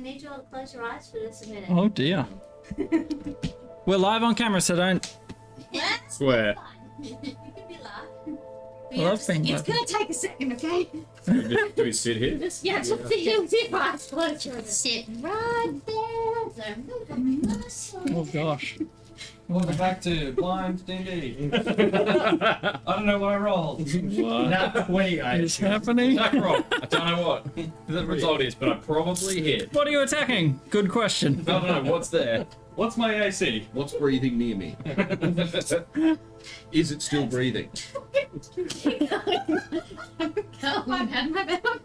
we need you all to close your eyes for this a minute. Oh dear. We're live on camera, so don't. Swear. You can be live. I love being It's live. gonna take a second, okay? Do we sit here? Just sit your eyes closed. Sit right there. Oh gosh. Welcome back to Blind D&D. I don't know what I rolled. What Nat 20, I is happening? I don't know what the result is, but I probably hit. What are you attacking? Good question. I don't know what's there. What's my AC? What's breathing near me? Is it still breathing? I'm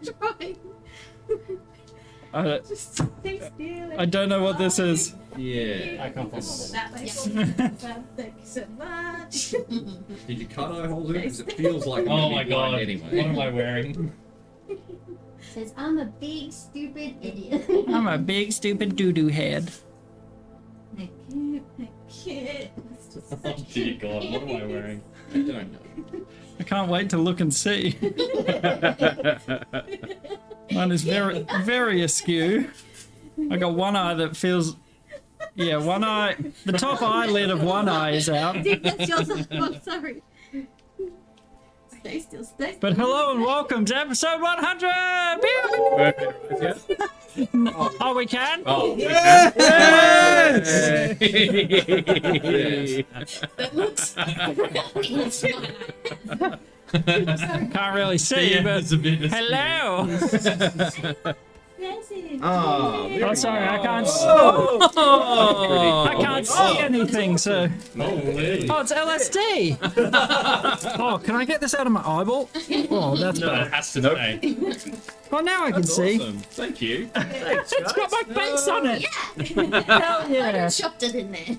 trying. Just stay still. I don't know what this is. Yeah. I can't find That way. Thank you so much. Did you cut eye holes in? Because it feels like I'm Oh gonna my be god. blind What anyway. am I wearing? Says I'm a big stupid idiot. I'm a big stupid doo-doo head. I can't. Oh dear god, what am I wearing? I don't know. I can't wait to look and see. Mine is very, very askew. I got one eye that feels. Yeah, one eye. The top eyelid of one eye is out. Dude, that's yours. Oh, sorry. Stay still, stay still. But hello and welcome to episode 100! Oh, we can? Oh, Yes! That looks. Can't really see, but it's a bit hello! Oh, sorry, I can't. I can't see anything, so. Holy. Oh, it's LSD! Oh, can I get this out of my eyeball? Oh, that's No, bad. it has to stay. Oh, now I can see. awesome. Thank you. It's got my face on it! Hell I yeah! chopped it in there.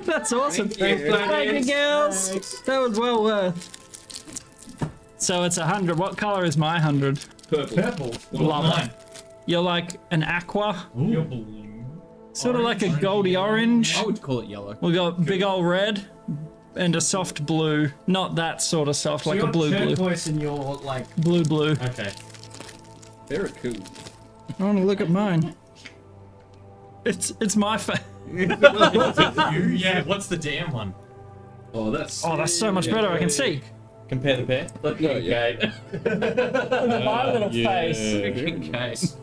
That's awesome. Thank you. Thank you, girls. That was well worth. So it's 100. What color is my 100? Purple. Purple. Love Mine. You're like an aqua, You're blue. sort of like a goldy orange. I would call it yellow. We got big old red and a soft blue. Not that sort of soft, like a blue blue. turquoise and you're like. Blue blue. Okay. Very cool. I want to look at mine. It's my face. Yeah, what's the damn one? Oh, that's. Oh, that's so much better. I can see. Compare the pair. No, yeah. Look at my little face. In case.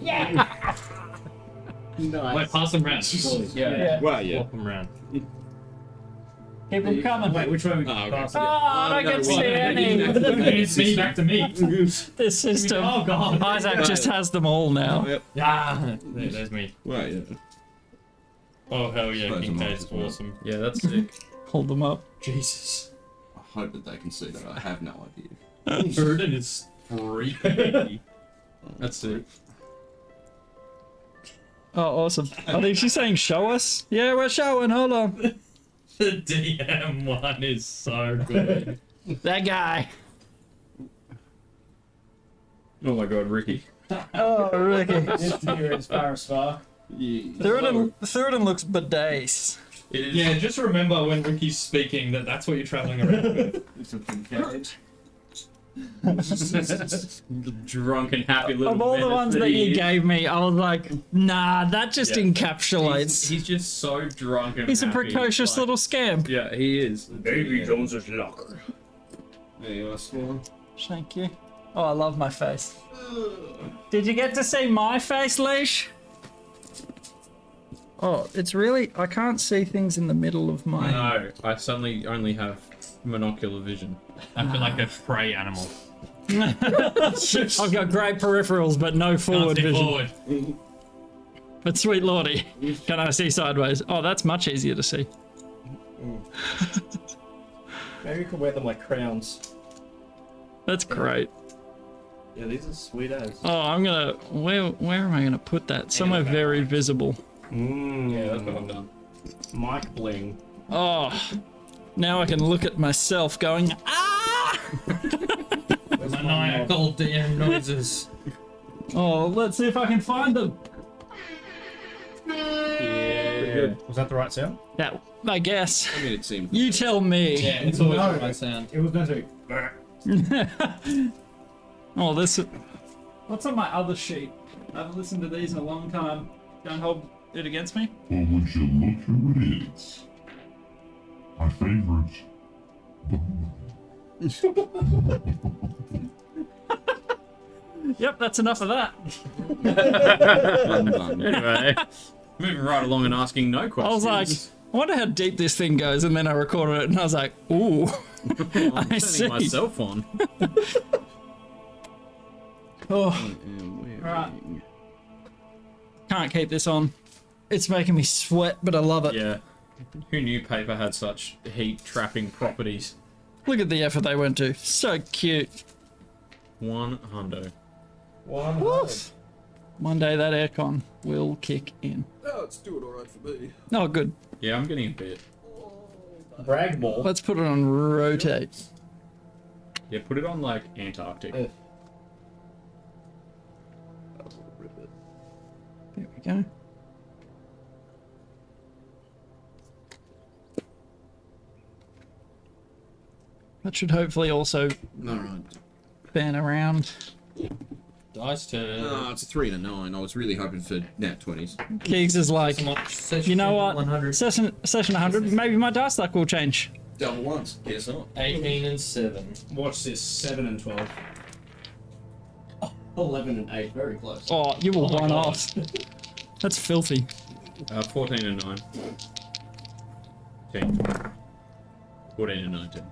Wait, pass them round. Yeah. Well, yeah. Swap them round. Keep them coming. Wait, which way we Oh, okay. pass Oh, it? I don't get to see any. It's me back to me. This system. Oh god. Isaac just has them all now. Yep. Ah, there's me. Well, yeah. Oh hell yeah, Suppose King I might K's as well. awesome. Yeah, that's sick. Hold them up. Jesus. I hope that they can see that I have no idea. Burden is freaky. That's sick. Oh, awesome. I think she's saying show us. Yeah, we're showing. Hold on. The DM one is so good. That guy. Oh my god, Ricky. Oh, Ricky. As far as far. Yeah. Thuridin looks badass. It is Yeah, just remember when Ricky's speaking that's what you're traveling around with. It's a cage. drunk and happy little Of all the menace ones that he you is. gave me, I was like, nah, that just Yeah. encapsulates. He's just so drunk and He's a happy, precocious like- little scamp. Yeah, he is. Baby Jones's locker. There you are, Swan. Thank you. Oh, I love my face. Did you get to see my face, Leash? Oh, it's really... I can't see things in the middle of my... No, I suddenly only have monocular vision. I feel like a prey animal. I've got great peripherals, but no forward Can't see vision. forward. But sweet lordy, can I see sideways? Oh, that's much easier to see. Maybe you could wear them like crowns. That's great. Yeah, these are sweet as. Oh, I'm gonna... Where am I gonna put that? Somewhere very visible. Yeah, That's what I've done. Mike bling. Oh, now I can look at myself going, ah! Maniacal DM noises. Oh, let's see if I can find them. Yeah. Was that the right sound? Yeah, I guess. I mean, it seemed. You tell me. Yeah, it's always No. the right sound. It was meant to be. Oh, this... What's on my other sheet? I haven't listened to these in a long time. Don't hold it against me. Well, would you look who it is? My favorite. Yep, that's enough of that. I'm done. Anyway, moving right along and asking no I questions. was like, I wonder how deep this thing goes, and then I recorded it, and I was like, ooh. I'm I turning see. myself on. Oh, right. Can't keep this on. It's making me sweat, but I love it. Yeah. Who knew paper had such heat trapping properties? Look at the effort they went to. So cute. 100. 100. Woof. One day that aircon will kick in. Oh, it's doing alright for me. Oh, good. Yeah, I'm getting a bit. Brag more. Let's put it on rotate. Yeah, put it on like Antarctic. Yeah. There we go. That should hopefully also Alright. fan around. Dice turn. It's a 3 and a 9. I was really hoping for nat 20s. Keegs is like, you know what? 100. Session 100, maybe my dice luck will change. Double ones. Guess not. 18 and 7. Watch this. 7 and 12. Oh, 11 and 8. Very close. Oh, you will Oh my one God. off. That's filthy. 14 and 9. 10. 14 and 19.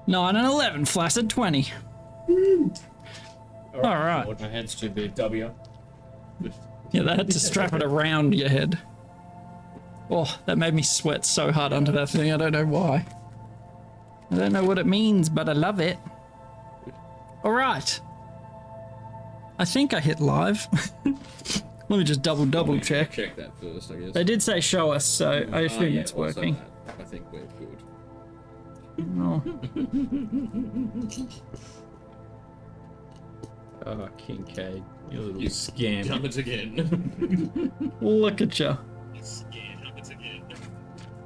9 and 11, flaccid 20. Alright. My head's too big. W. Yeah, they had to strap it around your head. Oh, that made me sweat so hard under that thing. I don't know why. I don't know what it means, but I love it. Alright. I think I hit live. Let me just double check. Check that first, I guess. They did say show us, so I assume it's also working. that. I think we're good. Oh. Oh, Kincaid. You little scam. Coming again. Look at ya.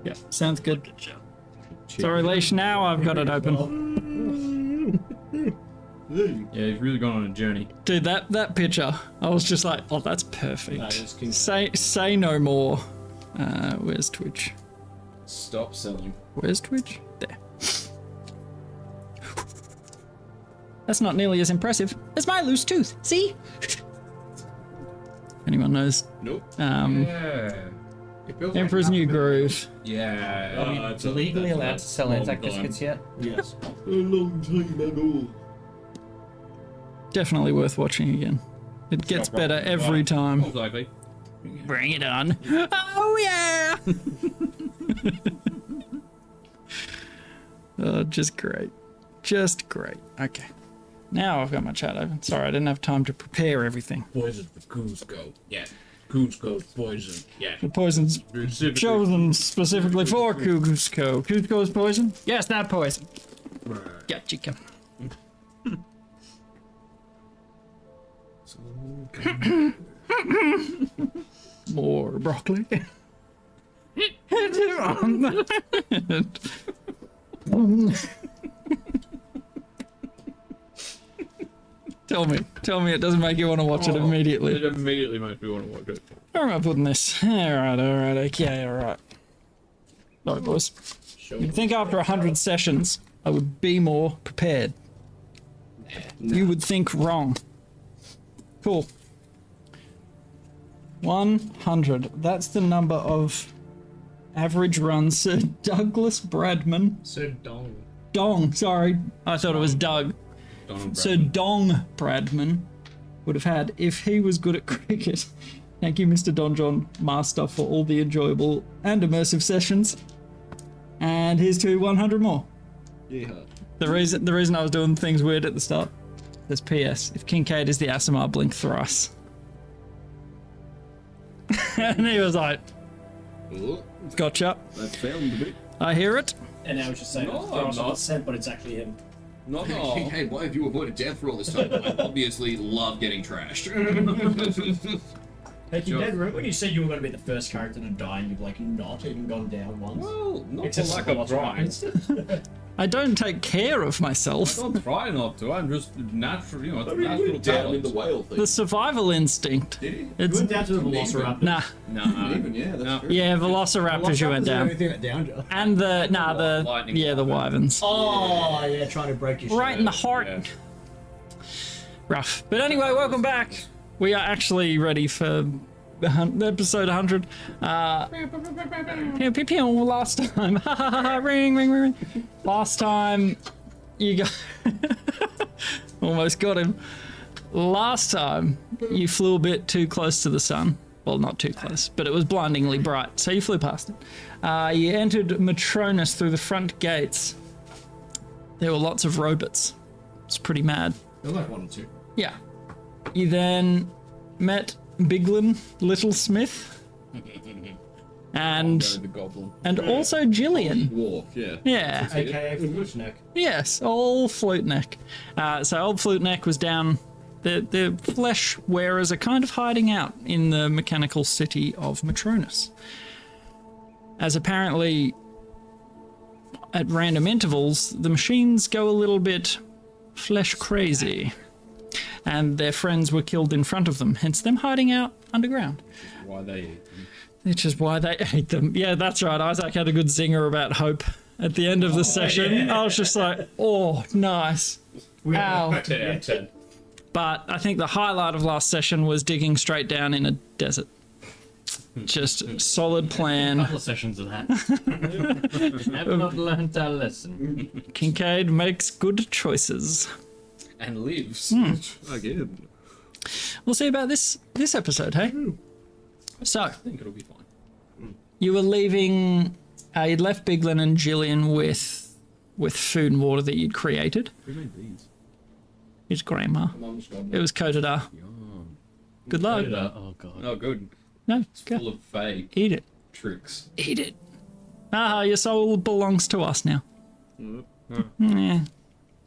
Yeah, sounds good. Sorry, Leash, now I've got it open. Yeah, he's really gone on a journey. Dude, that picture, I was just like, oh, that's perfect. That is Kincaid. Say no more. Where's Twitch? Stop selling. Where's Twitch? There. That's not nearly as impressive as my loose tooth. See? Anyone knows? Nope. Yeah. It feels like Emperor's New Groove. Yeah. Are we legally allowed to sell Anzac biscuits yet? Yes. A long time ago. Definitely worth watching again. It gets Stop better rocking every the time. Most likely. Bring it on. Oh, yeah! Oh, just great. Just great. Okay. Now I've got my chat open. Sorry, I didn't have time to prepare everything. Poison for Cusco. Yeah. Cusco poison. Yeah. The poison's chosen specifically for Cusco. Cusco's poison? Yes, that poison. Yeah, chica. More broccoli. Tell me it doesn't make you want to watch it immediately. It immediately makes me want to watch it. Where am I putting this? Alright, okay, alright. Sorry, boys. You'd think after 100 sessions, I would be more prepared. You would think wrong. Cool. 100. That's the number of average runs Sir Douglas Bradman. So dong. Dong, sorry. I thought it was Doug. Donald Sir Dong Bradman would have had if he was good at cricket. Thank you, Mr. Don John Master, for all the enjoyable and immersive sessions. And here's to 100 more. Yeah. The reason I was doing things weird at the start. There's PS. If Kincaid is the Asimar, blink thrice. And he was like, Oh, gotcha. that found a bit. I hear it. And now it's just saying No, throw us I'm on not. the scent, but it's actually him. Not hey, why have you avoided death for all this time? I obviously love getting trashed. Hey, you did remember when you said you were going to be the first character to die and you've like not even gone down once? Well, not It's for just lack of trying. I don't take care of myself. I don't try not to. I'm just natural, you know, it's I mean, natural you down in the talent. whale thing. The survival instinct. Did he? You It's went down to the Velociraptor. nah. No. Even, yeah, that's No. true. Yeah, Velociraptors you went down. Anything that downed you. And the Lightning the wyvern. wyverns. Oh, yeah, trying to break your Right in the shadow. heart. Yeah. Rough. But anyway, welcome back. We are actually ready for episode 100. Pew, pew, pew, last time. Ring, ring, ring. Last time you got almost got him. Last time you flew a bit too close to the sun. Well, not too close, but it was blindingly bright, so you flew past it. You entered Metronis through the front gates. There were lots of robots. It's pretty mad. They're like 1 and 2. Yeah. You then met Biglin Littlesmith and The goblin. also Gillian. Dwarf, yeah. Yeah. AKA Flute Neck. Yes, old Flute Neck. So old Flute Neck was down. The flesh wearers are kind of hiding out in the mechanical city of Metronis. As apparently, at random intervals, the machines go a little bit flesh crazy. And their friends were killed in front of them, hence them hiding out underground. Why they eat them. Which is why they ate them. Yeah, that's right. Isaac had a good zinger about hope at the end of the session. I was just like, oh, nice. Ow. 10 out of 10. But I think the highlight of last session was digging straight down in a desert. Just a solid plan. Couple of sessions of that. Have not learned our lesson. Kincaid makes good choices. And lives. Again. We'll see about this episode, hey? So, I think it'll be fine. you were leaving... you'd left Biglin and Gillian with food and water that you'd created. Who made these? His grandma. Mum's got It was Kotodar. Good luck. Oh god. Oh, good. No, Full go. of fake Eat it. tricks. Eat it. Your soul belongs to us now. Yeah.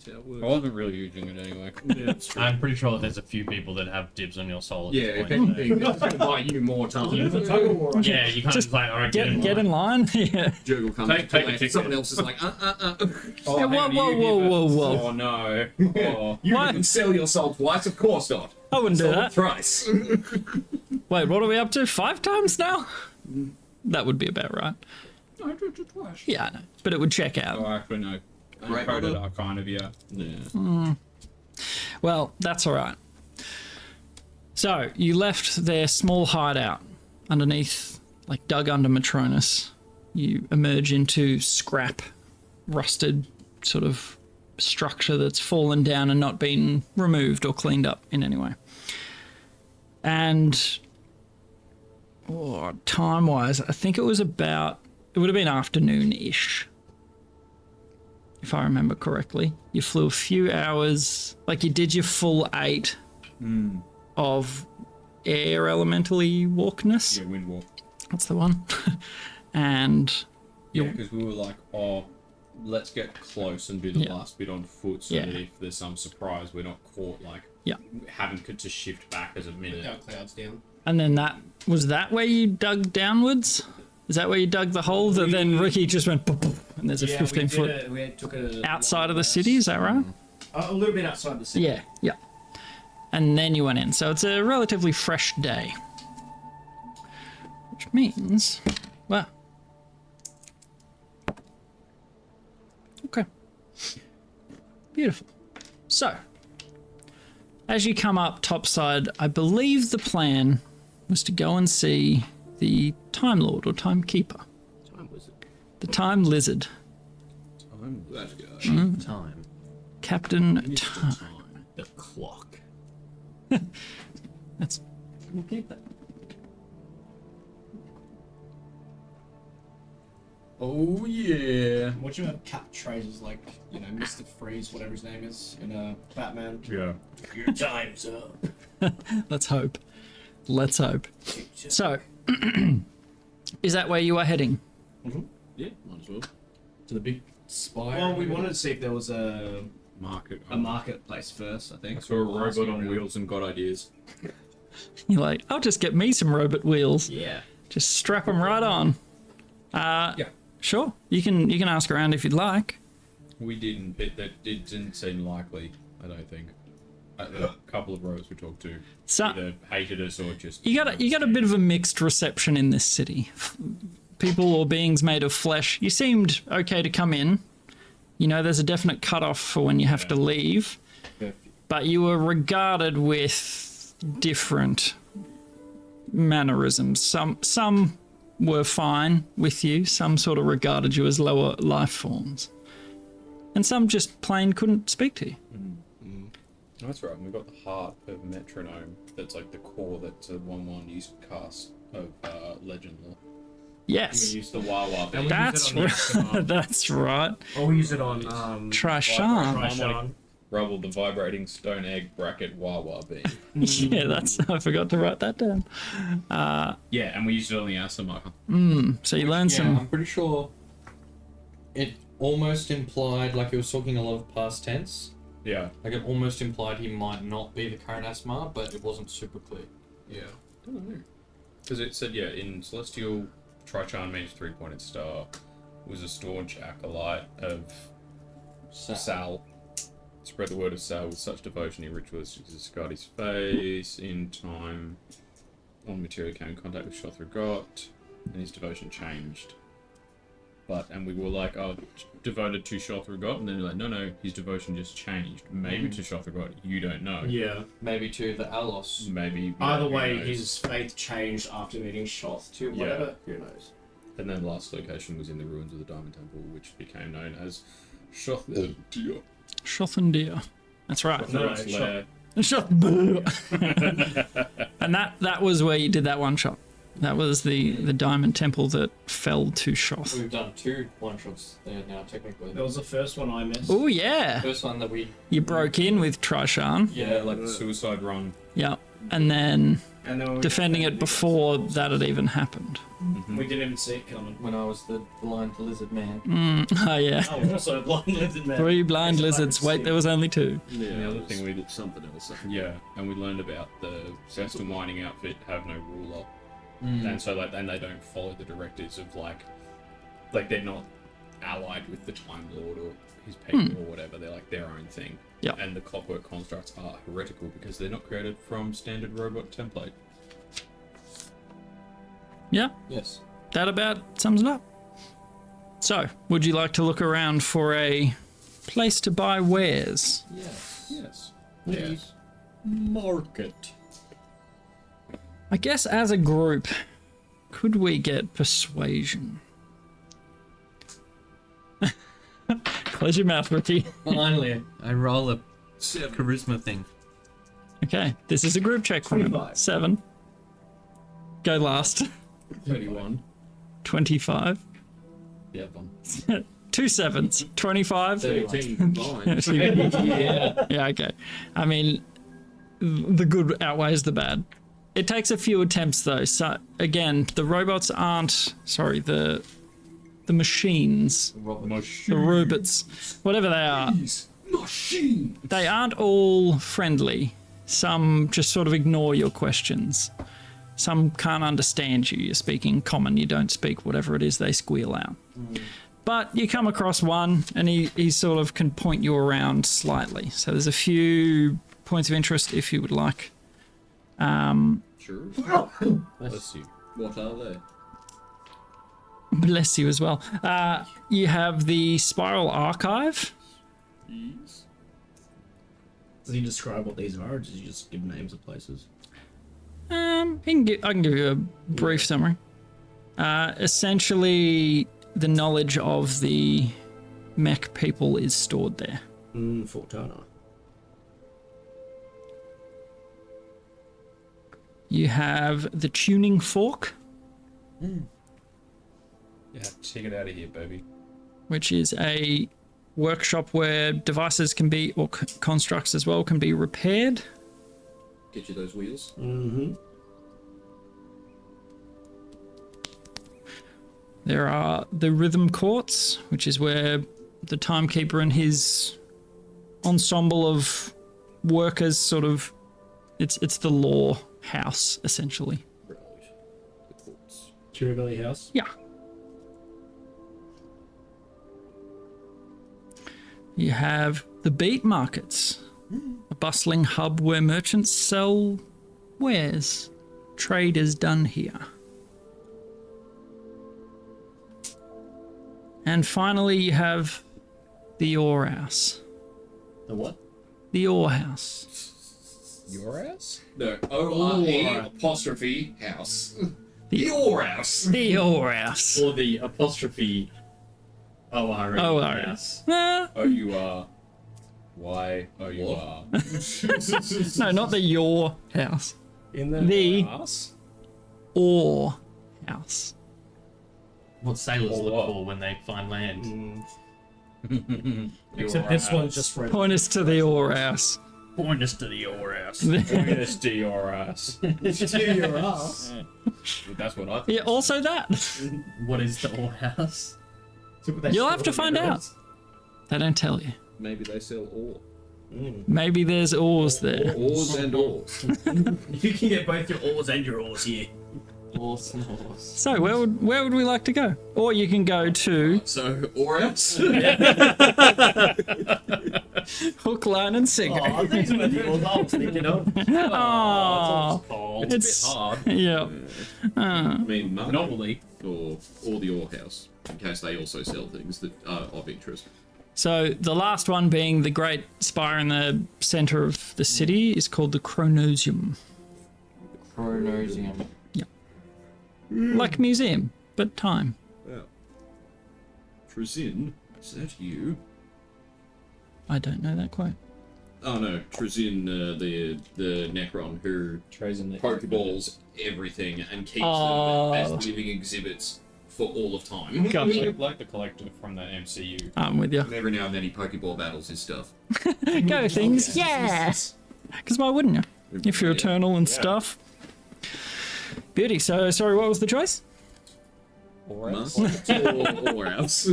That's how it I works. wasn't really using it anyway. Yeah, that's true. I'm pretty sure that there's a few people that have dibs on your soul at Yeah, this if point. anything, that's going to buy you more time. Yeah, Yeah, you can't just like, alright, Get in in line. Yeah. Jurg will come Take to a play. ticket. Someone else is like, Oh, Yeah, hang on, whoa, you whoa, give it. whoa, whoa. Oh, no. Oh. You What? can sell your soul twice? Of course not. I wouldn't do Sold that. thrice. Wait, what are we up to? 5 times now? That would be about right. I did it twice. Yeah, I know. But it would check out. Oh, actually, no. Right, Coded order. are kind of, yeah. Yeah. Well, that's all right. So, you left their small hideout underneath, like dug under Metronis. You emerge into scrap, rusted sort of structure that's fallen down and not been removed or cleaned up in any way. And time-wise, I think it would have been afternoon-ish. If I remember correctly. You flew a few hours, like you did your full 8 of air elementally walkness. Yeah, wind walk. That's the one. And Yeah, because we were like, oh, let's get close and do the Yeah. last bit on foot so Yeah. that if there's some surprise, we're not caught, like, Yeah. having to shift back as a minute. Without clouds down. and then was that where you dug downwards? Is that where you dug the hole that then Ricky just went boop, boop, and there's a 15-foot We took a outside of the city, is that right? A little bit outside the city. Yeah, yeah. And then you went in. So it's a relatively fresh day. Which means, well. Okay. Beautiful. So, as you come up topside, I believe the plan was to go and see the Time Lord or Timekeeper. Time wizard. The Time Lizard. That guy. Time. Captain Time. The clock. That's. We'll keep that. Oh, yeah. What you have cut traces like, you know, Mr. Freeze, whatever his name is, in Batman. Yeah. Your time's up. Let's hope. Let's hope. So, is that where you are heading? Yeah, might as well. To the big spire. Well, we wanted to see if there was Market. a marketplace first, I think. I saw a robot on wheels and got ideas. You're like, I'll just get me some robot wheels. Yeah. Just strap them right on. Yeah. Sure. You can ask around if you'd like. We didn't, but that didn't seem likely, I don't think. A couple of rows we talked to So either hated us or just... you got a bit of a mixed reception in this city. People or beings made of flesh. You seemed okay to come in. You know, there's a definite cutoff for when you have to leave. But you were regarded with different mannerisms. Some were fine with you. Some sort of regarded you as lower life forms. And some just plain couldn't speak to you. That's right, and we've got the heart of Metronome. That's like the core that's a 1/1 used cast of Legend Lore. Yes. We used the Wawa. And we That's use it on right. That's right. Or we use it on Trishan. Trishan. Rubble, the vibrating stone egg bracket Wawa beam. Yeah, I forgot to write that down. Yeah, and we used it on the Asamarker. So you learned some. I'm pretty sure it almost implied, like it was talking a lot of past tense. Yeah. Like it almost implied he might not be the current Asmar, but it wasn't super clear. Yeah. I don't know. Because it said, yeah, in Celestial, Trichan means 3-pointed star, was a staunch acolyte of Sal. Spread the word of Sal with such devotion he ritualistically discarded his face. In time, on material came in contact with Shothragot, and his devotion changed. And we were like, oh, devoted to Shothragot, and then you're like, no, his devotion just changed. Maybe to Shothragot, you don't know. Yeah. Maybe to the Alos. Maybe. Either who way, knows? his faith changed after meeting Shoth to whatever. Who knows? And then the last location was in the ruins of the Diamond Temple, which became known as Shothandir. Shothandir. That's right. Shothandir's lair. And that was where you did that one shot. That was the Diamond Temple that fell to Shoth. We've done 2 one-shots there now, technically. That was the first one I missed. Oh yeah. First one that we... You broke in with Trishan. Yeah, like the suicide run. Yeah. And then And then we defending it before that had even happened. We didn't even see it coming. When I was the blind lizard man. Oh yeah. I was also a blind lizard man. 3 blind lizards. Wait, there was only 2. Yeah, And the other it thing was we something else. Yeah, and we learned about the Cestal mining outfit have no ruler. And so and they don't follow the directives of like they're not allied with the Time Lord or his people or whatever. They're like their own thing. Yeah. And the clockwork constructs are heretical because they're not created from standard robot template. Yeah. Yes. That about sums it up. So, would you like to look around for a place to buy wares? Yes. Yes. Yes. Market. I guess as a group, could we get persuasion? Close your mouth, Ricky. Finally, I roll a charisma thing. Okay, this is a group check for him. 25. 7. Go last. 31. 25. The other one. 2 7s. 25. 13 combined. Yeah, okay. I mean, the good outweighs the bad. It takes a few attempts though. So again, the robots aren't the machines, the robots, whatever they are. They aren't all friendly. Some just sort of ignore your questions. Some can't understand you. You're speaking common, you don't speak whatever it is they squeal out. But you come across one and he sort of can point you around slightly. So there's a few points of interest if you would like. Sure. Bless you. What are they? Bless you as well. You have the Spiral Archive. Yes. Does he describe what these are, or does he just give names of places? I can give you a brief summary. Essentially, the knowledge of the mech people is stored there. Fortuna. You have the Tuning Fork, Yeah, take it out of here, baby. which is a workshop where devices can be, or constructs as well, can be repaired. Get you those wheels. Mm-hmm. There are the Rhythm Courts, which is where the Timekeeper and his ensemble of workers sort of, it's the law house, essentially. Right. The courts. Cherry House. Yeah. You have the beet markets, a bustling hub where merchants sell wares. Trade is done here. And finally, you have the ore house. The what? The ore house. Your ass? No, O-R-E house. The ore house. The ore house. Or the apostrophe O-R-E. O-R-E. O-U-R. Y-O-U-R. No, not the your house. In The Ass? ore house. What sailors Or look what? for when they find land. Except this one's just red. Point us to the ore house. Point us to the ore house. Yes, D-R ass. Your ass. That's what I think. Yeah, also that. What is the ore house? You'll have to find out. They don't tell you. Maybe they sell ore. Maybe there's ores there. Ores and ores. You can get both your ores and your ores here. Awesome. So where would we like to go? Or you can go to So, ore house? Hook, Line, and Sinker. Oh, these were the ores I was thinking of. Oh, Cold. it's Hard. yeah. I mean, market Normally. or the ore house, in case they also sell things that are of interest. So the last one being the great spire in the center of the city is called the Chronosium. Chronosium. Like museum, but time. Wow. Trizin, is that you? I don't know that quite. Oh no, Trizin, the Necron who Trays in the pokeballs everything and keeps Oh. them as living exhibits for all of time. Gotcha. Like the collective from the MCU. I'm with you. And every now and then he pokeball battles his stuff. Go things, yeah. Because why wouldn't you? If you're eternal and stuff. Beauty. So sorry, what was the choice? Or Must else. or else.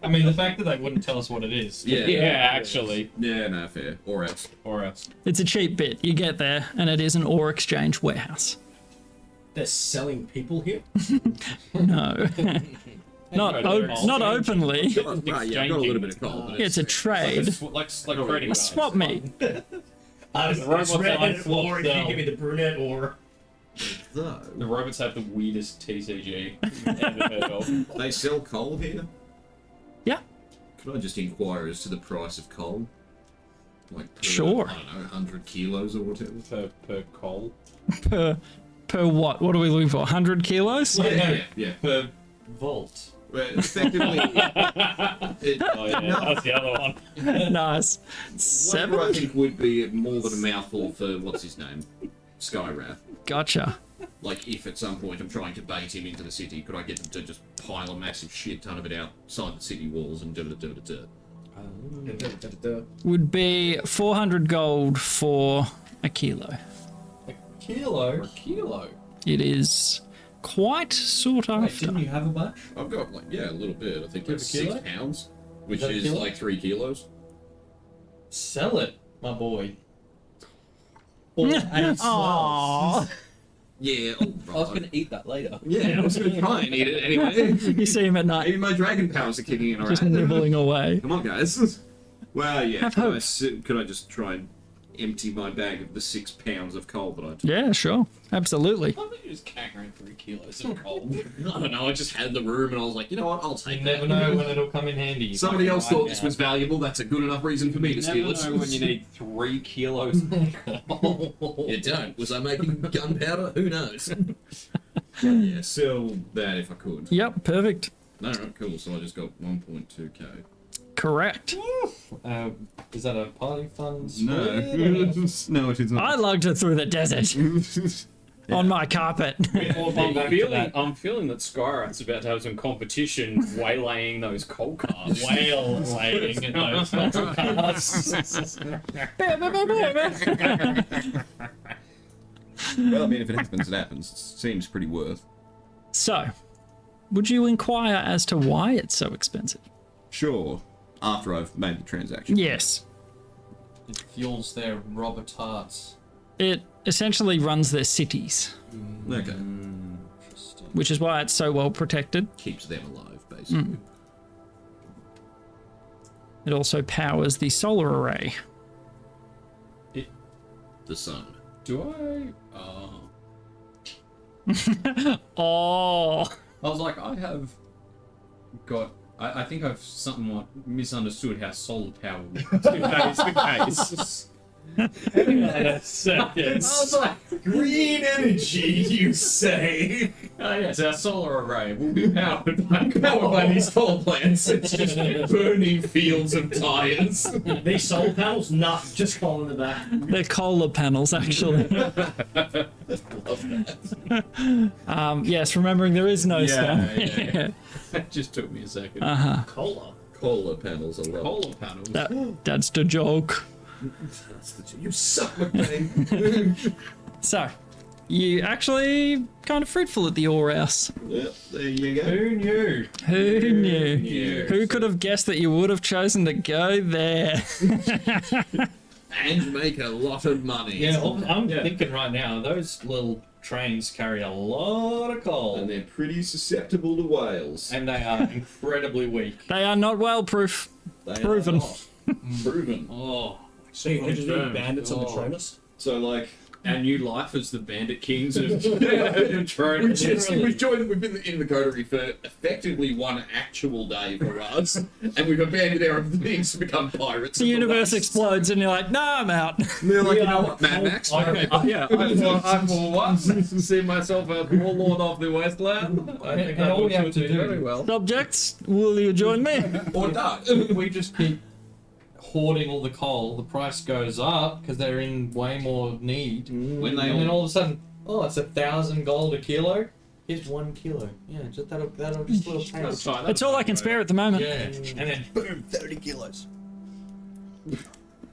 I mean, the fact that they wouldn't tell us what it is. Yeah. Yeah, actually. Yeah, no, fair. Or else. Or else. It's a cheap bit. You get there, and it is an ore exchange warehouse. They're selling people here? No, not openly. Right, yeah, I've got a little bit of coal, but It's a trade. Like trading A swap meet. I The robots are like swap or if you cell. give me the brunette or... though. The robots have the weirdest TCG you've ever heard of. They sell coal here? Yeah. Could I just inquire as to the price of coal? Like per, Sure. I don't know, 100 kilos or whatever. Per coal. Per what? What are we looking for? 100 kilos? Yeah. Per Vault. Well, effectively, it, Oh yeah, that's the other one. Nice. whatever I 7? think would be more than a mouthful for, what's his name? Skywrath. Gotcha. Like, if at some point I'm trying to bait him into the city, could I get them to just pile a massive shit ton of it outside the city walls and da-da-da-da-da? Would be 400 gold for a kilo. Kilo? It is quite sought Wait, after. didn't you have a bunch? I've got, like, yeah, a little bit. I think You like have a kilo? 6 pounds, which Is that a is kilo? like 3 kilos. Sell it, my boy. Aww. Yeah, I was going to eat that later. Yeah, I was going to try and eat it anyway. You see him at night, Even my dragon powers are kicking in just alright. nibbling away. Come on, guys. Well, yeah. Have Could I, hope. could I just try and empty my bag of the 6 pounds of coal that I took? Yeah, sure. Absolutely. I think you just carrying 3 kilos of coal. I don't know, I just had the room and I was like, you know what, I'll You take never that. know when it'll come in handy. Somebody else thought this was valuable, that's a good enough reason for me to You steal never it. know when you need 3 kilos of coal. You don't. Was I making gunpowder? Who knows? Yeah, sell that if I could. Yep, perfect. No, cool, so I just got 1.2k. Correct. Is that a party fund? No, no, it is I lugged it through the desert on my carpet. I'm feeling that Skyrat's about to have some competition waylaying those coal cars. Whale laying in those metal cars. Well, I mean, if it happens, it happens. It seems pretty worth. So, would you inquire as to why it's so expensive? Sure. After I've made the transaction. Yes. It fuels their robber tarts. It essentially runs their cities, Okay. which is why it's so well protected. Keeps them alive, basically. It also powers the solar array. The sun. Do I? Oh, I was like, I have got. I think I've somewhat misunderstood how solar power works. If that is the case. I was like, Green energy, you say? oh yes, our solar array will be powered by these coal plants. It's just burning fields of tires. These solar panels, not just coal in the back. they're Kohler panels, actually. Yes, remembering there is no sun. yeah. It just took me a second. Cola. Solar panels are love. Solar panels. That's the joke. You suck, McBain. So, you actually kind of fruitful at the ore house. Yep, there you go. Who knew? Who knew? knew? Who could have guessed that you would have chosen to go there? And make a lot of money. Yeah, I'm thinking right now, those little trains carry a lot of coal. And they're pretty susceptible to whales. And they are incredibly weak. They are not well proof. They are Proven. not. Proven. Oh. So you could just be Confirmed. bandits on the Metronis? So, like, Our new life as the bandit kings of Metronis. we've been in the coterie for effectively one actual day for us, and we've abandoned our things to become pirates. The universe explodes and you're like, no, I'm out. And they're like, you know what, Mad Max? Yeah, I for once see myself as warlord of the Wasteland. I think And I all will we have to do do- very well. Subjects, will you join me? Or dark. We just keep hoarding all the coal, the price goes up because they're in way more need. When they And then all all of a sudden, oh, it's 1,000 gold a kilo. Here's 1 kilo. Yeah, just that'll just little taste. That's all I can spare at the moment. Yeah, and then boom, 30 kilos.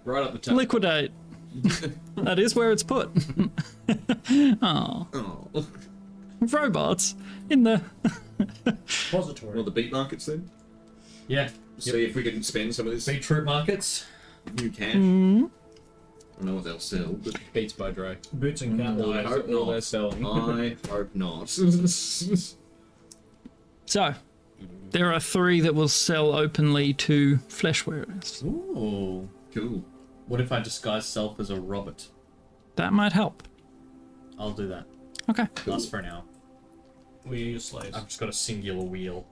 Right up the top. Liquidate. That is where it's put. Oh, Oh. robots in the. Repository. Well, the beat markets then? Yeah, See if we can spend some of this beetroot markets. new cash. I don't know what they'll sell, but Beats by Dre. Boots and candles. I hope All they're not. selling. I hope not. So, there are 3 that will sell openly to flesh wearers. Ooh. Cool. What if I disguise self as a robot? That might help. I'll do that. Okay. Lasts for an hour. We are your slaves. I've just got a singular wheel.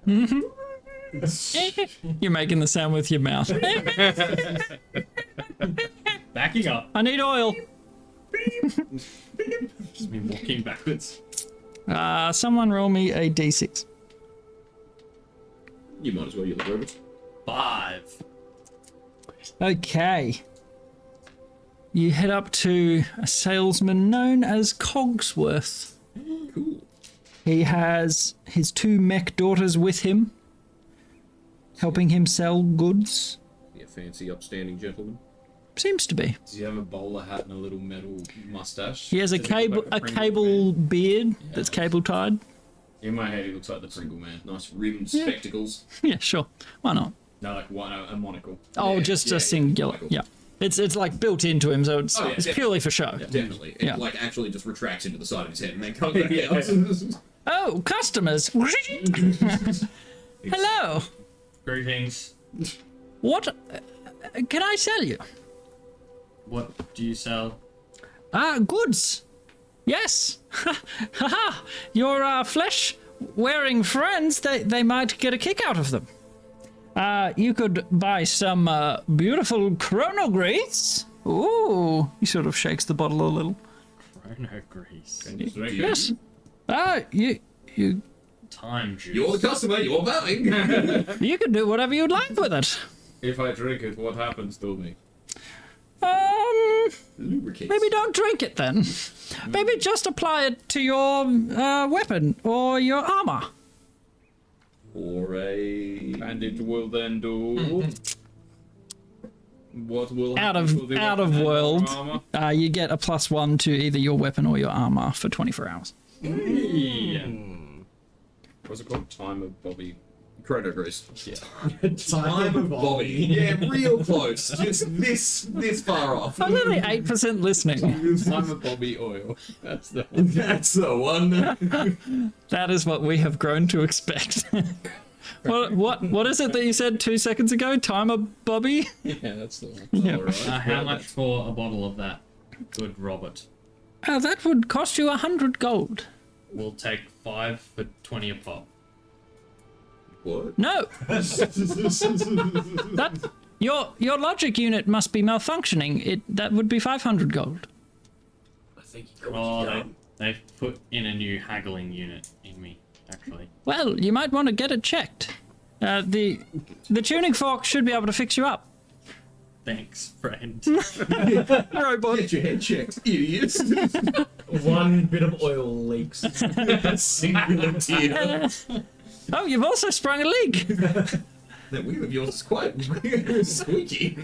You're making the sound with your mouth. Backing up. I need oil. Just me walking backwards. Someone roll me a d6. You might as well, you the robots. 5. Okay. You head up to a salesman known as Cogsworth. Cool. He has his 2 mech daughters with him, helping him sell goods. Yeah, fancy, upstanding gentleman. Seems to be. Does he have a bowler hat and a little metal mustache? He has a Does he look cable, like a Pringle cable Man? beard that's cable tied. In my head, he looks like the Pringle Man. Nice rimmed spectacles. Yeah, sure. Why not? No, like one a monocle. Oh, Yeah, just yeah, a singular. Michael. Yeah. It's like built into him, so it's, Oh, yeah, it's definitely. purely for show. Definitely. Yeah. It like actually just retracts into the side of his head and then comes back out. Oh, customers. Hello. Greetings. What can I sell you? What do you sell? Goods. Yes. Haha. Your flesh-wearing friends, they might get a kick out of them. You could buy some beautiful chronogrease. Ooh. He sort of shakes the bottle a little. Chrono grease. Yes. You Time juice. You're the customer, you're bowing. you can do whatever you'd like with it. If I drink it, what happens to me? Lubricates. Maybe don't drink it then. Maybe just apply it to your weapon or your armor. Or a Bandage will then do. What will Out happen of- to the out weapon of and world. armor? You get a +1 to either your weapon or your armor for 24 hours. Yeah. What's it called? Time of Bobby. Chrono Grease. Yeah. Time of Bobby. Yeah, real close. Just this far off. I'm only 8% listening. I'm a Bobby Oil. That's the one. That's the one. That is what we have grown to expect. What is it that you said 2 seconds ago? Timer Bobby? Yeah, that's the one. Yeah. Alright. How much for a bottle of that? Good Robert. That would cost you 100 gold. We'll take 5 for 20 a pop. What? No. That your logic unit must be malfunctioning. That would be 500 gold. I think he got Oh, they've put in a new haggling unit in me, actually. Well, you might want to get it checked. The tuning fork should be able to fix you up. Thanks, friend. Robot. Get your head checked, idiots. one bit of oil leaks. Singular tear. Oh, you've also sprung a leak. That wheel of yours is quite squeaky.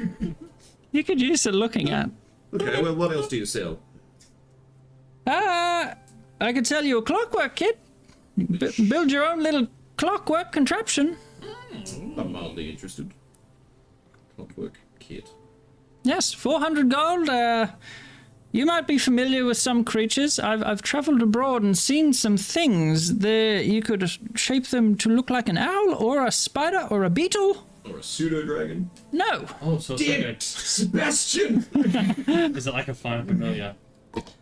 You could use it looking at. Okay, well, what else do you sell? I could sell you a clockwork kit. Build your own little clockwork contraption. I'm mildly interested. Clockwork kit. Yes, 400 gold. You might be familiar with some creatures. I've travelled abroad and seen some things. You could shape them to look like an owl, or a spider, or a beetle. Or a pseudo dragon. No. Oh, so it's Damn like it, Sebastian! is it like a fine familiar?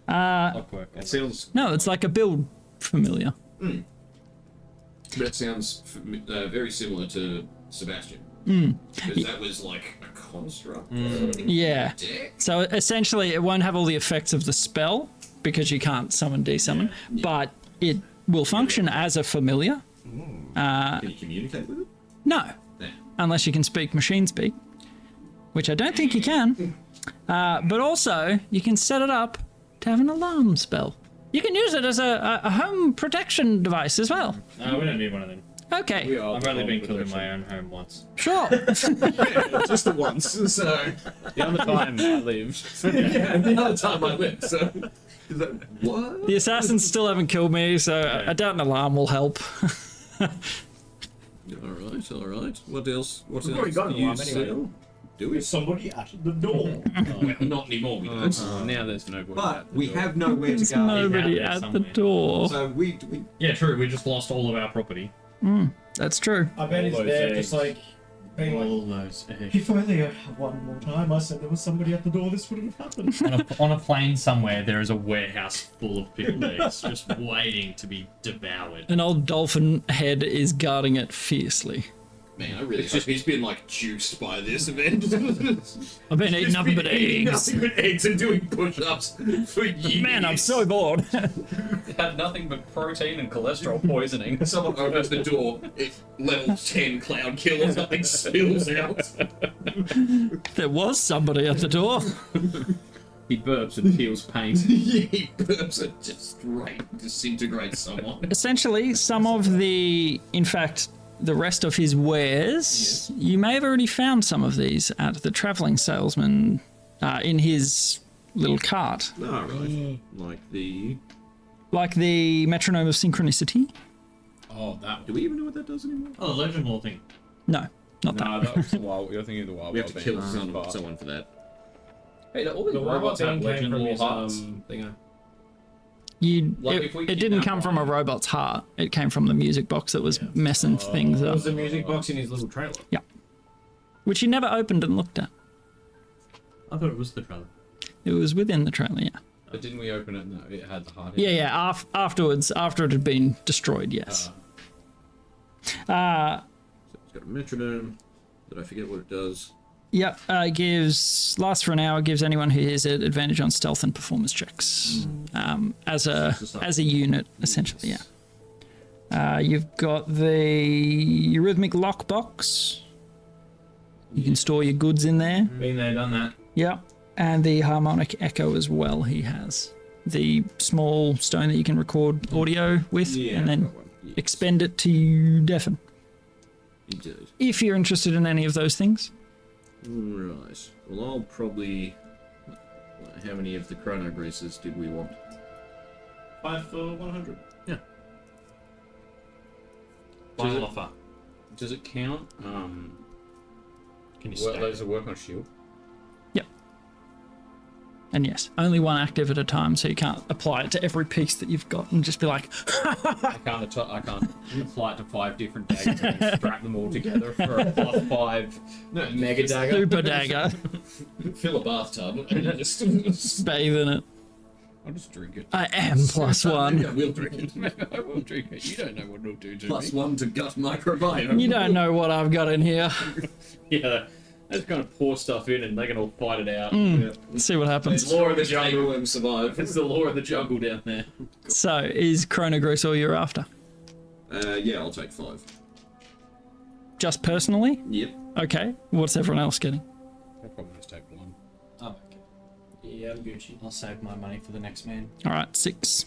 Clockwork. That sounds. No, it's like a build familiar. That sounds very similar to Sebastian. Because that was like a construct. Yeah. Deck? So essentially, it won't have all the effects of the spell because you can't summon desummon, but it will function as a familiar. Can you communicate with it? No, Nah. unless you can speak machine speak, which I don't think you can. But also, you can set it up to have an alarm spell. You can use it as a home protection device as well. No, we don't need one of them. Okay, I've only been killed in my own home once. sure. Just the once, so. The other time I lived. Yeah, the other time I lived, so. Is that. What? The assassins still haven't killed me, so I doubt an alarm will help. Alright. What else? What We've else already got an do you alarm anyway. sell? Do we? There's somebody at the door. Well, not anymore, we don't. Now there's nobody. But we have nowhere to There's go. nobody out there at the somewhere. door. So we Yeah, true. We just lost all of our property. That's true. I bet he's All those there eggs. just like being like, All those eggs. if only one more time I said there was somebody at the door, this wouldn't have happened. On a plane somewhere, there is a warehouse full of pickled eggs just waiting to be devoured. An old dolphin head is guarding it fiercely. Man, I really hope he's been like juiced by this event. I've been eating nothing but Eating eggs. Nothing but eggs and doing push-ups for years. Man, I'm so bored. had nothing but protein and cholesterol poisoning. Someone opens the door, level 10 cloud kill or something spills out. There was somebody at the door. He burps and peels paint. Yeah, he burps and just straight disintegrates someone. Essentially, some of the rest of his wares, you may have already found some of these at the travelling salesman in his little cart. Alright. Like the metronome of synchronicity? Oh, that Do we even know what that does anymore? Oh, the legend law thing. No, not that. No, that was the wild. You're thinking of the wild. We have to Wild kill Band. someone for that. Hey, all these The robots robot have thing came legend from law his hearts. thingo. Like, if we It didn't kidnap come from a one- robot's heart. It came from the music box that was messing things There up. was the music box in his little trailer. Which he never opened and looked at. I thought it was the trailer. It was within the trailer, yeah. But didn't we open it? No, it had the heart. Yeah. Afterwards, after it had been destroyed, yes. It's got a metronome, but I forget what it does. Yep. Lasts for an hour. Gives anyone who hears it advantage on stealth and performance checks. As a unit, essentially, yeah. You've got the eurythmic lockbox. You can store your goods in there. Been there, done that. Yep. And the harmonic echo as well. He has the small stone that you can record audio with, and then expend it to deafen. Indeed. If you're interested in any of those things. Right. Well, I'll probably. How many of the chrono greases did we want? 5 for 100. Final offer. Does it count? Can you What, stack those that work on shield? And yes, only one active at a time, so you can't apply it to every piece that you've got and just be like, I can't apply it to 5 different daggers and then strap them all together for a +5 mega dagger. super dagger, Fill a bathtub and just bathe in it. I'll just drink it. I am +1. I will drink it. I will drink it. You don't know what it'll do to +1 to gut microbiome. You don't know what I've got in here. me. Yeah, I just kind of pour stuff in and they can all fight it out. Let's see what happens. It's law of the jungle and survive. It's the law of the jungle down there. So, is Chronogrease all you're after? Yeah, I'll take 5. Just personally? Yep. Okay. What's everyone else getting? I'll probably just take 1. Oh, okay. Yeah, I'm Gucci. I'll save my money for the next man. All right, 6.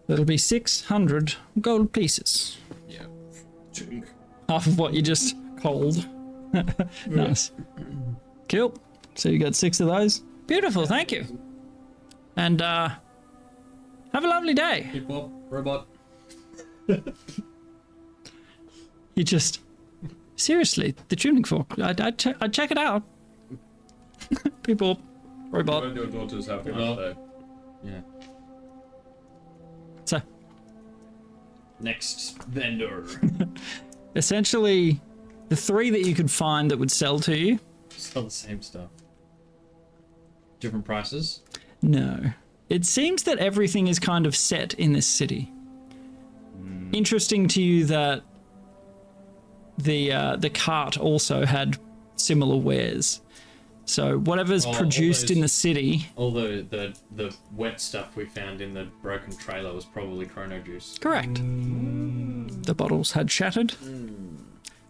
That'll be 600 gold pieces. Yeah. Half of what you just called. Nice. Cool. So you got 6 of those. Beautiful, thank you. And have a lovely day. Hip hop, robot. You just seriously, the tuning fork. I'd check it out. People, robot. When your daughters have Well. birthday. Yeah. So Next vendor. essentially, the 3 that you could find that would sell to you. Sell the same stuff. Different prices. No. It seems that everything is kind of set in this city. Interesting to you that the cart also had similar wares. So whatever's Oh, all produced in those- the city. All the wet stuff we found in the broken trailer was probably chrono juice. Correct. The bottles had shattered.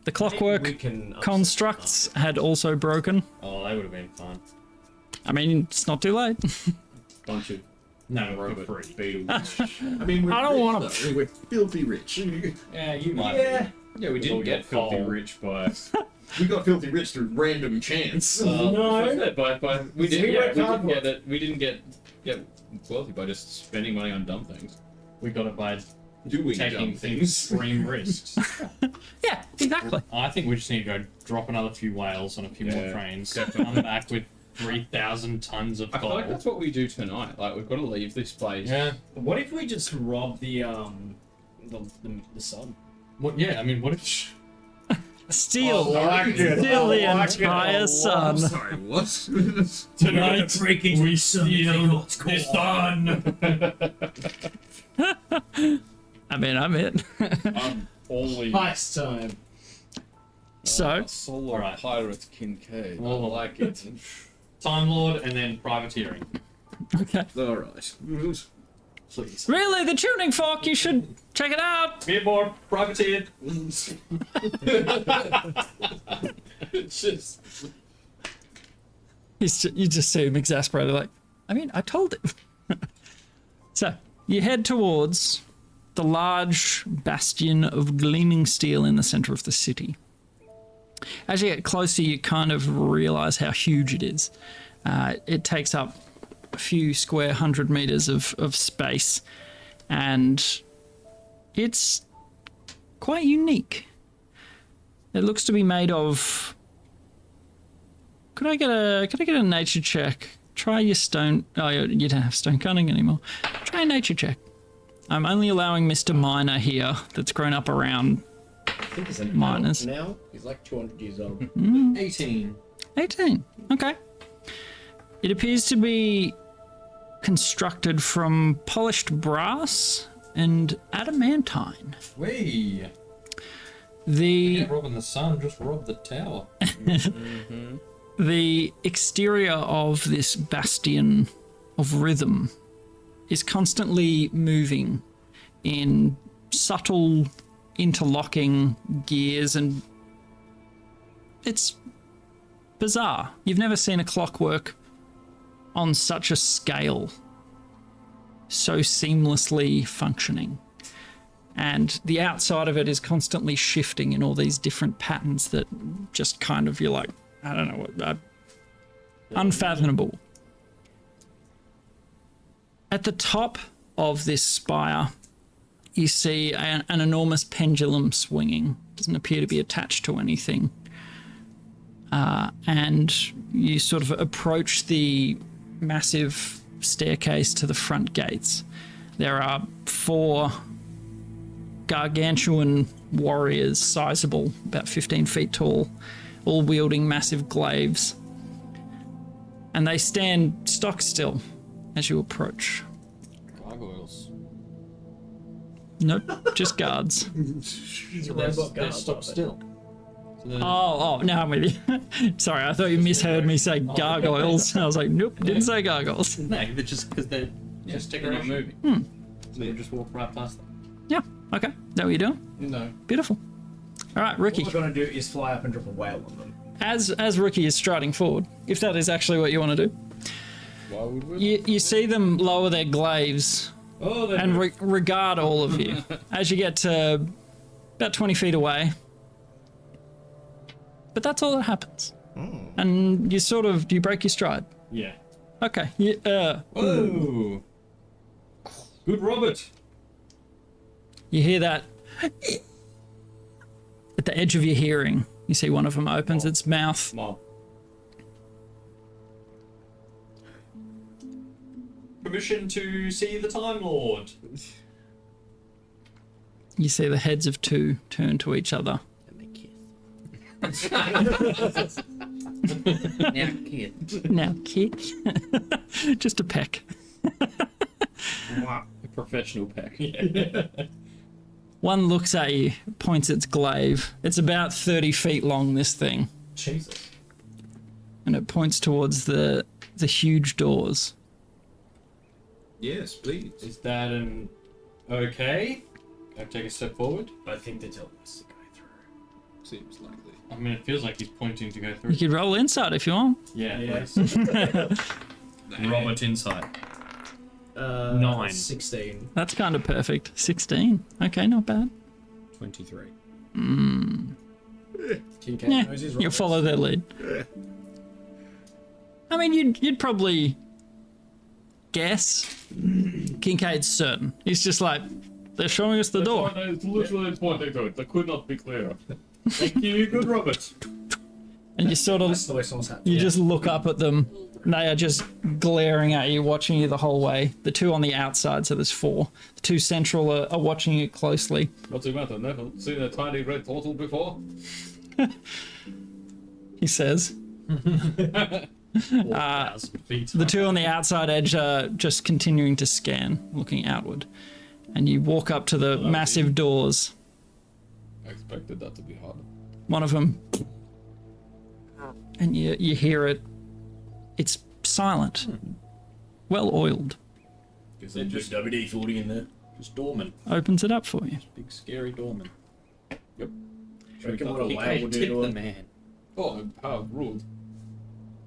The We clockwork can constructs had also broken. Oh, they would have been fun. I mean, it's not too late. Bunch of No, robot for free. beetles. I mean, we're I don't rich, wanna- though. We're filthy rich. Yeah, you might. Yeah. Yeah, we didn't all get got filthy coal. rich by. We got filthy rich through random chance. No. By we We didn't worked get hard for it. We didn't get wealthy by just spending money on dumb things. We got it by Doing taking dumb things. extreme risks. Yeah, exactly. I think we just need to go drop another few whales on a few more Yeah, trains. definitely. Come back with 3,000 tons of I feel coal. like that's what we do tonight. Like we've got to leave this place. Yeah. What if we just rob the sun? What? Yeah. I mean, what if? Steal. Oh, I like it. Steal the I like it a entire lot. sun. Sorry, what? Tonight we steal the sun. I mean, I'm it. I'm only Heist time. So, solar Alright. pirates Kincaid. Well, I like it. Time Lord and then privateering. okay. Alright. Please. Really, the tuning fork, you should check it out. Be more privateered. It's just You just see him exasperated, like, I mean, I told him. So, you head towards the large bastion of gleaming steel in the center of the city. As you get closer, you kind of realize how huge it is. It takes up a few square 100 meters of space, and it's quite unique. It looks to be made of. Could I get a nature check? Try your stone. Oh, you don't have stone cunning anymore. Try a nature check. I'm only allowing Mr. Miner here, that's grown up around I think he's an Minus. adult now. He's like 200 years old. 18. 18. Okay. It appears to be constructed from polished brass and adamantine. Wee. The Yeah, robbing the sun, just rob the tower. The exterior of this bastion of rhythm is constantly moving in subtle interlocking gears, and it's bizarre. You've never seen a clockwork on such a scale, so seamlessly functioning. And the outside of it is constantly shifting in all these different patterns that just kind of, you're like, I don't know what, unfathomable. At the top of this spire, you see an enormous pendulum swinging Doesn't appear to be attached to anything. And you sort of approach the massive staircase to the front gates. There are 4 gargantuan warriors, sizable, about 15 feet tall, all wielding massive glaives. And they stand stock still as you approach. Gargoyles. Nope, just guards. So they're stopped still. So they're- Oh, now I'm with you. Sorry, I thought you misheard me say gargoyles. I was like, nope, didn't say gargoyles. No, they're just because they're just They're not decoration. moving. So you just walk right past them. Yeah, okay. Is that what you're doing? No. Beautiful. All right, Ricky. What we're gonna do is fly up and drop a whale on them. As Ricky is striding forward, if that is actually what you want to do, Why would we? you see them lower their glaives Oh, they're and regard all of you as you get to about 20 feet away. But that's all that happens. And you sort of, do you break your stride? yeah. Okay. Whoa. Good Robert. You hear that at the edge of your hearing. You see one of them opens its mouth. Mob. Permission to see the Time Lord. You see the heads of 2 turn to each other. Now, kid. Now, kick. Just a peck. A professional pack. One looks at you, points its glaive. It's about 30 feet long, this thing. Jesus. And it points towards the huge doors. Yes, please. Is that an okay? Can I take a step forward? I think they're telling us to go through. Seems likely. I mean, it feels like he's pointing to go through. You could roll inside if you want. Yeah, Yeah. please. Robert Insight. 9. 16. That's kind of perfect. 16. Okay, not bad. 23. Kincaid Yeah, knows his you'll Roberts. follow their lead. I mean, you'd probably guess. Kincaid's certain. He's just like, they're showing us the door. It's literally pointing to it. That could not be clearer. Thank you, good Robert. And you sort of, That's the way someone's hat. you just look up at them. And they are just glaring at you, watching you the whole way. The 2 on the outside, so there's 4. The 2 central are watching you closely. What's the matter? Never seen a tiny red turtle before? He says. 4,000 feet. The 2 on the outside edge are just continuing to scan, looking outward. And you walk up to the massive doors. I expected that to be harder. One of them, and you hear it. It's silent, well oiled. They're just WD-40 in there. Just dormant. Opens it up for you. Big scary dormant. Reckon what a He whale can't will do tip to the him. man. Oh, how rude.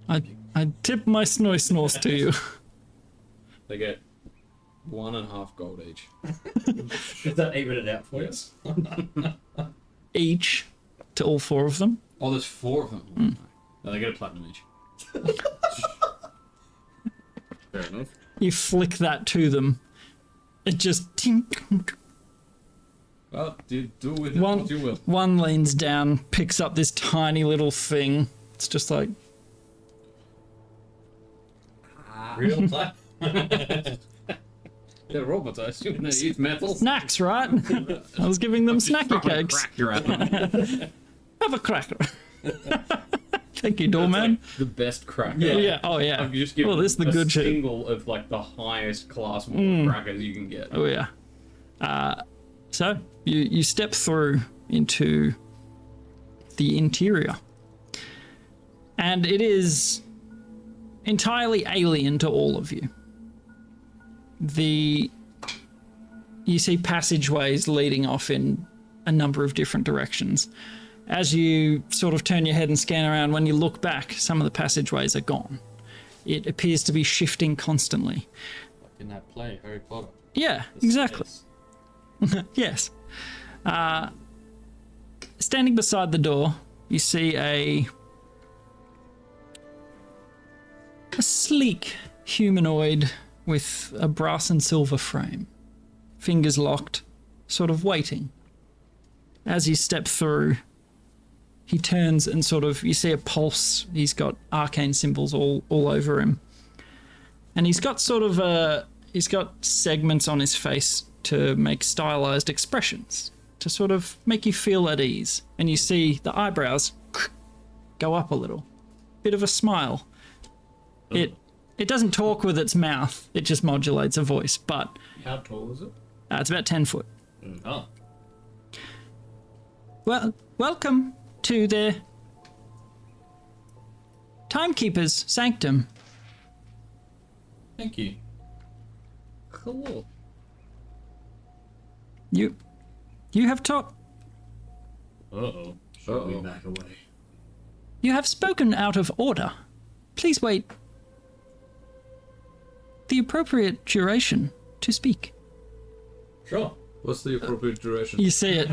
I tip my snores to you. They get 1.5 gold each. Does that even it out for us? Each to all 4 of them. Oh, there's 4 of them. No, they get a platinum each. Fair enough. You flick that to them. It just tink. Well, do with it what you will. One leans down, picks up this tiny little thing. It's just like, Real time. They're robots, I assume they eat metal. snacks, right? I was giving them snacky cakes. Cracker at them. Have a cracker. Thank you, doorman. The best cracker. Yeah. Oh yeah. I've just given Well, this is the a good shit. single of like the highest class crackers you can get. Oh yeah. So you step through into the interior, and it is entirely alien to all of you. You see passageways leading off in a number of different directions. As you sort of turn your head and scan around, when you look back, some of the passageways are gone. It appears to be shifting constantly. Like in that play, Harry Potter. Yeah, exactly. Yes. Standing beside the door, you see a sleek humanoid with a brass and silver frame, fingers locked, sort of waiting. as you step through, he turns and sort of, you see a pulse. He's got arcane symbols all over him. And he's got sort of he's got segments on his face to make stylized expressions, to sort of make you feel at ease. And you see the eyebrows go up a little. Bit of a smile. It doesn't talk with its mouth, it just modulates a voice, but... How tall is it? It's about 10 foot. Oh. Well, welcome to the Timekeeper's Sanctum. Thank you. Cool. You have talked... Uh-oh. Should we back away? You have spoken out of order. Please wait the appropriate duration to speak. Sure. What's the appropriate duration? You see it.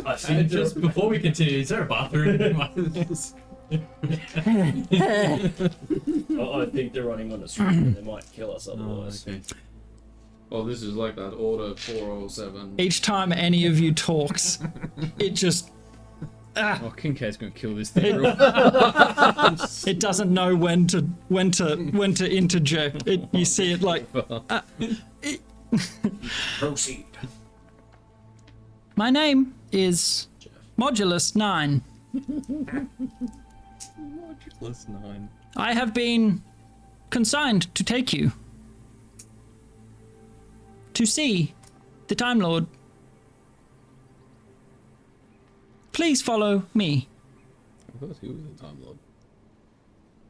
I think just before we continue, is there a bathroom? I think they're running on a street and they might kill us otherwise. Okay. Oh, this is like that order 407. Each time any of you talks, it just... Oh, Kincaid's gonna kill this thing. It doesn't know when to interject. You see it like... Proceed. My name is Modulus 9. Plus 9. I have been consigned to take you to see the Time Lord. Please follow me. I thought he was a Time Lord.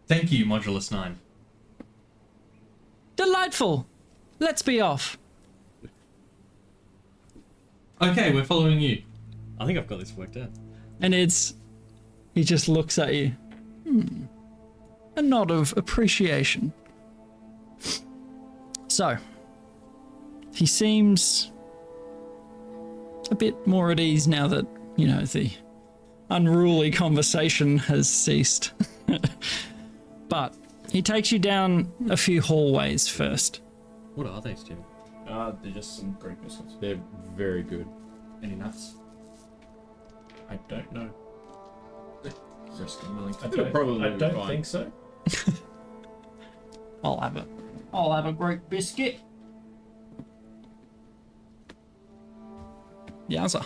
Thank you, Modulus 9. Delightful. Let's be off. Okay, we're following you. I think I've got this worked out. And he just looks at you. A nod of appreciation. So, he seems a bit more at ease now that, you know, the unruly conversation has ceased. But he takes you down a few hallways first. What are they, Stu? They're just some Greek biscuits. They're very good. Any nuts? I don't know. Risk and willing. I Probably don't fine. think so. I'll have a Greek biscuit. Yowza.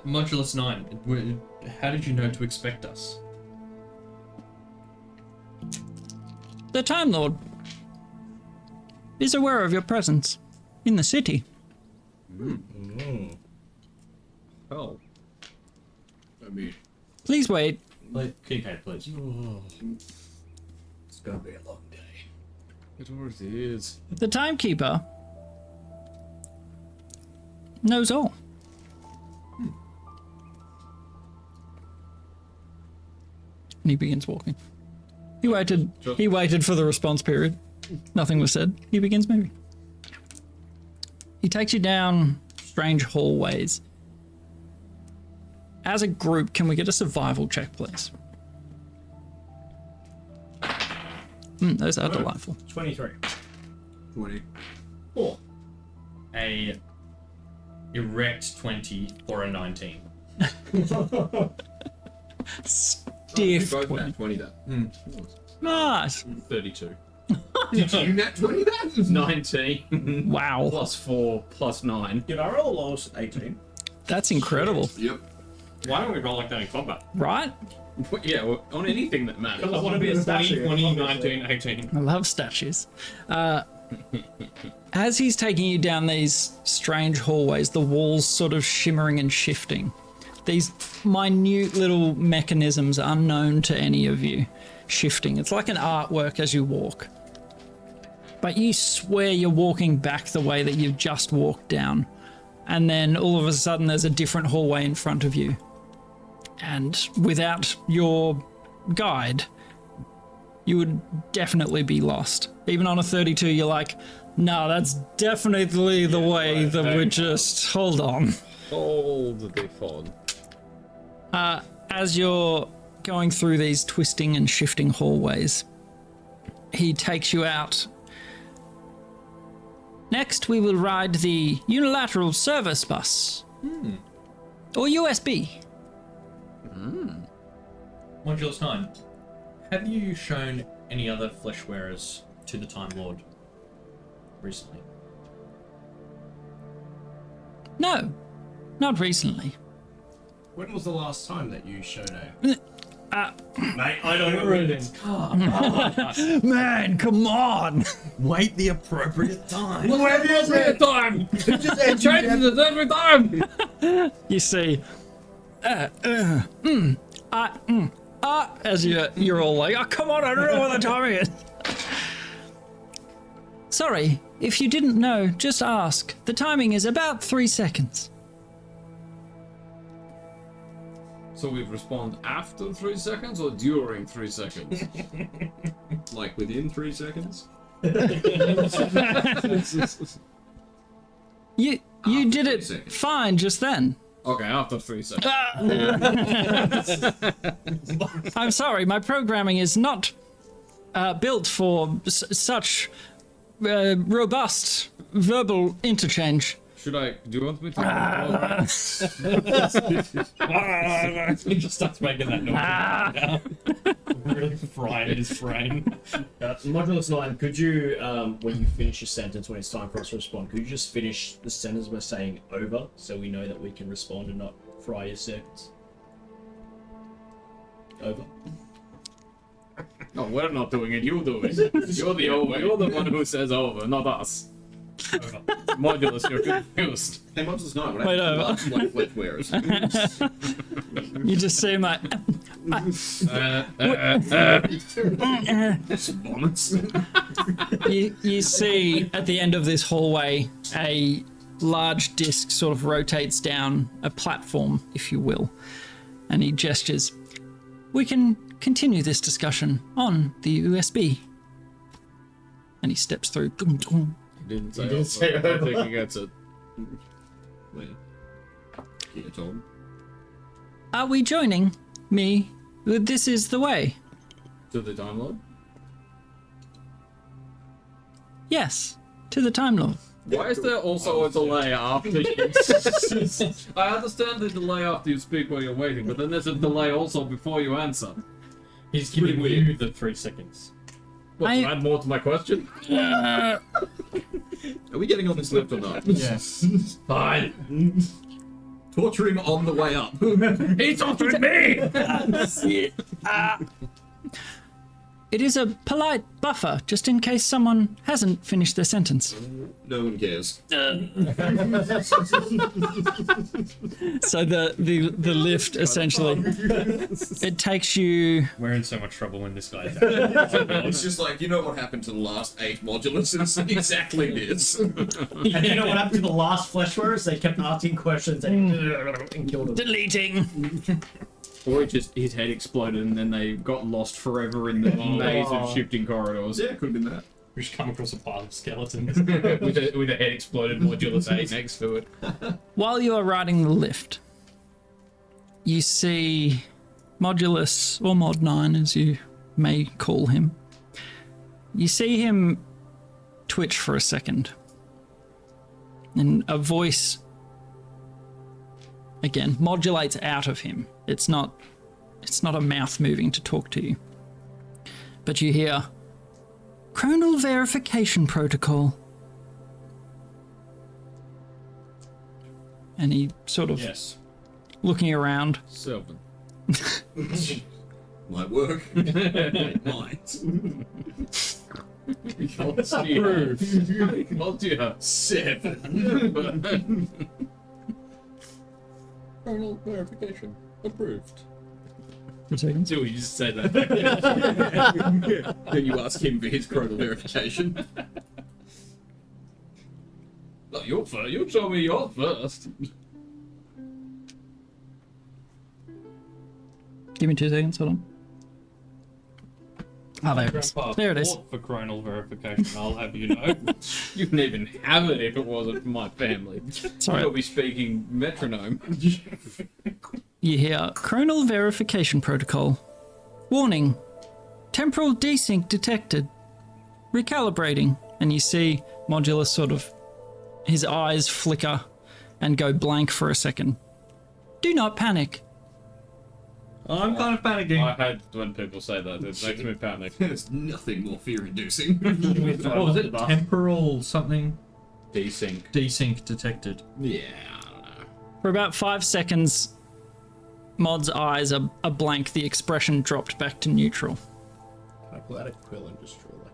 Modulus 9, how did you know to expect us? The Time Lord is aware of your presence in the city. Oh. I mean, Please wait. Kincaid, please. It's gonna be a long day. It already is. The Timekeeper knows all. And he begins walking. He waited for the response period. Nothing was said. He begins moving. He takes you down strange hallways. As a group, can we get a survival check, please? Those are delightful. 23. 20. 4. A erect 20 or a 19. Stiff Both 20. nat 20 that. Nice. 32. Did you nat 20 that? 19. Wow. Plus 4, plus 9. Did I roll the lowest at 18? That's incredible. Yep. Why don't we roll like that in combat? Right? Yeah, well, on anything that matters. Because I want to be a 20, 20, 19, 18. I love statues. As he's taking you down these strange hallways, the walls sort of shimmering and shifting. These minute little mechanisms unknown to any of you shifting. It's like an artwork as you walk. But you swear you're walking back the way that you've just walked down. And then all of a sudden there's a different hallway in front of you. And without your guide, you would definitely be lost. Even on a 32, you're like, no, that's definitely the way that we're just... Hold on. Hold the phone. As you're going through these twisting and shifting hallways, he takes you out Next, we will ride the unilateral service bus. Or USB. Modulus 9. Have you shown any other flesh wearers to the Time Lord recently? No, not recently. When was the last time that you showed a? Mate, I don't know where it is. Man, come on! Wait the appropriate time. Time! It changes it every time! You see, as you're all like, oh, come on, I don't know what the timing is. Sorry, if you didn't know, just ask. The timing is about 3 seconds. So we respond after 3 seconds or during 3 seconds? Like within 3 seconds? You did it seconds. fine just then. Okay, after 3 seconds. I'm sorry, my programming is not built for such robust verbal interchange. Do you want me to? He just starts making that noise. Really frying his brain. Modulus 9, could you, when you finish your sentence, when it's time for us to respond, could you just finish the sentence by saying over so we know that we can respond and not fry your sentence? Over. No, we're not doing it. You do it. You're the over. You're the one who says over, not us. Over. Modulus, you're confused. Hey, Modulus 9, what Wait, happened to last flesh wearers? You just see my... Vomits. You see at the end of this hallway a large disc sort of rotates down a platform, if you will, and he gestures. We can continue this discussion on the USB. And he steps through. Didn't say You didn't over. say I don't think over. he gets it. Where? Yeah, Tom. Are we joining me? This is the way. To the Time Lord? Yes, to the Time Lord. Why is there also a delay after you... I understand the delay after you speak while you're waiting, but then there's a delay also before you answer. He's giving you the 3 seconds. What, to add more to my question? Are we getting on this lift or not? Yes. Fine. Torture him on the way up. He's torturing me! It is a polite buffer, just in case someone hasn't finished their sentence. No one cares. So the lift essentially, it takes you. We're in so much trouble when this guy's It's just like, you know what happened to the last 8 modulus? It's exactly this. And you know what happened to the last flesh wearers? They kept asking questions and killed them. Deleting. Or his head exploded and then they got lost forever in the maze of shifting corridors. Yeah, could have been that. We just come across a pile of skeletons. with a head exploded modulus 8 next to it. While you are riding the lift, you see Modulus, or Mod 9 as you may call him. You see him twitch for a second. And a voice, again, modulates out of him. It's not a mouth moving to talk to you. But you hear, Chronal verification protocol. And he sort of Yes. looking around. 7. Might work. It might. Approved. 7. Chronal verification. Approved. For seconds. Do we just say that? Then you ask him for his chronal verification. No, you're first. You show me yours first. Give me 2 seconds, hold on. Oh, there it is. Grandpa There it is. fought for chronal verification, I'll have you know. You wouldn't even have it if it wasn't for my family. Sorry. You'll be speaking metronome. You hear Chronal verification protocol. Warning. Temporal desync detected. Recalibrating. And you see Modulus sort of his eyes flicker and go blank for a second. Do not panic. I'm kind of panicking. I hate when people say that. It makes me panic. There's nothing more fear-inducing. What was it? Temporal something? Desync. Desync detected. Yeah, I don't know. For about 5 seconds, Mod's eyes are blank. The expression dropped back to neutral. Can I pull out a quill and just draw like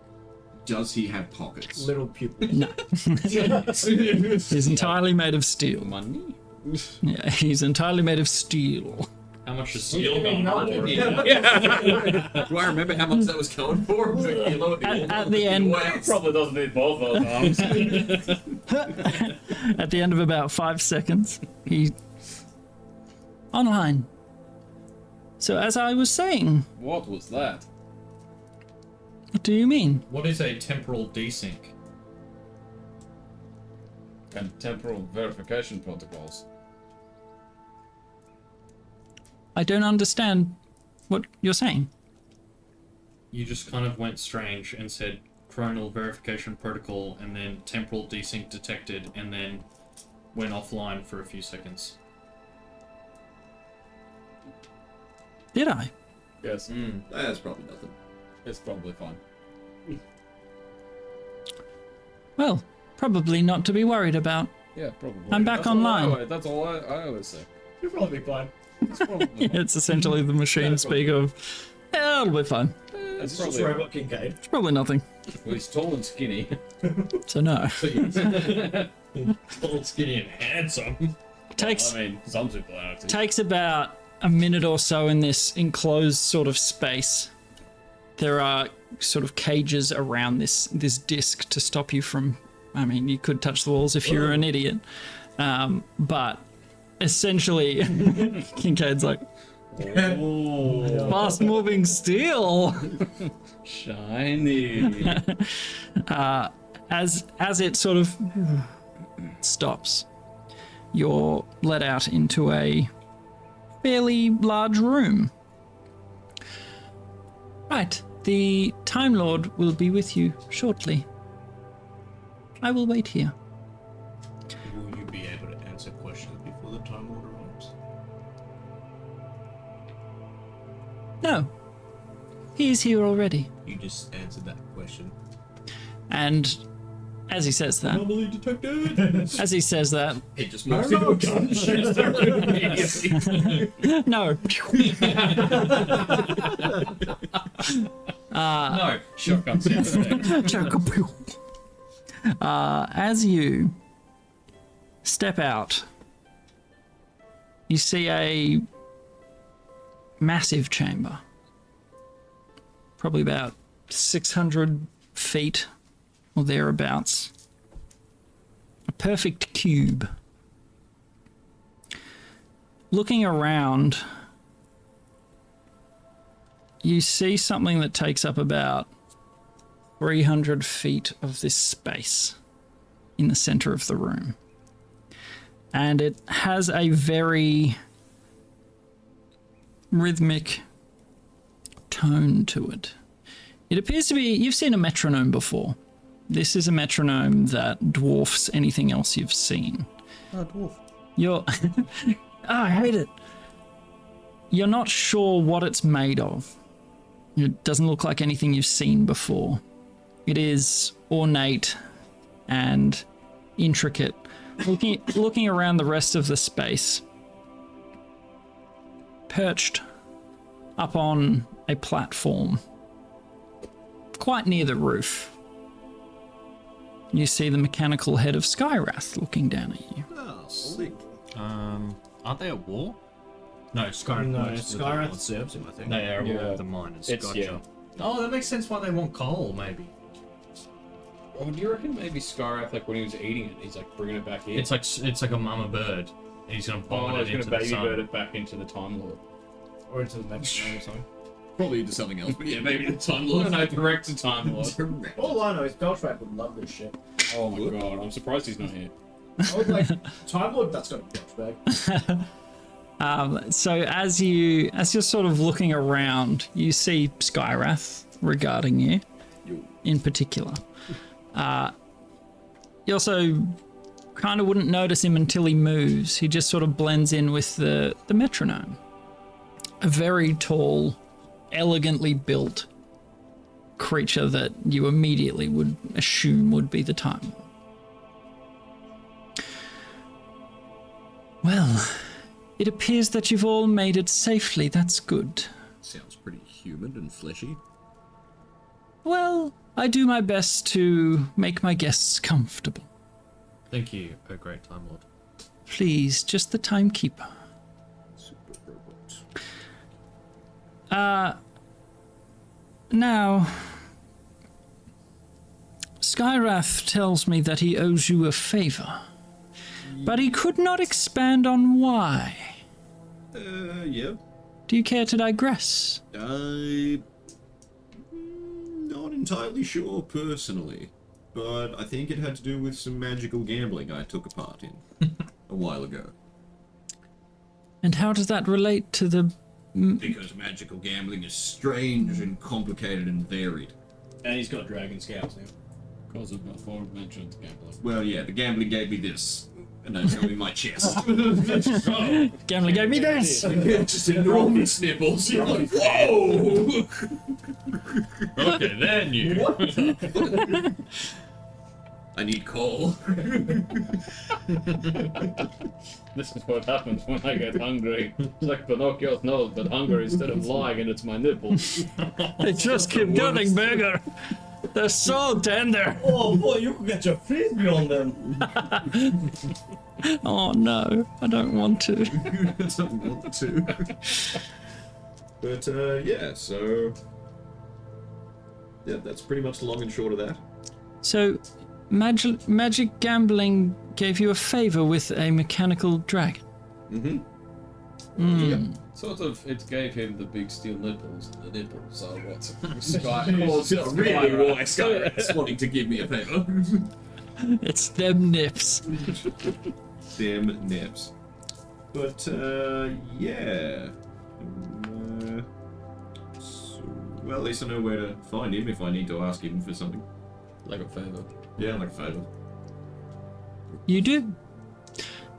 Does he have pockets? little pupils? No. He's entirely made of steel. Money? Yeah, he's entirely made of steel. How much is steel don't going know. for? Do I remember how much that was going for? At the end, Probably doesn't need both those arms. at the end of about 5 seconds, he online. So as I was saying, What was that? what do you mean? What is a temporal desync? And temporal verification protocols. I don't understand what you're saying. You just kind of went strange and said chronal verification protocol and then temporal desync detected and then went offline for a few seconds. Did I? Yes. That's probably nothing. It's probably fine. Well, probably not to be worried about. Yeah, probably. I'm back online. That's all I always say. You'll probably be fine. It's probably Yeah, it's essentially the machine speak of, yeah, it'll be fine. It's It's just probably Robot Kincaid. It's probably nothing. Well, he's tall and skinny. So no. Tall, skinny, and handsome. Takes I mean, some people are. Too. takes about a minute or so in this enclosed sort of space. There are sort of cages around this disc to stop you from. I mean, you could touch the walls if you're an idiot, but essentially, Kincaid's like fast-moving steel. Shiny. As it sort of stops, you're let out into a fairly large room. Right, the Time Lord will be with you shortly. I will wait here. Will you be able to answer questions before the Time Lord arrives? No, he is here already. You just answered that question. And as he says that, Anomaly detected! It just moves into a gun and shoots through immediately. no. No, shotgun sound. As you step out, you see a massive chamber, probably about 600 feet or thereabouts. A perfect cube. Looking around, you see something that takes up about 300 feet of this space in the center of the room. And it has a very rhythmic tone to it. It appears to be, you've seen a metronome before. This is a metronome that dwarfs anything else you've seen. Oh, dwarf. You're... oh, I hate it. You're not sure what it's made of. It doesn't look like anything you've seen before. It is ornate and intricate. Looking around the rest of the space, perched up on a platform, quite near the roof, you see the mechanical head of Skyrath looking down at you. Oh, sick. Aren't they at war? No, Skyrath. No, works with Skyrath the serves him, I think. They are at war Yeah. with the miners. It's- Gotcha. yeah. Oh, that makes sense why they want coal, maybe. Oh, do you reckon maybe Skyrath, like when he was eating it, he's like bringing it back in? It's like a mama bird, and he's gonna vomit he's it gonna into the baby sun. bird it back into the Time Lord. Or into the next room or something. Probably into something else, but yeah, maybe the Time No, Lord. no, direct to Time Lord. Correct. All I know is Beltrak would love this shit. Oh my god, I'm surprised he's not here. I was like, Time Lord, that's got a Beltrak. So as you're sort of looking around, you see Skyrath regarding you in particular. You also kind of wouldn't notice him until he moves. He just sort of blends in with the metronome. A very tall, elegantly built creature that you immediately would assume would be the Time Lord. Well, it appears that you've all made it safely. That's good. Sounds pretty human and fleshy. Well, I do my best to make my guests comfortable. Thank you, O Great Time Lord. Please, just the Timekeeper. Super robot. Now, Skyrath tells me that he owes you a favor, but he could not expand on why. Yeah. Do you care to digress? I'm not entirely sure personally, but I think it had to do with some magical gambling I took a part in a while ago. And how does that relate to the... Because magical gambling is strange and complicated and varied. And he's got dragon scouts now. Because of aforementioned gambling. Well, yeah, the gambling gave me this, and then showed me my chest. Gambling gave me this! Just enormous nipples. You're like, whoa! Okay, then you. I need coal. This is what happens when I get hungry. It's like Pinocchio's nose, but hungry instead of lying, and it's my nipples. They just keep getting bigger. They're so tender. Oh boy, you can get your frisbee on them. Oh no, I don't want to. I don't want to. But, yeah, so... Yeah, that's pretty much the long and short of that. So, magic gambling gave you a favor with a mechanical dragon. Mm-hmm. Mm. Yep. Sort of, it gave him the big steel nipples, and the nipples are what Well, Sky. it's really why Skyrath's wanting to give me a favor. It's them nips. Them nips. But, yeah. Well, at least I know where to find him if I need to ask him for something. Like a favor. Yeah, like a favor. You do.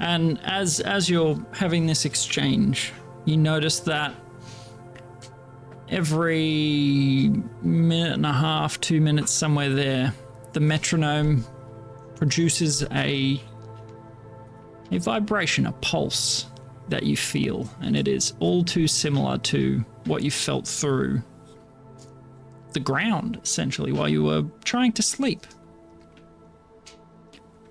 And as you're having this exchange, you notice that every minute and a half, 2 minutes, somewhere there, the metronome produces a vibration, a pulse that you feel, and it is all too similar to what you felt through the ground, essentially, while you were trying to sleep.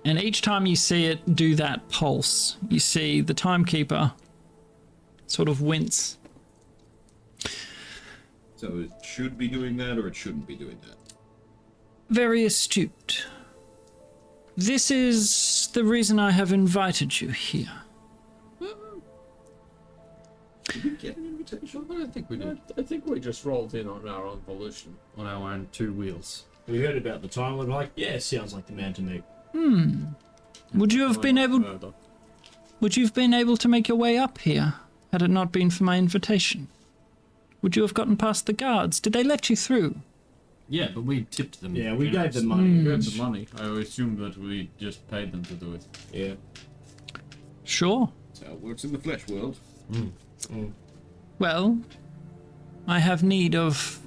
And each time you see it do that pulse, you see the Timekeeper sort of wince. So it should be doing that, or it shouldn't be doing that? Very astute. This is the reason I have invited you here. Did we get an invitation? I don't think we did. I think we just rolled in on our own volition. On our own two wheels. We heard about the Time Lord, like, yeah, sounds like the man to me. Would you have been able to make your way up here had it not been for my invitation? Would you have gotten past the guards? Did they let you through? Yeah, but we tipped them. Yeah, we gave them generously. money. We had the money. I assumed that we just paid them to do it. Yeah. Sure. That's how it works in the flesh world. Well, I have need of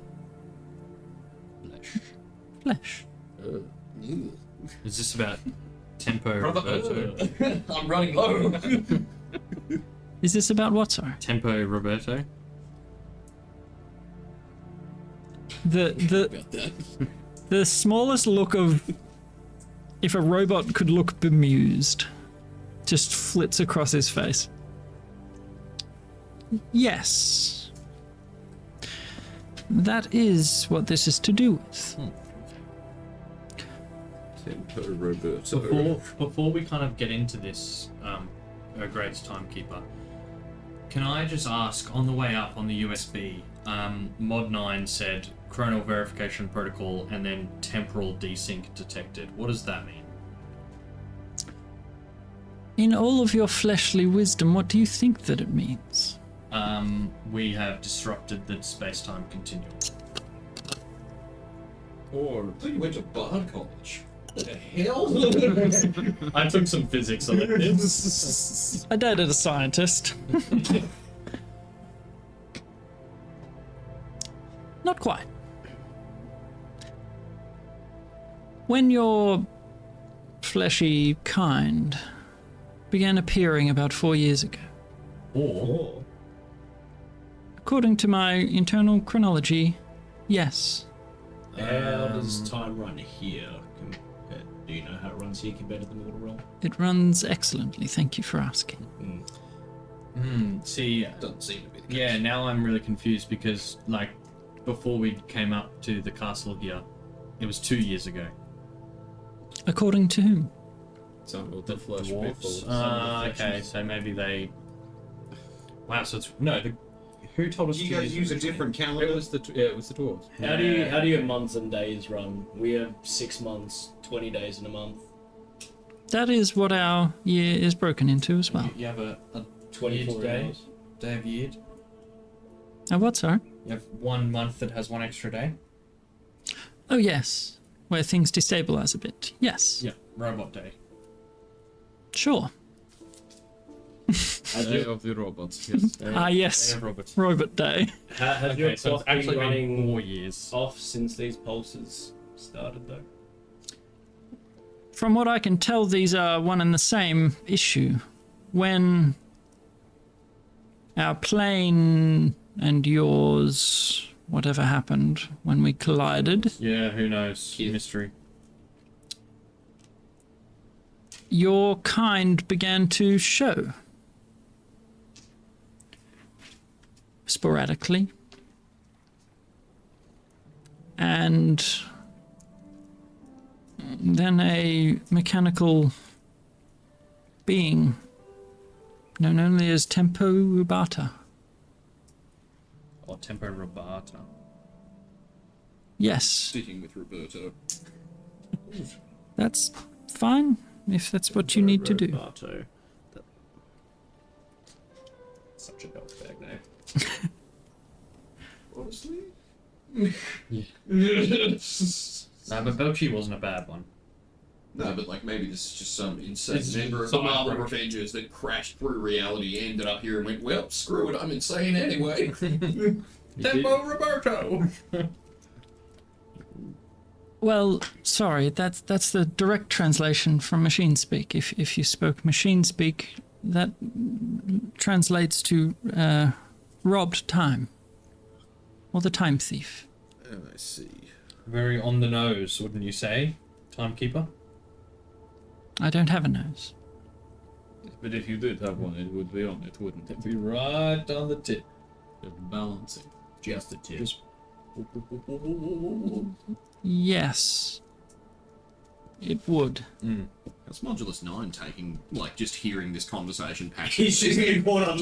flesh. Is this about Tempo Roberto? I'm running low. Is this about what, sorry? Tempo Roberto? The smallest look of if a robot could look bemused just flits across his face. Yes. That is what this is to do with. Tempo Roberto. Before we kind of get into this, O Great's Timekeeper, can I just ask, on the way up on the USB, Mod 9 said chronal verification protocol and then temporal desync detected. What does that mean? In all of your fleshly wisdom, what do you think that it means? We have disrupted the space-time continuum. Or I thought you went to Bard College. I took some physics on it. I dated a scientist. Not quite. When your fleshy kind began appearing about 4 years ago, Or according to my internal chronology, yes. how does time run here? Do you know how it runs here compared to the mortal realm? It runs excellently, thank you for asking. See, Doesn't seem to be the case. yeah, now I'm really confused because, like, before we came up to the castle here, it was 2 years ago. According to whom? Some of the flesh Dwarfs? people. Okay, so maybe they... Wow, so it's... No, who told us You 2 guys years use a ago? different calendar? It was the dwarves. How do your months and days run? We have 6 months, 20 days in a month, That is what our year is broken into as well. You have a 24 day? days. Day of year? What, sorry? You have 1 month that has 1 extra day? Oh, yes. Where things destabilize a bit. Yes. Yeah, robot day. Sure. Day of the robots. Yes. Ah, yes. Day of robots. Robot Day. Has your Okay, so it's clock been actually been running 4 years. off since these pulses started, though? From what I can tell, these are one and the same issue. When our plane and yours, whatever happened when we collided, Yeah, who knows? Mystery. your kind began to show. Sporadically. And then a mechanical being known only as Tempo Rubata. Or Tempo Robata. Yes, Sticking with Roberto. that's fine if that's what you need to do. Roboto. Such a dog bag name. Honestly? No, but Belchi wasn't a bad one. No, but like maybe this is just some insane It's member of some Marvel other- Avengers that crashed through reality, ended up here and went, well, screw it, I'm insane anyway. Tempo Roberto! Well, sorry, that's the direct translation from machine speak. If you spoke machine speak, that translates to robbed time, or the time thief. Oh, I see. Very on the nose, wouldn't you say? Timekeeper? I don't have a nose. But if you did have one, it would be on it, wouldn't it? It'd be right on the tip. Balancing. Just the tip. Just- Yes, it would. How's Modulus 9 taking, like, just hearing this conversation He's just getting caught on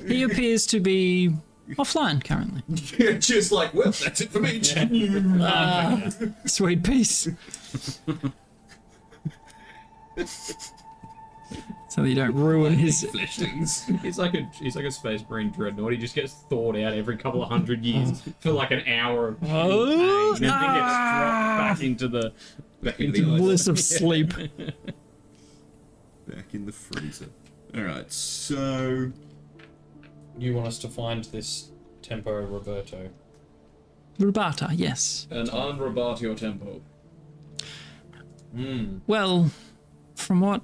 He appears to be offline currently. just like, well, that's it for me. Sweet piece. So that you don't ruin his. Flesh things. He's like a space marine dreadnought. He just gets thawed out every couple of 100 years for like an hour of pain, and then gets dropped back into the Bliss of sleep. Back in the freezer. Alright, so... You want us to find this Tempo Roberto? Rubata, yes. and unrobatio tempo. Well, from what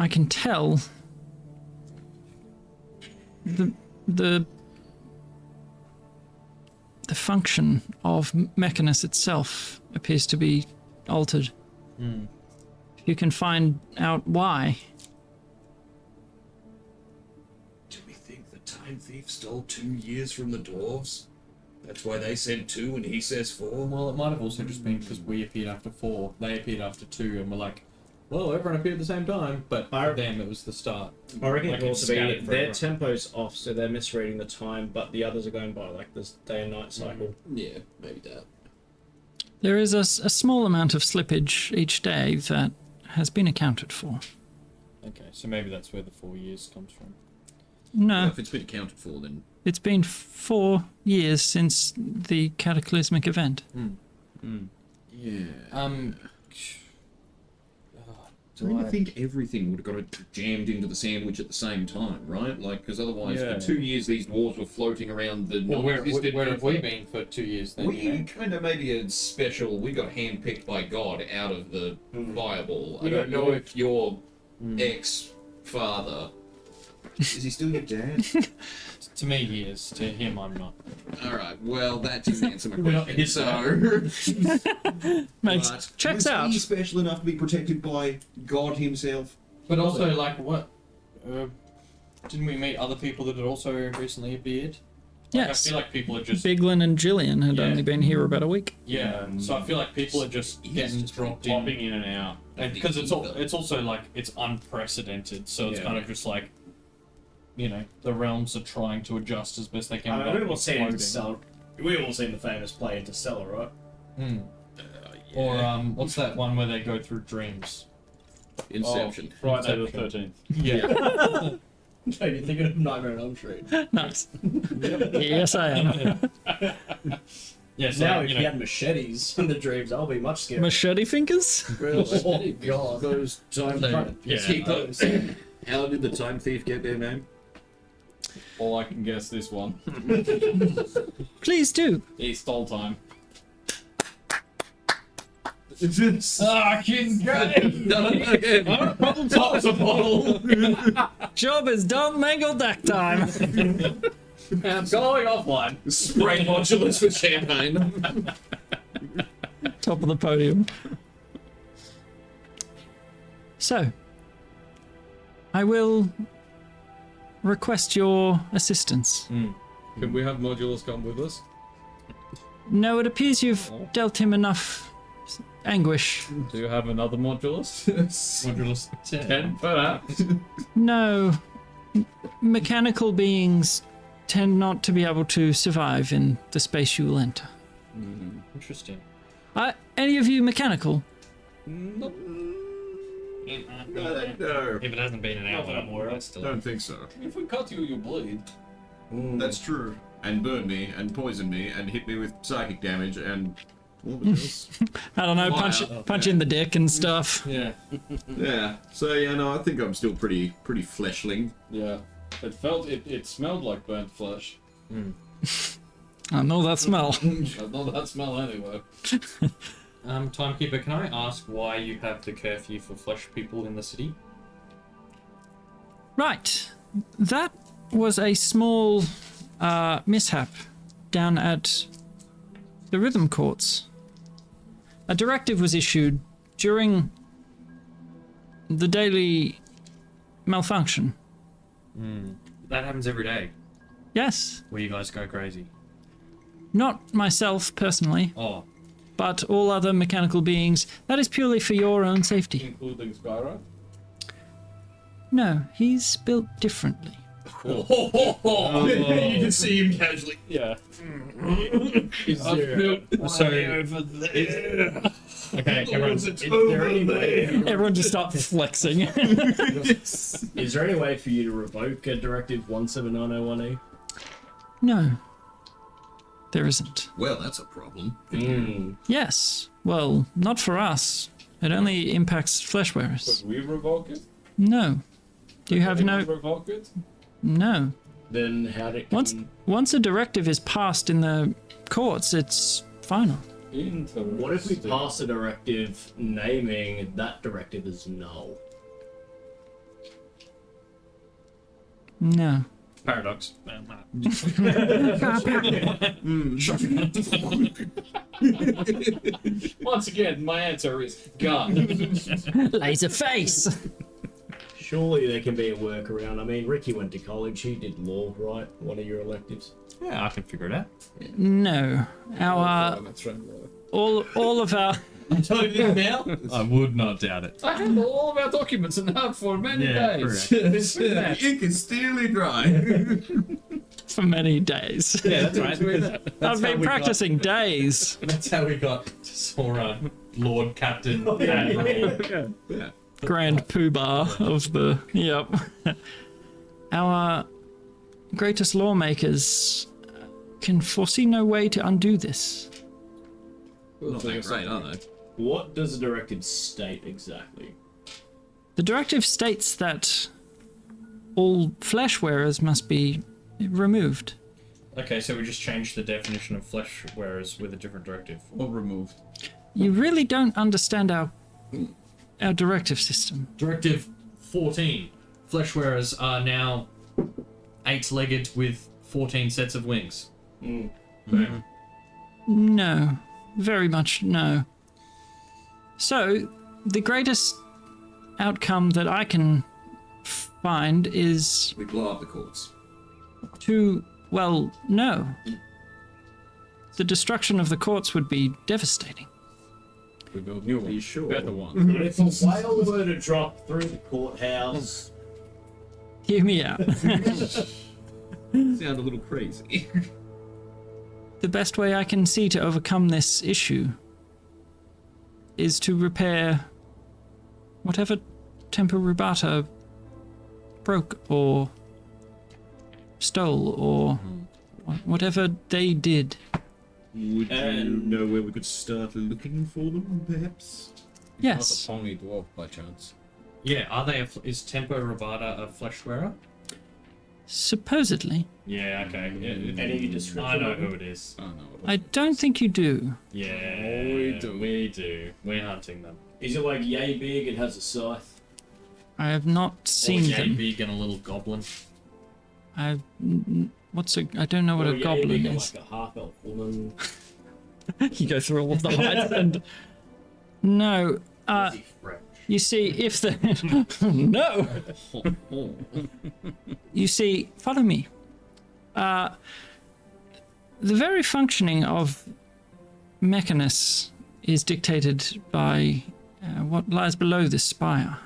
I can tell, the function of Mechanus itself appears to be altered. If you can find out why. Do we think the Time Thief stole 2 years from the dwarves? That's why they said 2 and he says 4? Well, it might have also just been because we appeared after 4, they appeared after 2, and we're like, well, everyone appeared at the same time, but for them it was the start. I reckon Like it could it's also be scattered their forever. tempo's off, so they're misreading the time, but the others are going by like this day and night cycle. Yeah, maybe that. There is a small amount of slippage each day that has been accounted for. Okay, so maybe that's where the 4 years comes from. No, Well, if it's been accounted for, then... it's been 4 years since the cataclysmic event. Yeah. I really think everything would have got jammed into the sandwich at the same time, right? Like, because otherwise, for 2 years, these dwarves were floating around the Well, where non-existent. have we been for 2 years then? We kind of maybe a special. We got handpicked by God out of the fireball. I don't know if your ex-father is he still your dad? To me, he is. To him, I'm not. All right. Well, that didn't answer my question. So, Makes but checks was out. he special enough to be protected by God himself? But also, like, what? Didn't we meet other people that had also recently appeared? Like, Yes. I feel like people are just. Biglin and Jillian had Yeah. only been here about a week. Yeah. So I feel like people are just getting dropped in. Popping in and out. Because it's also like it's unprecedented, so it's kind of just like, you know, the realms are trying to adjust as best they can. I mean, without we've all seen exploding. Interstellar. We've all seen the famous play Interstellar, right? Or what's that one where they go through dreams? Inception. Friday the 13th. Yeah. No, you're thinking of Nightmare on Elm Street. Nice. Yes, I am. Yeah. So, Now, if you you know, had machetes in the dreams, I'll be much scarier. Machete fingers? Oh, God. Those time Yeah. keepers. How did the time thief get their name? All I can guess this one. Please do. He stole time. fucking great. Problem solved. A bottle. Job is done, mangled deck time. I'm going offline. Spray modulus with champagne. Top of the podium. So, I will request your assistance. Can we have Modulus come with us? No, it appears you've dealt him enough anguish. Do you have another Modulus? Modulus 10 perhaps. No, mechanical beings tend not to be able to survive in the space you will enter. Interesting. Any of you mechanical? No. If it hasn't been an hour, I'm aware. Don't think so. If we cut you, you bleed. That's true. And burn me, and poison me, and hit me with psychic damage, and all the else. I don't know, Fire. punch in the dick and stuff. Yeah. Yeah. So yeah, no, I think I'm still pretty fleshling. Yeah. It smelled like burnt flesh. I know that smell. I know that smell anyway. Timekeeper, can I ask why you have the curfew for flesh people in the city? Right. That was a small mishap down at the rhythm courts. A directive was issued during the daily malfunction. That happens every day, Yes. where you guys go crazy. Not myself personally, Oh, but all other mechanical beings. That is purely for your own safety. Including Spyro. No, he's built differently. You can see him casually. Yeah. okay. Everyone, is there any way? Everyone just start flexing. Is there any way for you to revoke a directive 17901E? No. There isn't. Well, that's a problem. Yes. Well, not for us. It only impacts flesh wearers. Could we revoke it? No. You have Can no... we revoke it? No. Then how did... Once a directive is passed in the courts, it's final. Interesting. What if we pass a directive naming that directive as null? No. Paradox. Once again, my answer is gun. Laser face! Surely there can be a workaround. I mean, Ricky went to college. He did law, right? One of your electives. Yeah, I can figure it out. No. Our... all of our... I'm telling you this now. I would not doubt it. I have all of our documents in hand for many Yeah, days. Ink is still dry. for many days. Yeah, that's right. I've been practicing days. That's how we got Sora, Lord Captain Admiral. Grand poobah of the... Yep. Our greatest lawmakers can foresee no way to undo this. Not that great, are they? What does the directive state exactly? The directive states that all flesh wearers must be removed. Okay, so we just changed the definition of flesh wearers with a different directive. Or removed. You really don't understand our directive system. Directive 14. Flesh wearers are now 8-legged with 14 sets of wings. No, very much no. So, the greatest outcome that I can find is We blow up the courts. to, well, no. The destruction of the courts would be devastating. We build new Are you ones. sure? Better ones. But if a whale were to drop through the courthouse, Hear me out. Sound a little crazy. The best way I can see to overcome this issue is to repair whatever Tempo Rubata broke or stole or whatever they did. Would you know where we could start looking for them, perhaps? Yes. Not a Pongy dwarf by chance. Yeah, are they? Is Tempo Robata a flesh wearer? Supposedly. Yeah, okay. any description? I know of who them? it is. I know. I don't think you do. Yeah, we do. We do. We're hunting them. Is it like yay big and has a scythe? I have not seen Yay them. big and a little goblin. I don't know what Or a yay goblin big and is. like a half elf woman? You go through all of the heights and no. Is he French? You see, if the no. You see, follow me. The very functioning of Mechanis is dictated by what lies below the spire.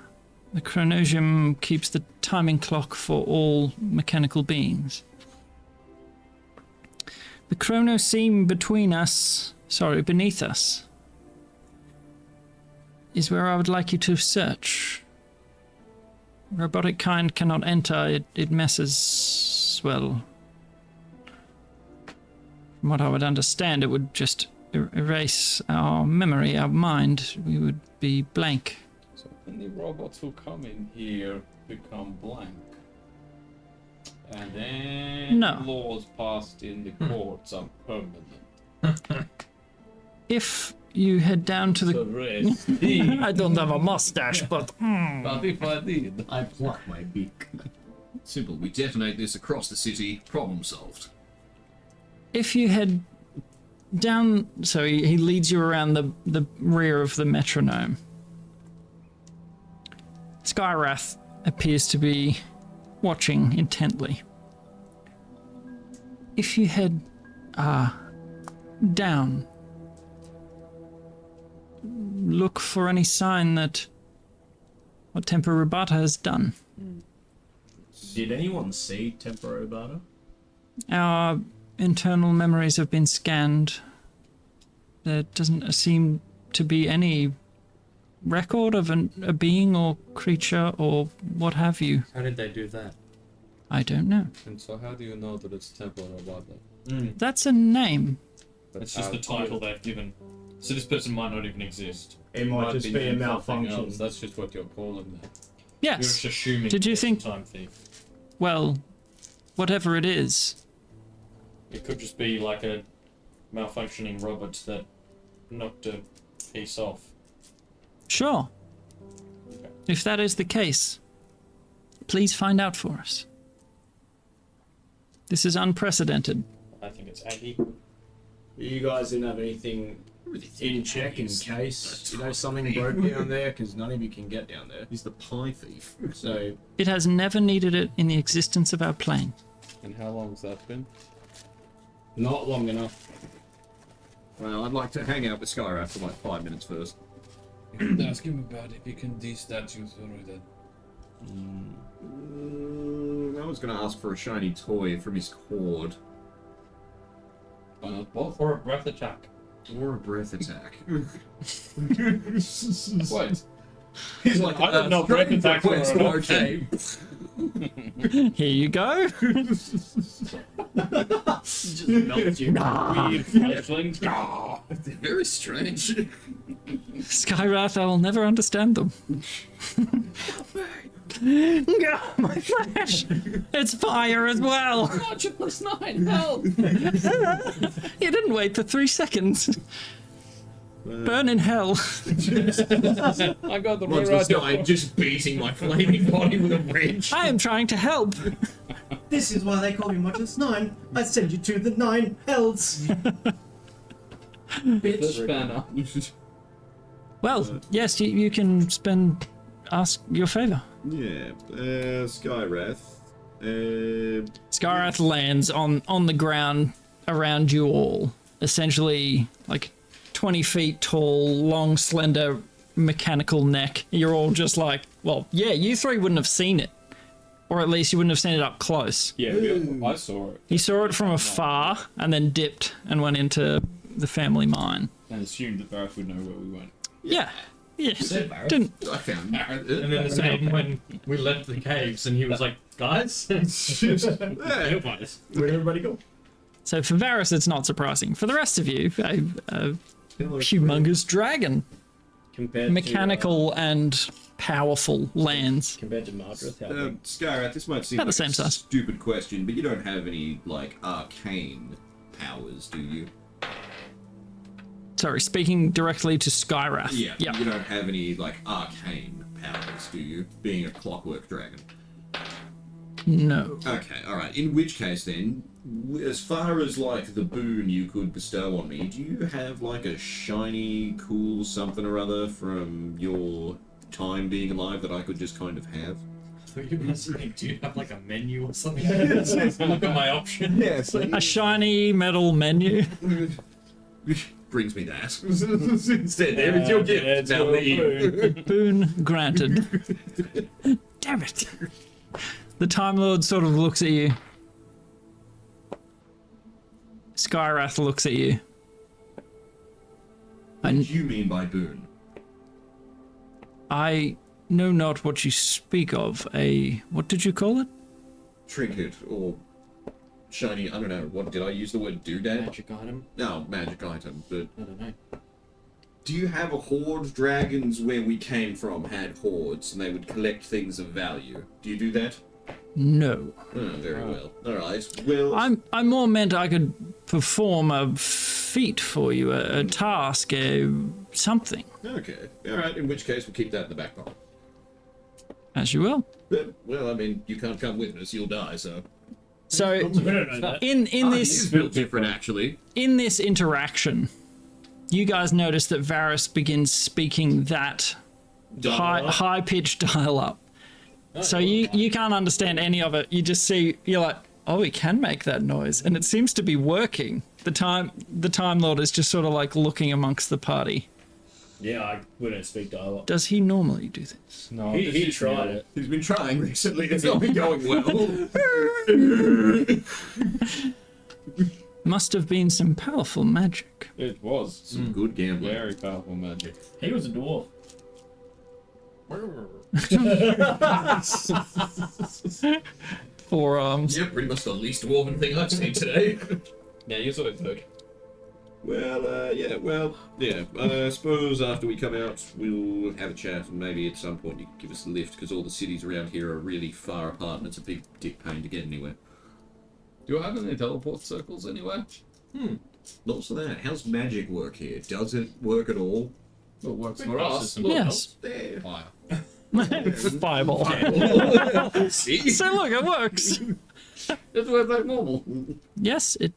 The chronosium keeps the timing clock for all mechanical beings. The chronoseam beneath us, is where I would like you to search. Robotic kind cannot enter, it messes, well... From what I would understand, it would just erase our memory, our mind. We would be blank. So any robots who come in here become blank. And then No. laws passed in the courts are permanent. If you head down to the... I don't have a mustache, but... But if I did, I pluck my beak. Simple. We detonate this across the city. Problem solved. If you head down... So he leads you around the rear of the metronome. Skyrath appears to be watching intently. If you head down, look for any sign that what Tempo Rubata has done. Did anyone see Tempo Robata? Our internal memories have been scanned. There doesn't seem to be any record of a being or creature or what have you. How did they do that? I don't know. and so how do you know that it's Temple Robata? That's a name. It's just the title they've given. So this person might not even exist. It might just be a something malfunction. else. That's just what you're calling them. You're Yes. just assuming. Did you it's think- a time thief? Well, whatever it is. It could just be like a malfunctioning robot that knocked a piece off. Sure. If that is the case, please find out for us. This is unprecedented. I think it's Aggie. You guys didn't have anything in check in case, something broke down there, because none of you can get down there. He's the pie thief. So, It has never needed it in the existence of our plane. And how long has that been? not long enough. Well, I'd like to hang out with Skyrath for like 5 minutes first. Ask him about if he can de-statue through that. I was going to ask for a shiny toy from his cord. Why not both? Or a breath attack. Or a breath attack. Wait. He's like, I don't know breath attack for Quest, an okay. Here you go. Just melt you. Weird fledglings. Very strange. Skywrath, I will never understand them. Oh, my flesh! It's fire as well! Archer +9, help! You didn't wait for 3 seconds. Burn in hell. I got the Once right this guy just beating my flaming body with a wrench. I am trying to help. This is why they call me Modulus 9. I send you to the 9 hells. Bitch banner. Well, yes, you can ask your favor. Yeah, Skyrath. Skywrath lands on the ground around you all, essentially like 20 feet tall, long, slender, mechanical neck. You're all just like, well, yeah, you three wouldn't have seen it. Or at least you wouldn't have seen it up close. Yeah, I saw it. You saw it from afar and then dipped and went into the family mine. And assumed that Vareth would know where we went. Yeah. Yeah. Didn't. I found And then the same when we left the caves and he was like, guys? Where'd everybody go? So for Varys, it's not surprising. For the rest of you, a humongous dragon. Compared Mechanical and powerful lands. Compared to Mardrith, how big? Skyrath, this might seem About like the same a size. stupid question, but you don't have any, like, arcane powers, do you? Sorry, speaking directly to Skywrath. Yeah. Yeah. You don't have any, like, arcane powers, do you? Being a clockwork dragon. No. Okay, alright. In which case, then, as far as, like, the boon you could bestow on me, do you have, like, a shiny, cool something or other from your time being alive that I could just kind of have? I thought you were going to say, do you have like a menu or something? Look at my options. Yes. A shiny metal menu. Brings me that. Instead, there is your gift. Now leave. Boon granted. Damn it. The Time Lord sort of looks at you. Skywrath looks at you. What do you mean by boon? I know not what you speak of. What did you call it? Trinket or shiny, I don't know, what did I use the word doodad? Magic item? No, magic item, but I don't know. do you have a horde? Dragons where we came from had hordes and they would collect things of value. Do you do that? No. Oh, very well. Alright, well... I more meant I could perform a feat for you, a task, something. Okay, alright, in which case we'll keep that in the back pocket. As you will. Well, I mean, you can't come with us, you'll die, so... So, We don't know that. in This this built different, actually. in this interaction, you guys notice that Varys begins speaking that high pitched dial up. So you can't understand any of it. You just see, you're like, oh, he can make that noise, and it seems to be working. The Time Lord is just sort of like looking amongst the party. Yeah, we don't speak dialogue. Does he normally do this? No, He tried it. He's been trying recently, it's not been going well. Must have been some powerful magic. It was Some good gambling. very powerful magic. He was a dwarf. Forearms. Yeah, pretty much the least dwarven thing I've seen today. Yeah, you saw it, Doug. Well, I suppose after we come out, we'll have a chat, and maybe at some point you can give us a lift, because all the cities around here are really far apart, and it's a big dick pain to get anywhere. Do I have any teleport circles anywhere? Lots of that. How's magic work here? Does it work at all? It works for us. Yes. There. Fire. Fireball. See? So look, it works. It works like normal. Yes, it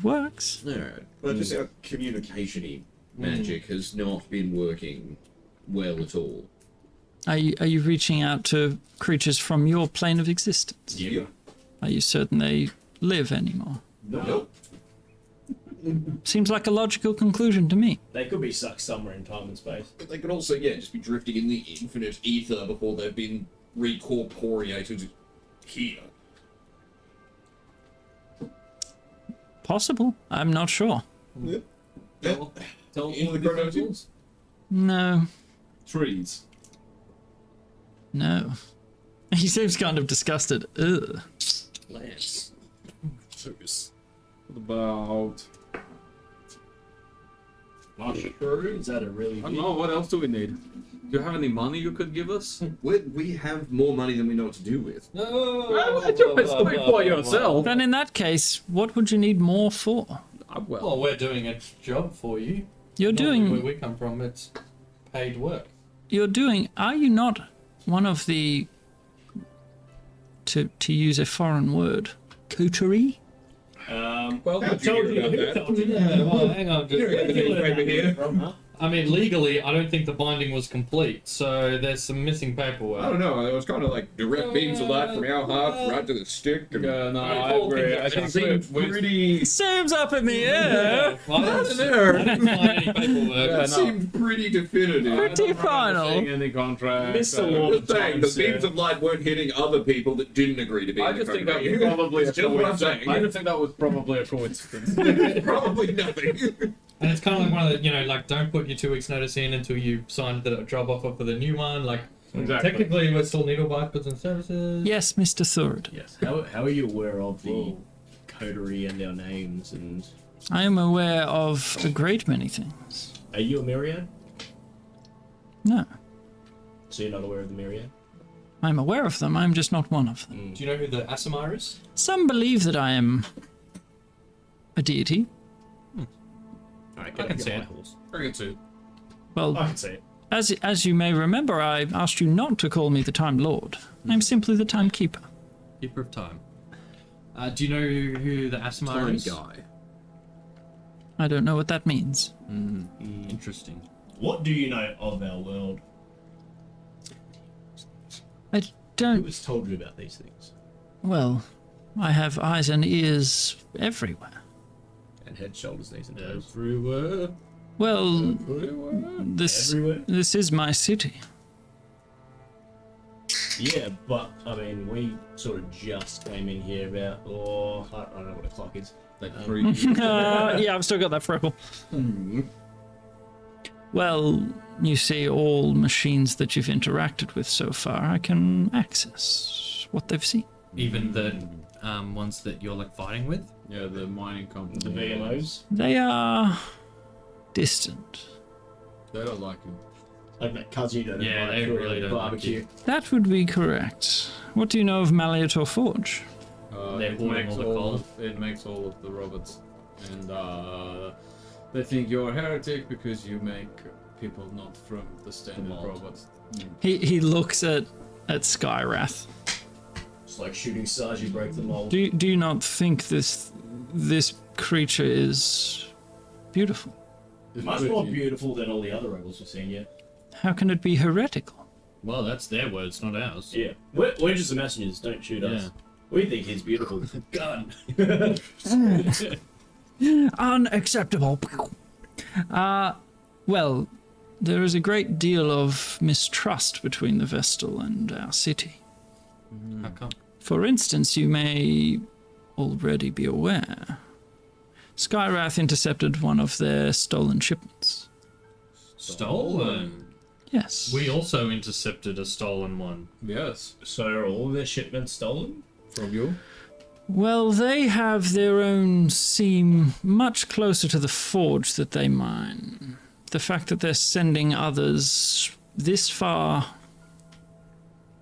works. Alright. Well, just our communication-y magic has not been working well at all. Are you reaching out to creatures from your plane of existence? Yeah. Are you certain they live anymore? Nope. Seems like a logical conclusion to me. They could be sucked somewhere in time and space. But they could also, just be drifting in the infinite ether before they've been recorporeated here. Possible. I'm not sure. Yep. Teleport In the with your chrono tools? No. Trees. No. He seems kind of disgusted. Ugh. Lance. Focus. What about... Mushroom? Is that a really I big? don't know. What else do we need? Do you have any money you could give us? We have more money than we know what to do with. Speak for yourself. Then in that case, what would you need more for? Well, we're doing a job for you. You're Normally doing. where we come from. It's paid work. You're doing. Are you not one of the? To use a foreign word, coterie? Well, I told you. Who told you that? Well, hang on. Where did you learn that from, huh? I mean, legally, I don't think the binding was complete, so there's some missing paperwork. I don't know. It was kind of like direct beams of light from our heart right to the stick. And Yeah, no, I I agree. I think think it seemed we pretty. Seems up in the air. Well, I didn't find any paperwork. Yeah, no. It seemed pretty definitive. Pretty final. Any contract. Mr. Lord. I'm just saying, the beams of light weren't hitting other people that didn't agree to be I in just the think that country. was probably a It's just what I'm coincidence. saying. I just think that was probably a coincidence. Probably nothing. And it's kind of like one of the, like, don't put your 2 weeks notice in until you signed the job offer for the new one. Like, Exactly. technically, we're still Needlebark Goods and Services. Yes, Mr. Thurd. Yes. How are you aware of the coterie and their names? And I am aware of a great many things. are you a myriad? No, So you're not aware of the myriad? I'm aware of them. I'm just not one of them. Do you know who the Asimar is? Some believe that I am a deity. I can see it. Bring it to. Well, I can see it. as you may remember, I asked you not to call me the Time Lord. I'm simply the Timekeeper. Keeper of Time. Do you know who the Asimar Time is? guy. I don't know what that means. Interesting. What do you know of our world? I Who don't. has told you about these things? Well, I have eyes and ears everywhere. And head, shoulders, knees, and toes. Everywhere. Well, Everywhere. Everywhere? this is my city. Yeah, but I mean, we sort of just came in here about, I don't know what the clock is. Like 3 Yeah, I've still got that freckle. Well, you see, all machines that you've interacted with so far, I can access what they've seen. Even the ones that you're like fighting with? Yeah, the mining company. The VMOs, They are distant. They don't like you. like that cousin you don't Yeah, invite they to a really don't like barbecue. you. That would be correct. What do you know of Maliator Forge? They're hoarding all the coal. It makes all of the robots, and they think you're a heretic because you make people not from the standard mold. robots. He looks at Skyrath. It's like shooting stars, you break the mold. Do you not think this creature is beautiful? It's Much more pretty- beautiful than all the other rebels we've seen yet. How can it be heretical? Well, that's their words, not ours. Yeah, we're just the messengers. Don't shoot us. Yeah. We think he's beautiful. Gun. Unacceptable. Well, there is a great deal of mistrust between the Vestal and our city. How come? For instance, you may already be aware, Skyrath intercepted one of their stolen shipments. Stolen? Yes. We also intercepted a stolen one. Yes, So are all their shipments stolen? from you. Well, they have their own seam much closer to the forge that they mine. The fact that they're sending others this far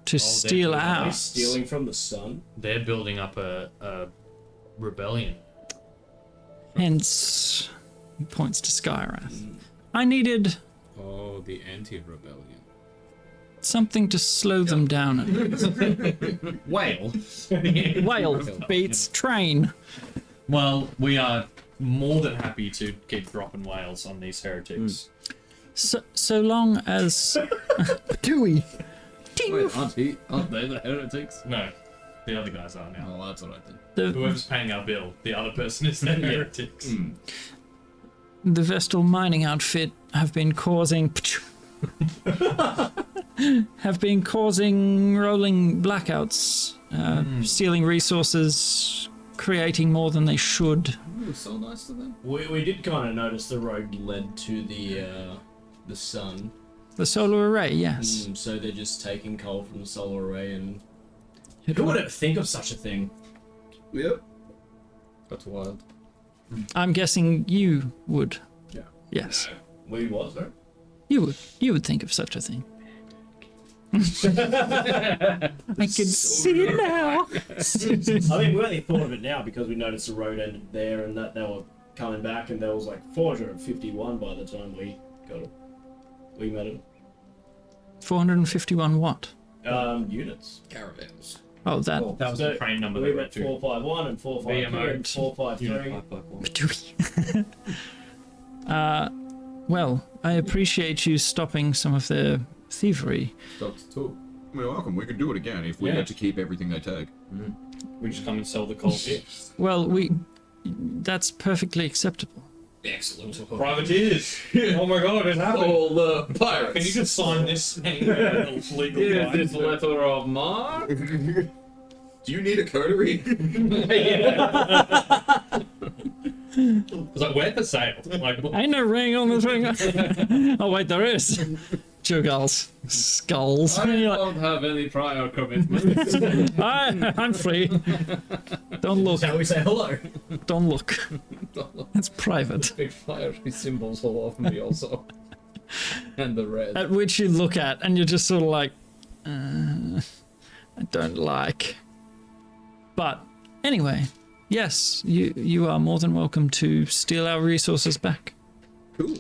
to steal Are they ours. stealing from the sun? They're building up a rebellion. Hence, he points to Skyrath. I needed Oh, the anti-rebellion. something to slow them down. Whale. Whale beats train. Well, we are more than happy to keep dropping whales on these heretics. So long as Dewey. Wait, aren't they the heretics? No, the other guys are now. Oh, that's alright then. The, Whoever's paying our bill, the other person is the heretics. the Vestal mining outfit have been causing rolling blackouts, stealing resources, creating more than they should. It was so nice to them. We did kind of notice the road led to the sun. The solar array, yes. So they're just taking coal from the solar array, and who would ever think of such a thing? Yep. That's wild. I'm guessing you would. Yeah. Yes. We was, right? You would think of such a thing. I can see it now. I mean, we only thought of it now because we noticed the road ended there and that they were coming back, and there was like 451 by the time we got it. We met it. 451 what? Units. Caravans. Oh, that. That was the train number. We they met went to. 451 and 453 and 453. Well, I appreciate you stopping some of the thievery. Stop to talk. We're welcome. We can do it again if we Yeah. get to keep everything they take. We just come and sell the coal here. Well, that's perfectly acceptable. Excellent. Privateers! Oh my god, it happened! All the pirates. Can you just sign this legal line? letter of marque. Do you need a coterie? It's like, we're for sale. Like, Ain't no ring on the finger. Oh wait, there is. Juggles, skulls. I You're like, don't have any prior commitments. I'm free. Don't look. Shall we say hello? Don't look. It's private. Big fiery symbols all over me also. And the red. At which you look at, and you're just sort of like, I don't like. But anyway, yes, you are more than welcome to steal our resources back. Cool.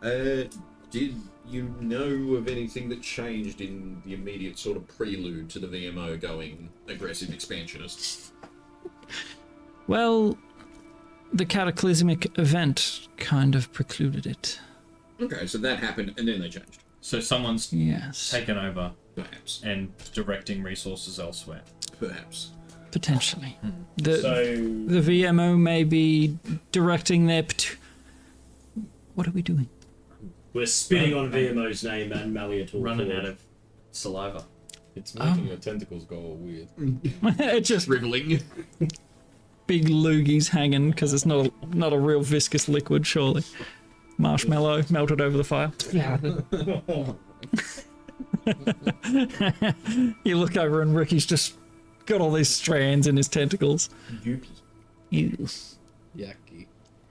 Did you know of anything that changed in the immediate sort of prelude to the VMO going aggressive expansionist? Well, the cataclysmic event kind of precluded it. Okay, so that happened and then they changed. so someone's Yes, taken over Perhaps. and directing resources elsewhere. Perhaps. potentially. The So VMO may be directing their. What are we doing? we're spitting on VMO's name and Maliator. Running out of saliva. It's making your tentacles go all weird. It's just Shriveling. big loogies hanging because it's not a real viscous liquid, surely. Marshmallow melted over the fire. You look over and Ricky's just got all these strands in his tentacles. Ew. Yucky.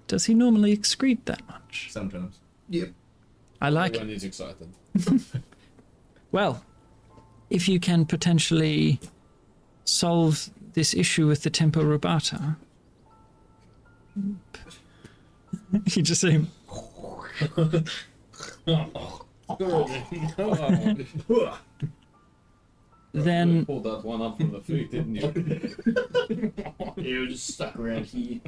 Does he normally excrete that much? Sometimes. Yep. I like it. When he's excited. Well, if you can potentially solve this issue with the tempo rubata, you just see him. Then Pulled that one up from the feet, didn't you? You were just stuck around here.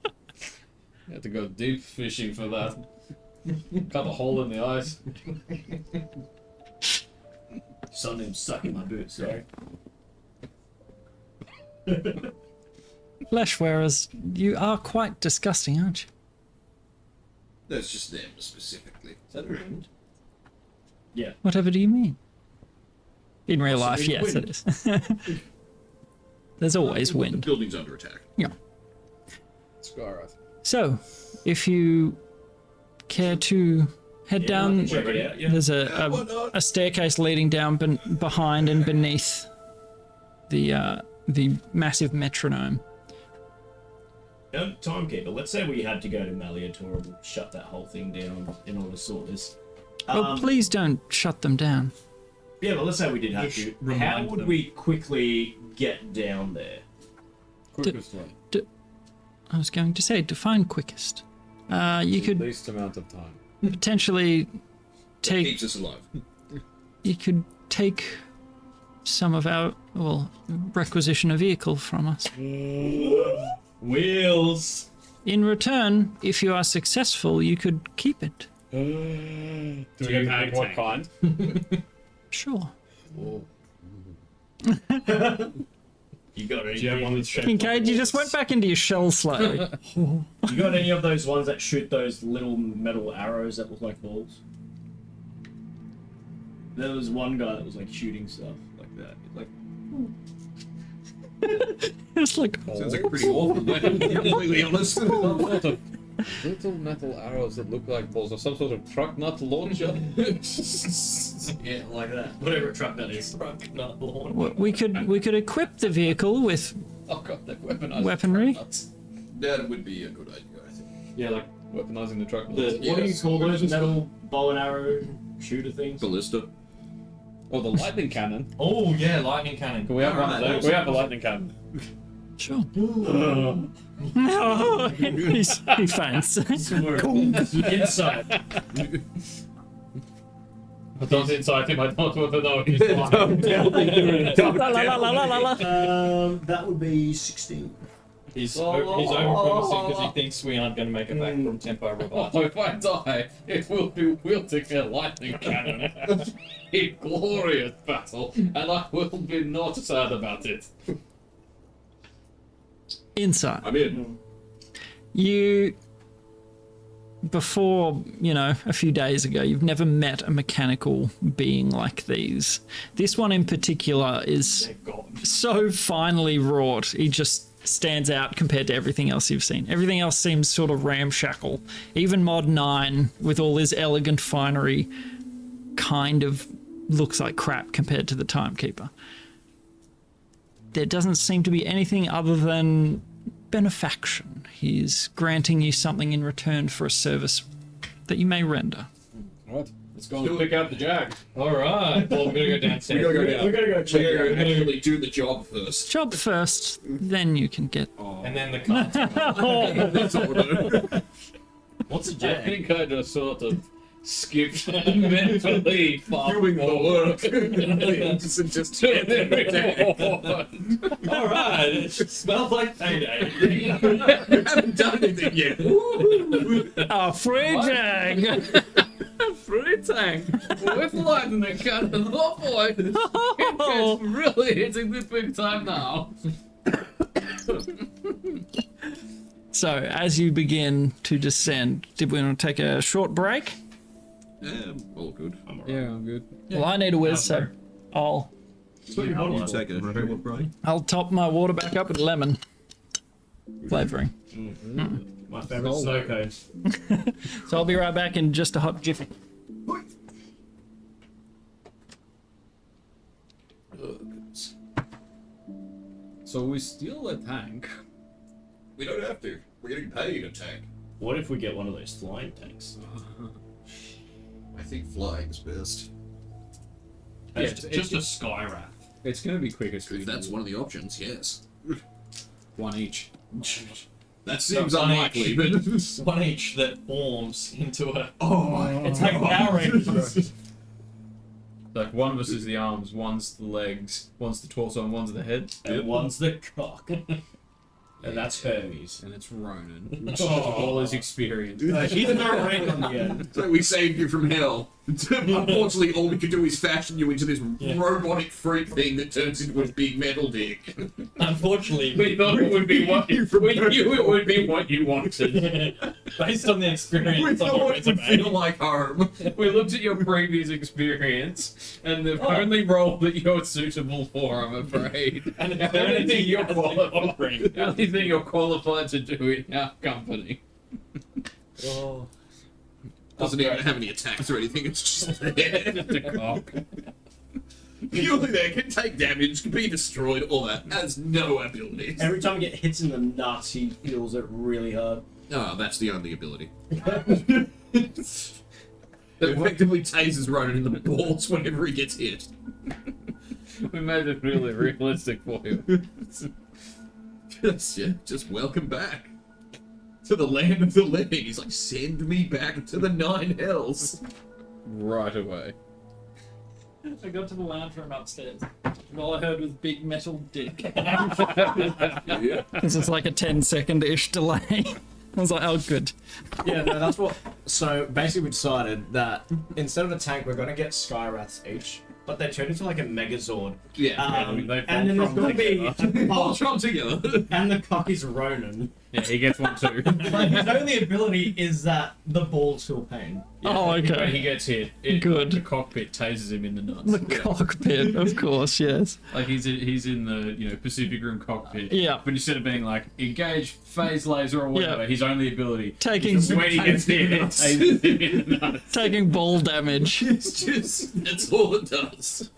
You had to go deep fishing for that. Cut a hole in the ice. Something stuck in my boot, sorry. flesh wearers, you are quite disgusting, aren't you? That's just them specifically. Is that a wind? Whatever do you mean? In real life, Possibly yes, wind. it is. There's always The wind. building's under attack. Scarrath. So, if you care to head down, Check it out, yeah. there's why a not? staircase leading down behind and beneath the massive metronome. Timekeeper, let's say we had to go to Maliator and shut that whole thing down in order to sort this. Oh, please don't shut them down. Yeah, but let's say we did have to. How remind would them. we quickly get down there? Quickest way. I was going to say, define quickest. You could Least amount of time. potentially take. Keeps us alive. You could take some of our, requisition a vehicle from us. Wheels! In return, if you are successful, you could keep it. Do we have to pick what kind? Sure. Oh. You got any? Do you have one that's shaped Kincaid, you just went back into your shell slightly. You got any of those ones that shoot those little metal arrows that look like balls? There was one guy that was like shooting stuff like that. Like, It's like, Sounds like a pretty awful way, to be completely honest. Some sort of little metal arrows that look like balls, or some sort of truck nut launcher. yeah, like that. Whatever truck that is. Truck, not lawn. we could equip the vehicle with Oh god, they're weaponized Weaponry? truck nuts. That would be a good idea, I think. Yeah, like Weaponizing the truck. What do you Yes. call those metal bow and arrow shooter things? Ballista. Or the lightning cannon. Oh yeah, lightning cannon. Can we have one of Alright, those? We have a lightning cannon. Sure. No, he faints. Inside. I don't inside him. I don't want to know. He's La, la, la, la, la, la. That would be 16. He's overpromising because he thinks we aren't going to make it back from tempo revival. Oh, if I die, it will be wielding a lightning cannon in glorious battle, and I will be not sad about it. Insight. I'm in. You, before, a few days ago, you've never met a mechanical being like these. This one in particular is so finely wrought. He just stands out compared to everything else you've seen. Everything else seems sort of ramshackle. Even Mod 9, with all his elegant finery, kind of looks like crap compared to the Timekeeper. There doesn't seem to be anything other than benefaction. He's granting you something in return for a service that you may render. What? Let's go and pick out the jag. Alright, well, we're going to go downstairs. We gotta go down. We're gonna go check We it gotta out. actually do the job first. Job first, then you can get... And then the cards. That's all we're doing. What's a I jag? think I just sort of skipped mentally far Doing the work. Just Alright, it smells like payday. We haven't done anything yet. Oh, free jag! free tank with lightning cannon. Oh boy, it's really hitting the big time now. So, as you begin to descend, did we want to take a short break? All good. Yeah, I'm good. Well, I need a whiz, so I'll You take a short break. top my water back up with lemon flavoring. My favourite snow cones. So I'll be right back in just a hot jiffy. So we steal a tank. We don't have to. We're getting paid a tank. What if we get one of those flying tanks? I think flying's best. Yeah, It's just a sky wrap. It's gonna be quicker. If that's one of the options, yes. one each. That seems one unlikely, each. but One each that forms into a. oh, It's like Power Rangers. Like one of us is the arms, one's the legs, one's the torso, and one's the head. And one's the cock. And that's Hermes. And it's Ronan. Oh. All his experience. He's no ring on the end. so we saved you from hell. Unfortunately, all we could do is fashion you into this robotic freak thing that turns into a big metal dick. Unfortunately, We thought it would be what we knew it would be what you wanted. based on the experience, We on thought your it would resume. feel like home. We looked at your previous experience, and the only role that you're suitable for, I'm afraid. And the only thing you're qualified, offering. the only thing you're qualified to do in our company. Oh. Doesn't even have any attacks or anything, it's just there. Just a cock. Purely there, can take damage, can be destroyed, all that. Has no abilities. Every time he gets hits in the nuts, he feels it really hard. Oh, that's the only ability. That effectively tases Ronan in the balls whenever he gets hit. We made it really realistic for you. Just welcome back to the land of the living. He's like, send me back to the 9 hells. Right away. I got to the lounge room upstairs, and all I heard was big metal dick. Yeah. This is like a 10-second-ish delay. I was like, oh, good. Yeah, no, that's what. So basically, we decided that instead of a tank, we're gonna get sky rats each, but they turn into like a Megazord. Yeah. And they then there's gonna be a All cock, come together. and the cock is Ronan. Yeah, he gets one too. Like his only ability is that the balls feel pain. Oh, When he okay. gets hit, Good. The cockpit tases him in the nuts. The cockpit, of course, yes. Like he's in the Pacific Rim cockpit. Yeah. But instead of being like engage phase laser or whatever, Yeah. his only ability Taking- is when he gets hit, it tases him in the nuts. Taking ball damage. It's just, that's all it does.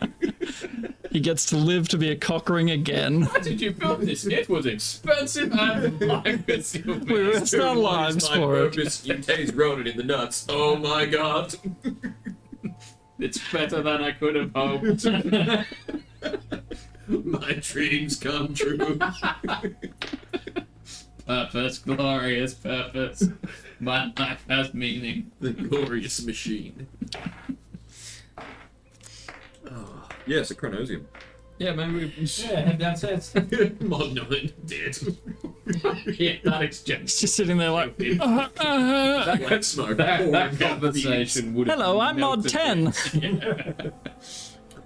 He gets to live to be a cockring again. Why did you build this? It was expensive and time-consuming. We risked our lives for it. You taste grown in the nuts. Oh my god. It's better than I could have hoped. My dreams come true. Purpose, glorious purpose. My life has meaning. The glorious machine. Oh, yes, a chronosium. Yeah, maybe we Yeah, head downstairs. Mod 9 dead. yeah, that exchange. He's just sitting there like, That smoke. That conversation would have hello, I'm Mod 10.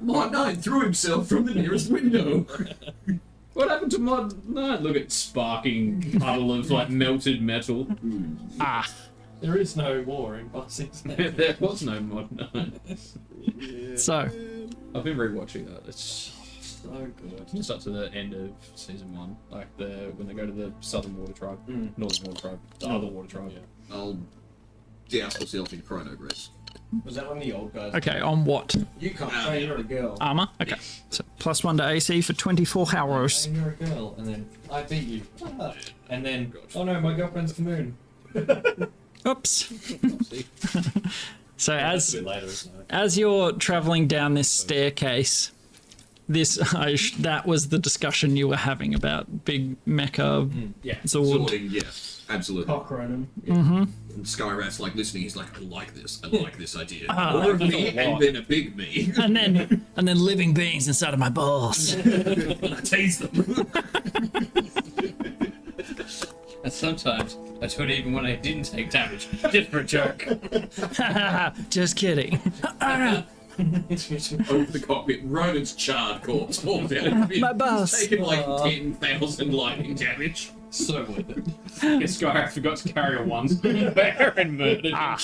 Mod 9 threw himself from the nearest window. What happened to Mod 9? Look at sparking puddle of like melted metal. Ah, There is no war in Buzzings now. There was no Mod 9. so, I've been rewatching that. It's So good. just up to the end of season 1, like when they go to the Southern Water Tribe, Northern Water Tribe, the other Water Tribe. I'll douse myself in chronogris. Was that one of the old guys? okay, on what? You can't say you're a girl. Armor? Okay. So, +1 to AC for 24 hours. And you're a girl, and then I beat you. Ah. And then, oh no, my girlfriend's the moon. Oops. So That's a as bit later, isn't it? as you're traveling down this staircase, that was the discussion you were having about big mecha Yeah. Zord. Sorting, yes, absolutely. Cochronim. And Skyrat's like listening, he's like, I like this idea. Ah. More of me and then a big me. And then living beings inside of my balls. I taste them. And sometimes I do it even when I didn't take damage, just for a joke. Just kidding. Over the cockpit, Ronan's charred corpse falls down. My boss. Taken like 10,000 lightning damage. So worth it. This guy I forgot to carry a one bear and murdered him. Ah,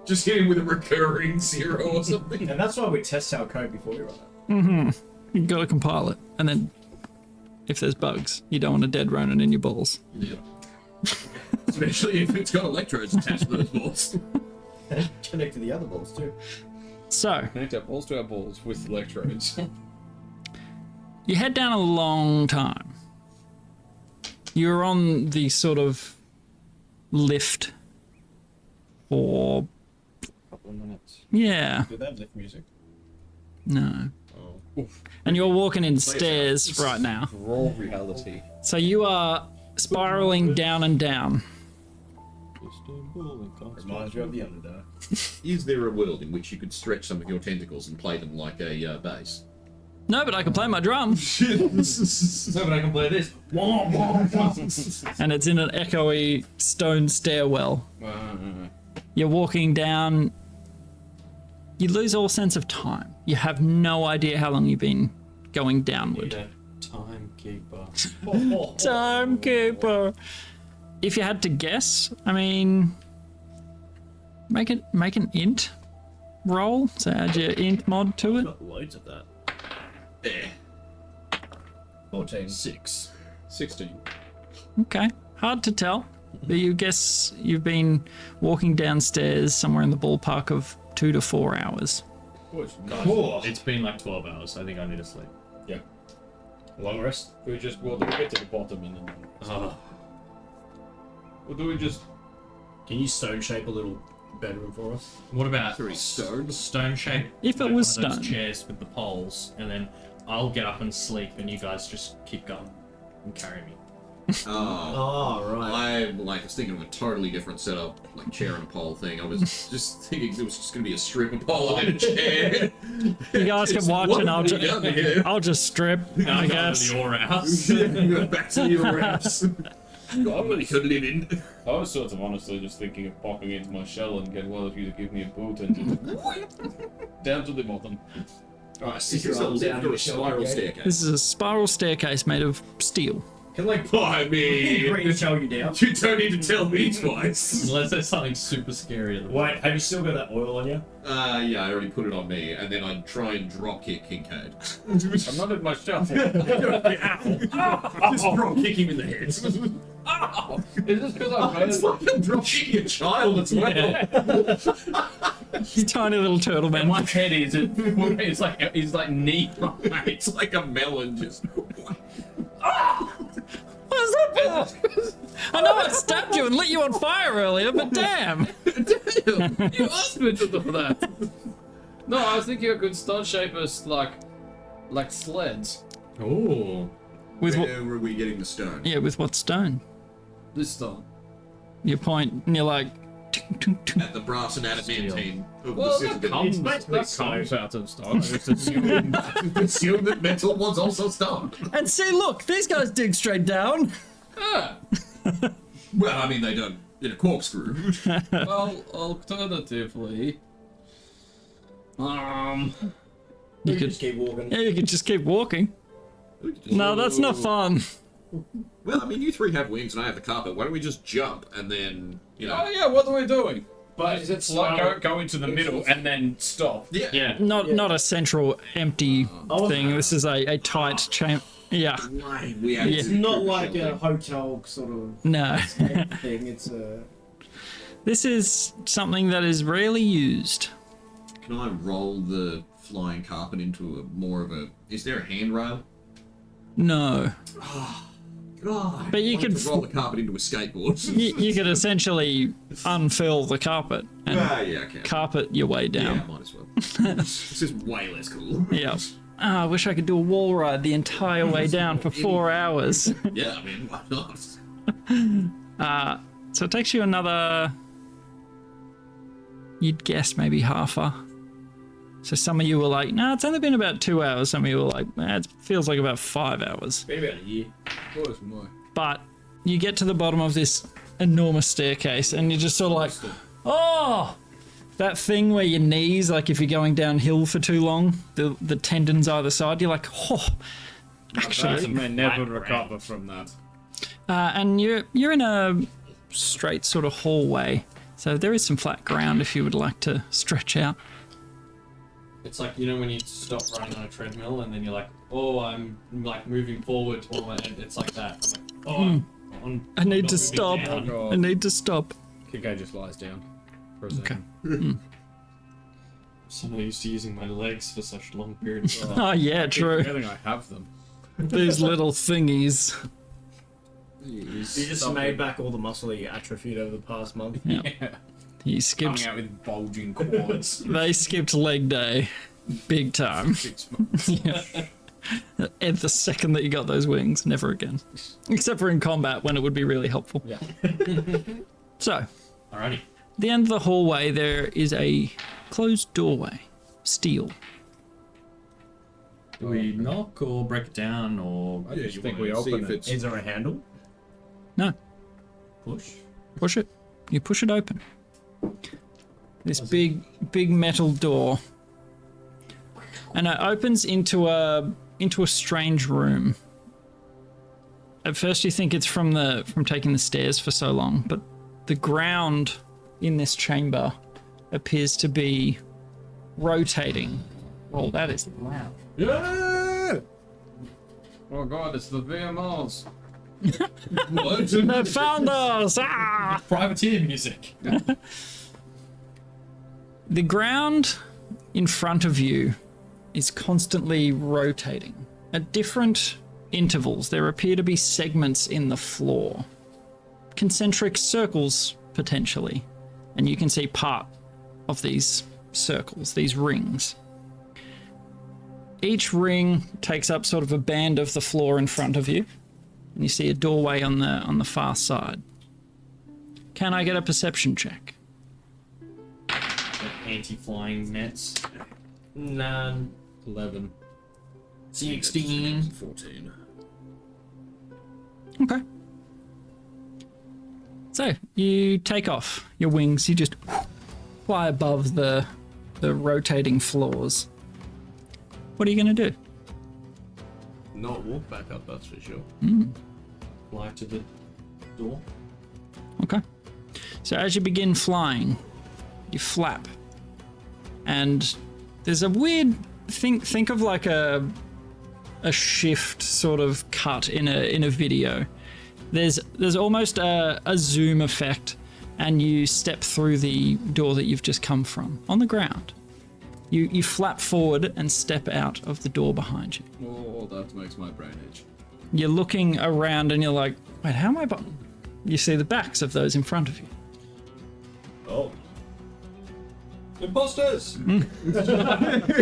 Just hit him with a recurring 0 or something. And that's why we test our code before we run it. you gotta compile it, and then if there's bugs, you don't want a dead Ronin in your balls. Yeah. Especially if it's got electrodes attached to those balls. And connect to the other balls too. So Connect our balls to our balls with electrodes. you head down a long time. You're on the sort of lift for Couple of minutes. yeah, Do they have lift music? no. Oh. And you're walking in stairs right now. Raw reality. So you are spiraling down and down. Reminds you of the Underdark. Is there a world in which you could stretch some of your tentacles and play them like a bass? No, but I can play my drum. No, but I can play this. And it's in an echoey stone stairwell. You're walking down. You lose all sense of time. You have no idea how long you've been going downward. Timekeeper. Timekeeper. If you had to guess, I mean, make an int roll. So add your int mod to it. Got loads of that. There. 14. 6. 16. Okay, hard to tell. But you guess you've been walking downstairs somewhere in the ballpark of 2 to 4 hours. It's been like 12 hours. I think I need to sleep. Yeah. Long rest? We just, well, do we get to the bottom and then... Or do we just... Can you stone shape a little bedroom for us? What about Stone? stone shape? If it was One of stone. those chairs with the poles, and then I'll get up and sleep, and you guys just keep going and carry me. Oh, right. I was thinking of a totally different setup, like chair and a pole thing. I was just thinking it was just going to be a strip of pole and a chair. You guys can Just watch and one thing down here. I'll just strip, I guess. Your house. Go back to your house. God, money could live in. I was sort of honestly just thinking of popping into my shell and get one of you to give me a boot and down to the bottom. Alright, this is a lift or a spiral staircase. This is a spiral staircase made of steel. Can like I mean, tell you down? you don't need to tell me twice. Unless there's something super scary. At the Wait, have you still got that oil on you? Yeah, I already put it on me, and then I'd try and drop kick Kincaid. I'm not in my shell. Just drop kick him in the head. Is this because I It's like I'm drop kicking a child as well. Tiny little turtle man. And my head is it's like knee high. It's like a melon just. What's that for? I know I stabbed you and lit you on fire earlier, but damn. Damn, you asked me to do that. No, I was thinking I could stone shape us like sleds. Oh. With what? Where were we getting the stone? Yeah, with what stone? This stone. You point and you're like. Ting, ting, ting. At the brass and adamantine of Well, the that citadel. comes, basically that stone. comes out of stone. I just assumed, Assume that metal was also stone. And see, look, these guys dig straight down. ah, Well, I mean, they don't in a corkscrew. well, alternatively, You You could, just keep walking. yeah, you could just keep walking. No, that's not fun. Well, I mean, you three have wings and I have the carpet. Why don't we just jump and then, you know? oh yeah, what are we doing? But is it Like slow? go into the middle and then stop. Yeah. Yeah. Not a central empty Oh, thing. This is a tight chamber. Yeah. Why? We have Yeah. It's to not do like a shelter. hotel sort of No. thing. It's a. This is something that is rarely used. Can I roll the flying carpet into a more of a? Is there a handrail? No. God. But you I could wanted to roll the carpet into a skateboard. You could essentially unfill the carpet and Yeah, okay. carpet your way Yeah, down. might as well. This is way less cool. Yeah. I wish I could do a wall ride the entire way down for 4 hours. Yeah, I mean, why not? So it takes you another, you'd guess maybe half a. So some of you were like, nah, it's only been about 2 hours. Some of you were like, nah, it feels like about 5 hours. Been about a year. Where's my? But you get to the bottom of this enormous staircase and you're just sort of like, oh, that thing where your knees, like if you're going downhill for too long, the tendons either side, you're like, oh, actually. may never recover from that. And you're in a straight sort of hallway. So there is some flat ground if you would like to stretch out. It's like, you know, when you stop running on a treadmill and then you're like, oh, I'm like moving forward, and it's like that. I'm like, oh, I need not to moving stop. down. I need to stop. Kiko just lies down for a Okay. second. So I'm used to using my legs for such long periods of time. Oh, yeah, I keep true. forgetting I have them. These little thingies. You just made back all the muscle that you atrophied over the past month. Yeah. Yeah. He Coming skipped. out with bulging quads. They skipped leg day. Big time. 6 months. Yeah. And the second that you got those wings, never again. Except for in combat when it would be really helpful. Yeah. So, Alrighty. at the end of the hallway, there is a closed doorway. Steel. Do we knock or break it down or I just you think wanna we see open if it. it's- Is there a handle? No, push? push it. You push it open. This big metal door. And it opens into a strange room. At first you think it's from taking the stairs for so long, but the ground in this chamber appears to be rotating. Well, that is loud. Yeah! Oh god, it's the VMRs. What? They found us! Ah! Privateer music. The ground in front of you is constantly rotating. At different intervals, there appear to be segments in the floor. Concentric circles, potentially. And you can see part of these circles, these rings. Each ring takes up sort of a band of the floor in front of you. And you see a doorway on the far side. Can I get a perception check? Anti-flying nets. None. 11. 16. 14. Okay. So you take off your wings. You just fly above the rotating floors. What are you going to do? Not walk back up, that's for sure. Fly to the door. Okay. So as you begin flying, you flap, and there's a weird think of like a shift sort of cut in a video. There's almost a zoom effect and you step through the door that you've just come from on the ground. You flap forward and step out of the door behind you. Oh, that makes my brain itch. You're looking around and you're like, wait, how am I? You see the backs of those in front of you. Oh. Imposters!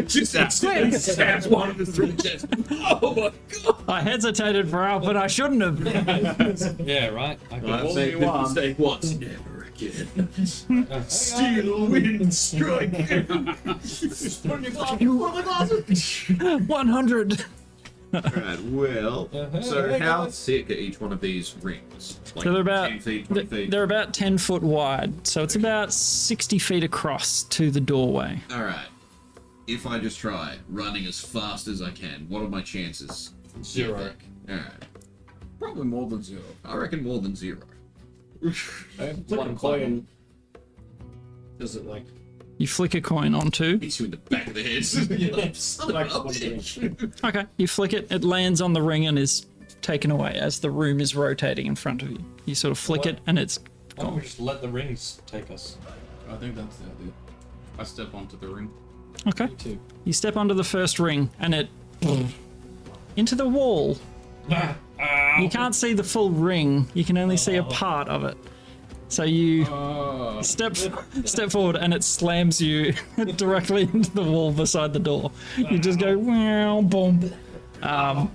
Just accidentally stabs one of the three chest. Oh my god! I hesitated for Alf, but I shouldn't have. Yeah, right. I I've got made the mistake once. Never again. Steel wind strike. Put in your glasses. 100. Alright, well, so how thick are each one of these rings? Like So they're about 10 feet, 20 feet? they're about 10 foot wide, so it's about 60 feet across to the doorway. Alright. If I just try running as fast as I can, what are my chances? 0. Alright. Probably more than 0. I reckon more than 0. One coin. Does it like You flick a coin onto. Hits you in the back of the head. You're like, son of a bitch. Okay, you flick it, it lands on the ring and is taken away as the room is rotating in front of you. You sort of flick it and it's Why don't we just let the rings take us? I think that's the idea. I step onto the ring. okay. You step onto the first ring and it into the wall. You can't see the full ring. You can only see a part of it. So you step forward and it slams you directly into the wall beside the door. You just go wow, boom. And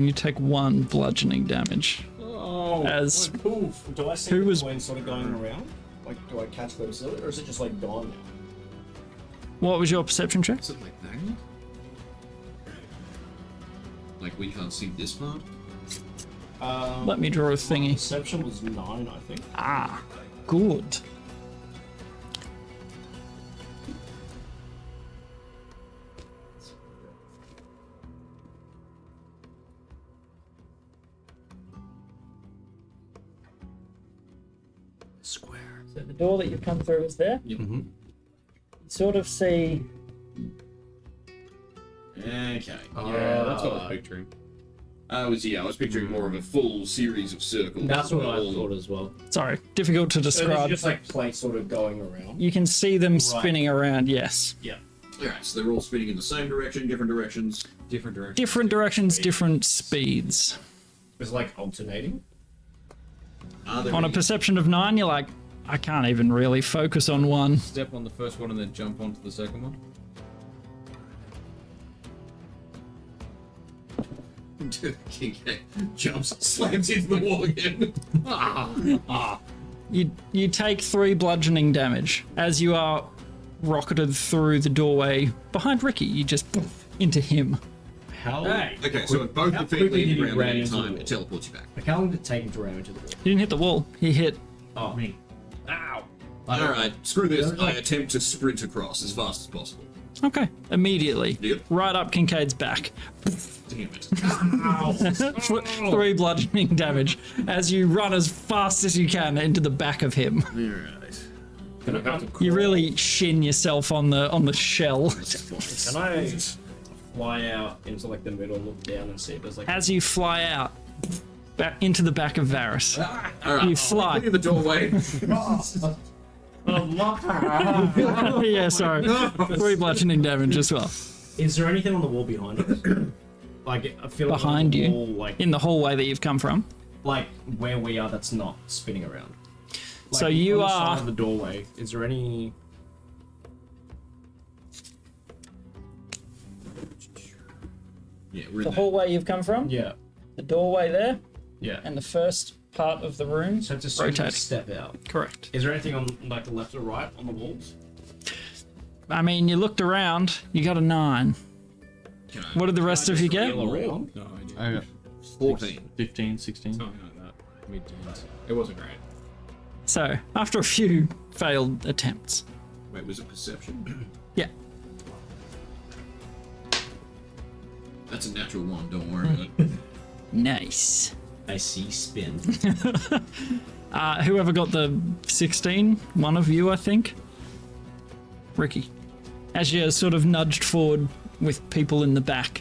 you take 1 bludgeoning damage. Oh, As poof. Do I see who the was- coin sort of going around? Like, do I catch them silly, or is it just like gone now? what was your perception check? Is it like magnet? Like we can't see this part? Let me draw a thingy. Perception was 9, I think. Ah, good. Square. So the door that you've come through is there. Yep. You sort of see Okay. Yeah, that's what I was picturing. I was picturing more of a full series of circles. That's what I all- thought as well. sorry, difficult to So there's describe. just like plates sort of going around. You can see them spinning around, yes. Alright, so they're all spinning in the same direction, different directions. Different direction. Different directions, different speeds. It's like alternating. Are there On a any- perception of 9, you're like, I can't even really focus on one. Step on the first one and then jump onto the second one. King jumps, slams into the wall again. You take 3 bludgeoning damage as you are rocketed through the doorway behind Ricky. You just poof into him. How? Okay, so if both How your feet quickly leave did the he ground at ran any into time, the it teleports you back. Like, how long did it take him to ram into the wall? He didn't hit the wall. He hit. Oh, me. Ow. Alright, screw this. Like- I attempt to sprint across as fast as possible. Okay, immediately. Yep. Right up Kincaid's back. Damn it. 3 bludgeoning damage as you run as fast as you can into the back of him. Alright. Can I have to You really shin yourself on the shell. Can I fly out into like the middle, look down, and see if there's like? As you fly out back into the back of Varys, Alright. you fly. In the doorway. Yeah, sorry. 3 bludgeoning damage as well. Is there anything on the wall behind us? Like I feel like Behind on the you? wall, like In the hallway that you've come from. like where we are, that's not spinning around. Like, So you on the side are- of the doorway. Is there any? Yeah, we're in The there. hallway you've come from, Yeah. the doorway there, Yeah. and the first part of the room So to rotate. rotating. Step out. Correct. Is there anything on like the left or right on the walls? I mean, you looked around, you got a 9. Can I- What did the rest of you get? Feel around. No idea. I got 14. 15, 16. Something like that. Mid-teens. It wasn't great. So, after a few failed attempts. Wait, was it perception? Yeah. That's a natural 1, don't worry about it. Nice. I see spin. Whoever got the 16, one of you, I think. Ricky. As you're sort of nudged forward with people in the back,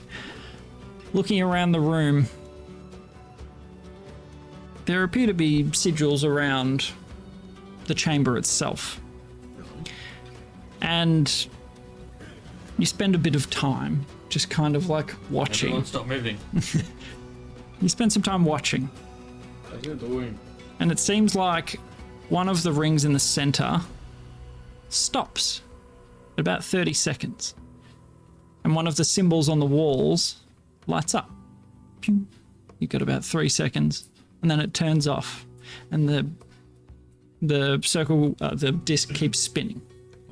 looking around the room, there appear to be sigils around the chamber itself. And you spend a bit of time just kind of like watching. Everyone stop moving. You spend some time watching. How's it doing? And it seems like one of the rings in the center stops at about 30 seconds. And one of the symbols on the walls lights up. Pew. You've got about 3 seconds, and then it turns off. And the circle, the disc keeps spinning.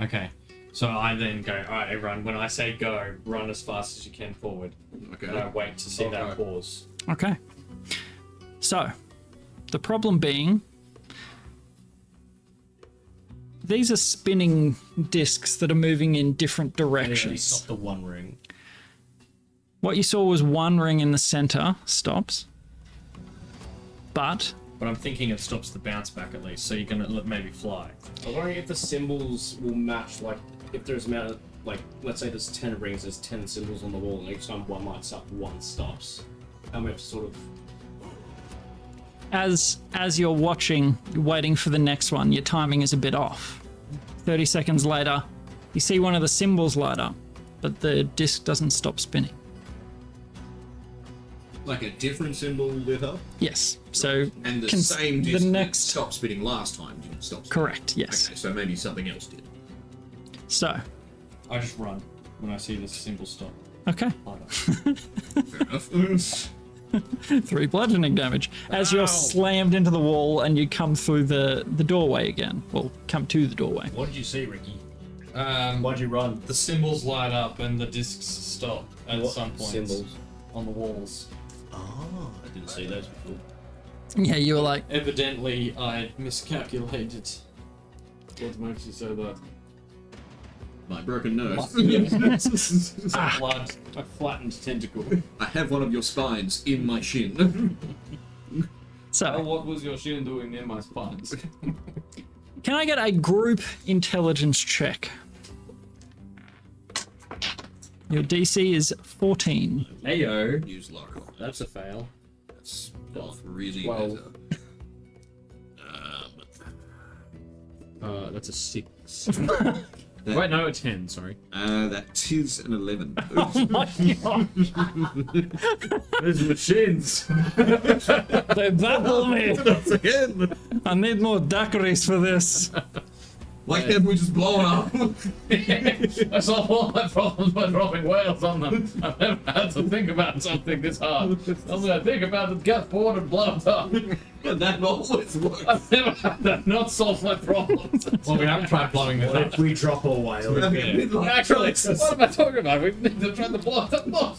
Okay. So I then go, alright everyone, when I say go, run as fast as you can forward. Okay. And I wait to see that pause. Okay. So, the problem being, these are spinning discs that are moving in different And directions. stop the one ring. What you saw was one ring in the center stops, but But I'm thinking it stops the bounce back at least, so you're gonna maybe fly. I was wondering if the symbols will match, like, if there's amount of, like, let's say there's 10 rings, there's 10 symbols on the wall, and each time one lights up, one stops. And we have to sort of... as you're watching, you're waiting for the next one, your timing is a bit off. 30 seconds later, you see one of the symbols light up, but the disc doesn't stop spinning. Like a different symbol lit up? Yes. So And the same the disc next that stopped spinning last time didn't stop spinning. correct, yes. Okay, so maybe something else did. So, I just run when I see the symbol stop. okay. Light up. Fair enough. 3 bludgeoning damage as you're slammed into the wall and you come through the doorway again. Well, come to the doorway. What did you see, Ricky? Why'd you run? The symbols light up and the discs stop at some point. Symbols. On the walls. Oh, I didn't see those before. Yeah, you were like, Evidently, I miscalculated. What makes you say that? My broken nose. Blood. A flattened tentacle. I have one of your spines in my shin. so, What was your shin doing near my spines? can I get a group intelligence check? Your DC is 14. Ayo. Use luck. That's a fail. That's not really Well. better. That's a 6. Wait, no, a 10, sorry. That is an 11. Oh my god! There's machines. They baffle me! Again! I need more daiquiris for this. Why can't we just blow it up? I solved all my problems by dropping whales on them. I've never had to think about something this hard. Something I think about that gets bored and blows up. And that always works. I've never had that not solve my problems. Well, we haven't tried blowing this up. If we drop a whale, Actually, what am I talking about? We need to try to blow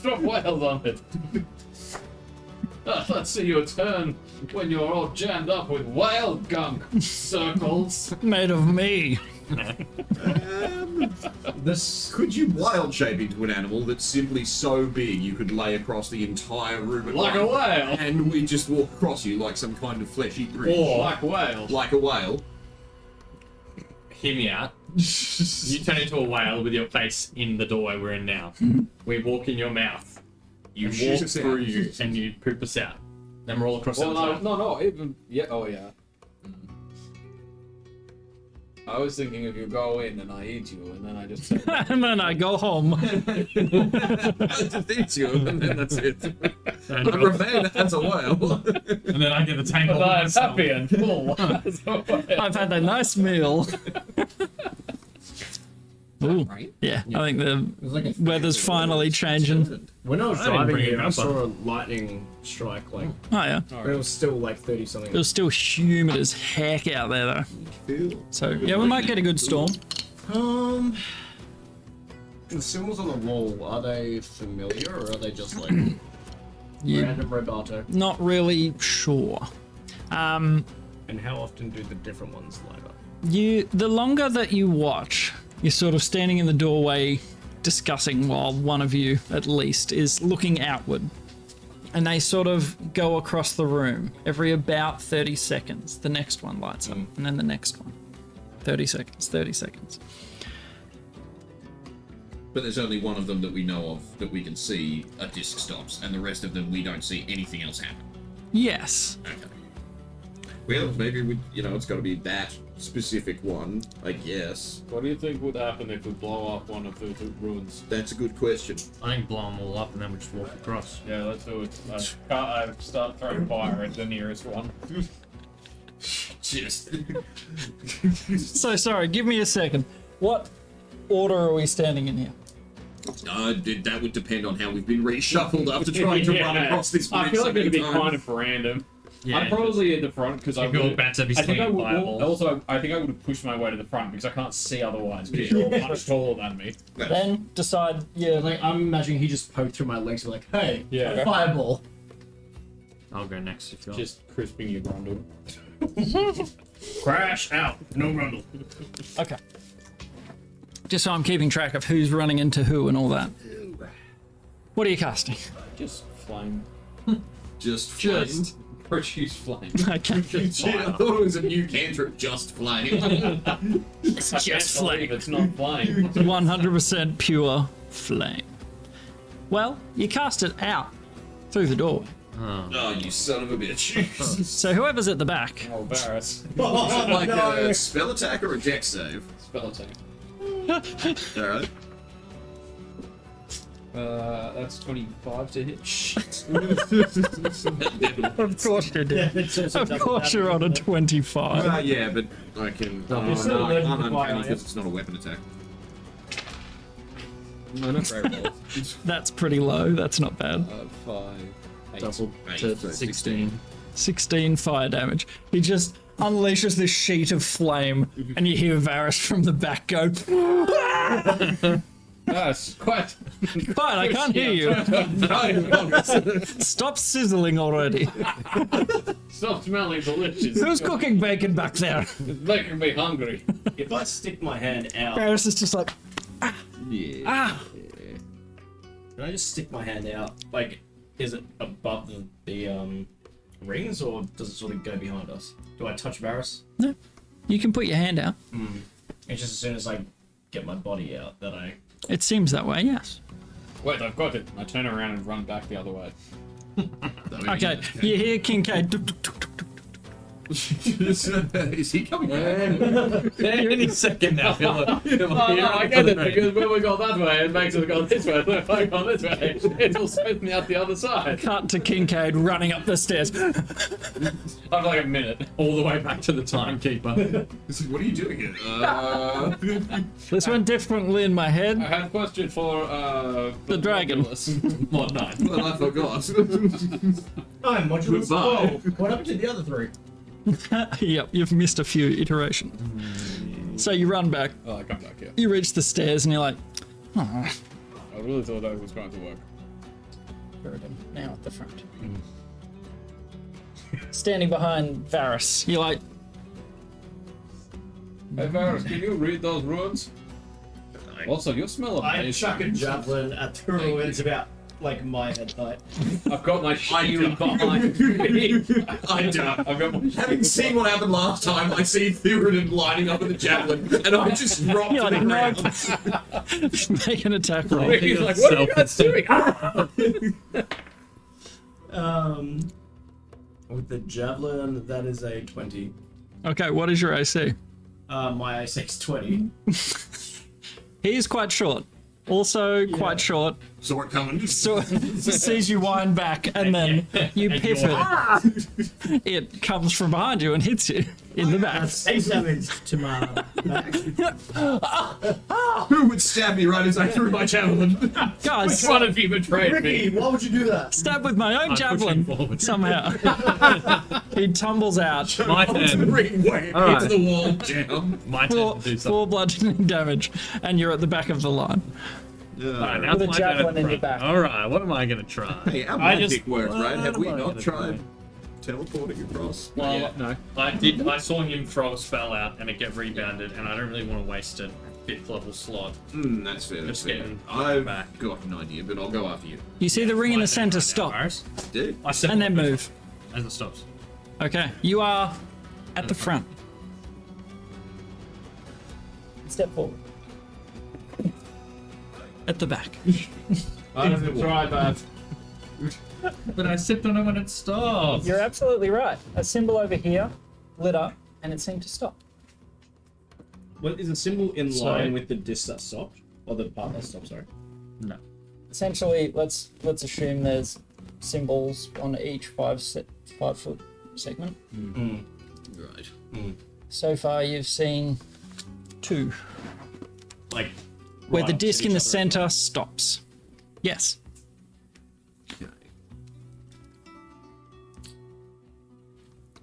drop whales on it. Let's see your turn when you're all jammed up with whale gunk circles. Made of me. This could you wild shape into an animal that's simply so big you could lay across the entire room at Like a once, whale. and we just walk across you like some kind of fleshy bridge. Or like whales. Like a whale. Hear me out. You turn into a whale with your face in the doorway we're in now. We walk in your mouth. You shoot walk us through out. you and you poop us out. Then we're all across the Well, other no, side. no, even yeah. Oh yeah. I was thinking if you go in and I eat you, and then I just say, And then I go home. I just eat you, and then that's it. I remain as a whale. And then I get the tangle. But I'm happy and full. I've had a nice meal. Ooh, Right? yeah, I think the weather's finally changing. when I was didn't driving bring it here, I up, saw a lightning strike, like, Oh yeah, but it was still like 30 something. it was still humid as heck out there though. Cool. So yeah, we might get a good storm. The symbols on the wall, are they familiar or are they just like You random roboto? not really sure. And how often do the different ones light up? The longer that you watch, you're sort of standing in the doorway discussing while one of you at least is looking outward. And they sort of go across the room every about 30 seconds. The next one lights up, and then the next one. 30 seconds, 30 seconds. But there's only one of them that we know of that we can see a disc stops, and the rest of them we don't see anything else happen. Yes. Okay. Well, maybe we, it's got to be that specific one, I guess. What do you think would happen if we blow up one of the ruins? That's a good question. I think blow them all up and then we just walk across. Yeah, let's do it. I start throwing fire at the nearest one. Just. So sorry, give me a second. What order are we standing in here? That would depend on how we've been reshuffled after trying to run across this bridge I feel so like many it'd be times. kind of random. Yeah, I'm probably in the front because I If you're would. about to be I think I slinging would. fireballs. Also, I think I would have pushed my way to the front because I can't see otherwise. Because you're all much taller than me. Then decide. Yeah, Like, I'm imagining he just poked through my legs and like, hey, Yeah. a fireball. I'll go next if you want. Just crisping your grundle. Crash out. No rumble. okay. Just so I'm keeping track of who's running into who and all that. What are you casting? Just flame. Just flame. Produce flame. Okay. Gee, I thought it was a new cantrip, just flame. It's I can't believe it's not flame. 100% pure flame. Well, you cast it out through the doorway. Oh, you son of a bitch. So whoever's at the back. Oh, Barris. Is it like a spell attack or a dex save? Spell attack. Alright. That's 25 to hit. Of course you did. Of course you're on a 25. Yeah, but I can. You're still I learning can't to fly, uncanny aren't you? because it's not a weapon attack. No, not very well. That's pretty low. That's not bad. 5, 8. Double Eight, to so 16. 16 fire damage. He just unleashes this sheet of flame, and you hear Varys from the back go, Yes, quite. Fine, I can't hear you. Stop sizzling already. Stop smelling delicious. Who's cooking bacon back there? It's making me hungry. If I stick my hand out, Varys is just like, Yeah. can I just stick my hand out? Like, is it above the rings, or does it sort of go behind us? Do I touch Varys? no. You can put your hand out. It's just as soon as I get my body out that I. It seems that way, yes. Wait, I've got it. I turn around and run back the other way. Okay, you hear Kincaid. tuk, tuk, tuk, tuk, tuk. Is he coming back? Any second now. Oh, no, I get it, because when we go that way, it makes us go this way. If I go this way, it'll spit me out the other side. Cut to Kincaid running up the stairs. I'm like a minute. All the way back to the timekeeper. It's like, what are you doing here? This went differently in my I head. have a question for The dragon. Mod 9. Well, I forgot. I'm modulus Goodbye. 12. What happened to the other three? Yep, you've missed a few iterations. So you run back, Oh, I come back here. you reach the stairs, and you're like, I really thought that was going to work. now at the front. Standing behind Varys, you're like, Hey, Varys, can you read those runes? Also, you smell I amazing. chuck a javelin at the ruins about like my head height. I've got my shield behind me. I do. I've got my Having seen what happened last time, I see Theoden lining up with a javelin, and I just drop you're to the like, ground. no, make an attack roll. He's like, what are you guys doing? With the javelin, that is a 20. Okay, what is your AC? My AC is 20. He's quite short. Also quite short. Saw it coming. So sees you wind back, and then you pivot. It comes from behind you and hits you in the back. 8 damage to my back. Who would stab me right as I threw my javelin? Guys, One of you betrayed Ricky, me. why would you do that? stab with my own javelin somehow. He tumbles out. My turn. Ring wave Alright. into the wall. Jam. My turn to do something. 4 bludgeoning damage, and you're at the back of the line. Alright, now's With a my turn at javelin the in your front. back. Alright, what am I gonna try? Hey, our I magic just- works, right? Have we what am I not gonna tried teleporting across? Well, Yeah, no. I saw him throw a spell out and it get rebounded, and I don't really want to waste a 5th level slot. That's fair. That's Just fair. getting I've back. got an idea, but I'll go after you. You see the ring in the center stop, Dude. I said and then move. as it stops. Okay, you are at the front. Step forward. At the back. I haven't tried that. But I sipped on it when it stopped. You're absolutely right. A symbol over here lit up, and it seemed to stop. What is the symbol in So- line with the disc that stopped, or the part that stopped? Sorry. No. Essentially, let's assume there's symbols on each 5 foot segment. Right. So far, you've seen 2, Like where the right disc opposite in the each other. center stops. Yes. Okay.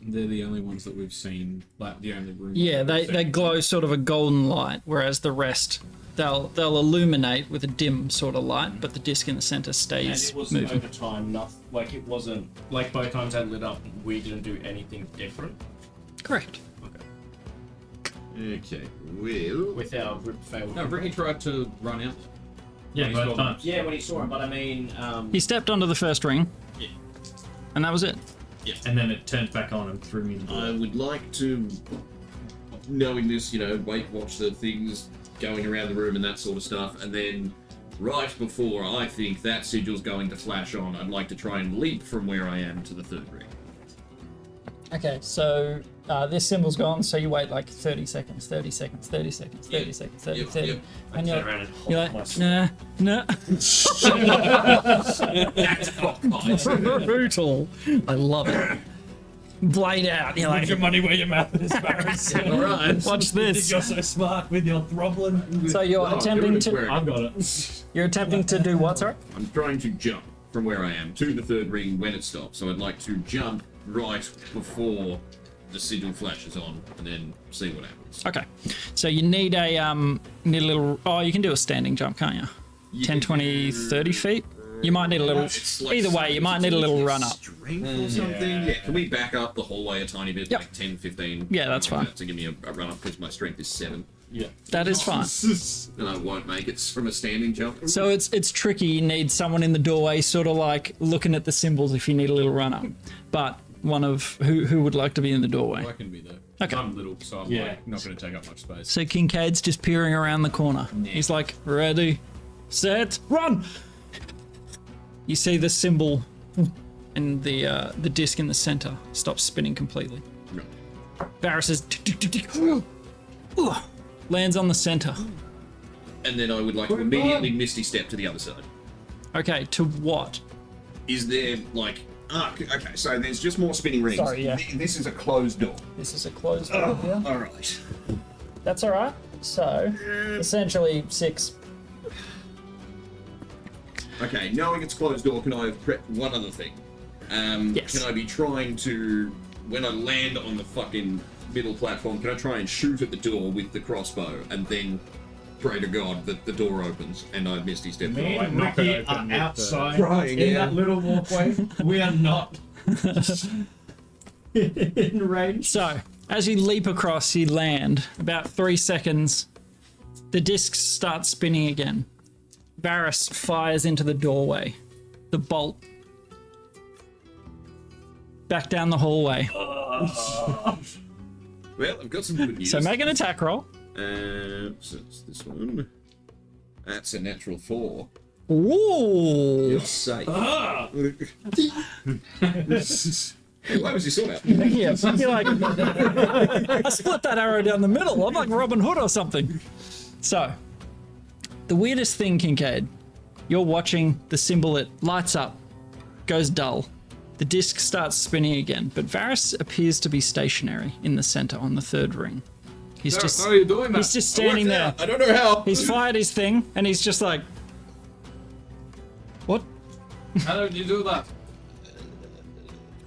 They're the only ones that we've seen, like the only room. Yeah, they glow sort of a golden light, whereas the rest they'll illuminate with a dim sort of light, but the disc in the center And stays it was moving. over time. Nothing. Like it wasn't. Like both times I lit up, we didn't do anything different. Correct. Okay. Well. With our rip fail. No, Ricky tried to run out. Yeah, He's both got- times. Yeah, when he saw it, but I mean, He stepped onto the first ring, Yeah. and that was it. And then it turned back on and threw me in the I door. would like to, knowing this, watch the things going around the room and that sort of stuff, and then right before I think that sigil's going to flash on, I'd like to try and leap from where I am to the third ring. Okay, so this symbol's gone, so you wait like 30 seconds, 30 seconds, 30 seconds, 30 Yep. seconds, 30, Yep, 30. yep. And Turn you're, around and you're hold my like, sword. nah. That's cockfight. Brutal. I love it. Blade out. You're like, money where your mouth is, Barris. Alright. watch this. You're so smart with your throbbling. So you're Oh, attempting doing it to where- I've got it. you're attempting to do what, sorry? I'm trying to jump from where I am to the third ring when it stops, so I'd like to jump right before the sigil flashes on, and then see what happens. Okay. So you need a little you can do a standing jump, can't you? You 10, can 20, do- 30 feet? You might need a little It's like either way, you might need a little run up. Strength or something? Yeah. Can we back up the whole way a tiny bit, Yep. like 10, 15? Yeah, that's something like fine. that, to give me a run up because my strength is 7. Yeah. That is fine. And I won't make it from a standing jump. So it's tricky. You need someone in the doorway, sort of like looking at the symbols if you need a little run up. But one of who would like to be in the doorway? I can be there. Okay. I'm little, so I'm Yeah. like, not going to take up much space. So Kincaid's just peering around the corner. He's like, ready, set, run! You see the symbol and the disc in the center stops spinning completely. No. Varys says, lands on the center. And then I would like to immediately Misty Step to the other side. Okay, to what? Is there, like... okay, so there's just more spinning rings. Sorry, yeah. This is a closed door. This is a closed door here. Alright. That's alright. So, essentially 6. Okay, knowing it's closed door, can I have prepped one other thing? Yes. Can I be trying to, when I land on the fucking middle platform, can I try and shoot at the door with the crossbow and then pray to God that the door opens and I Misty Step Me forward? and knock it Ricky open are with the- outside Trying, in yeah. that little walkway. We are not in range. So, as you leap across, you land. About 3 seconds, the disc starts spinning again. Varys fires into the doorway. The bolt. Back down the hallway. Well, I've got some good news. So make an attack roll. So it's this one. That's a natural 4. Ooh. You're safe. Hey, why was your sword out? Yeah, you're like, I split that arrow down the middle. I'm like Robin Hood or something. So, the weirdest thing, Kincaid, you're watching the symbol, it lights up, goes dull. The disc starts spinning again, but Varys appears to be stationary in the center on the third ring. He's just How are you doing that? he's just standing there. I don't know how. He's fired his thing, and he's just like, what? How did you do that?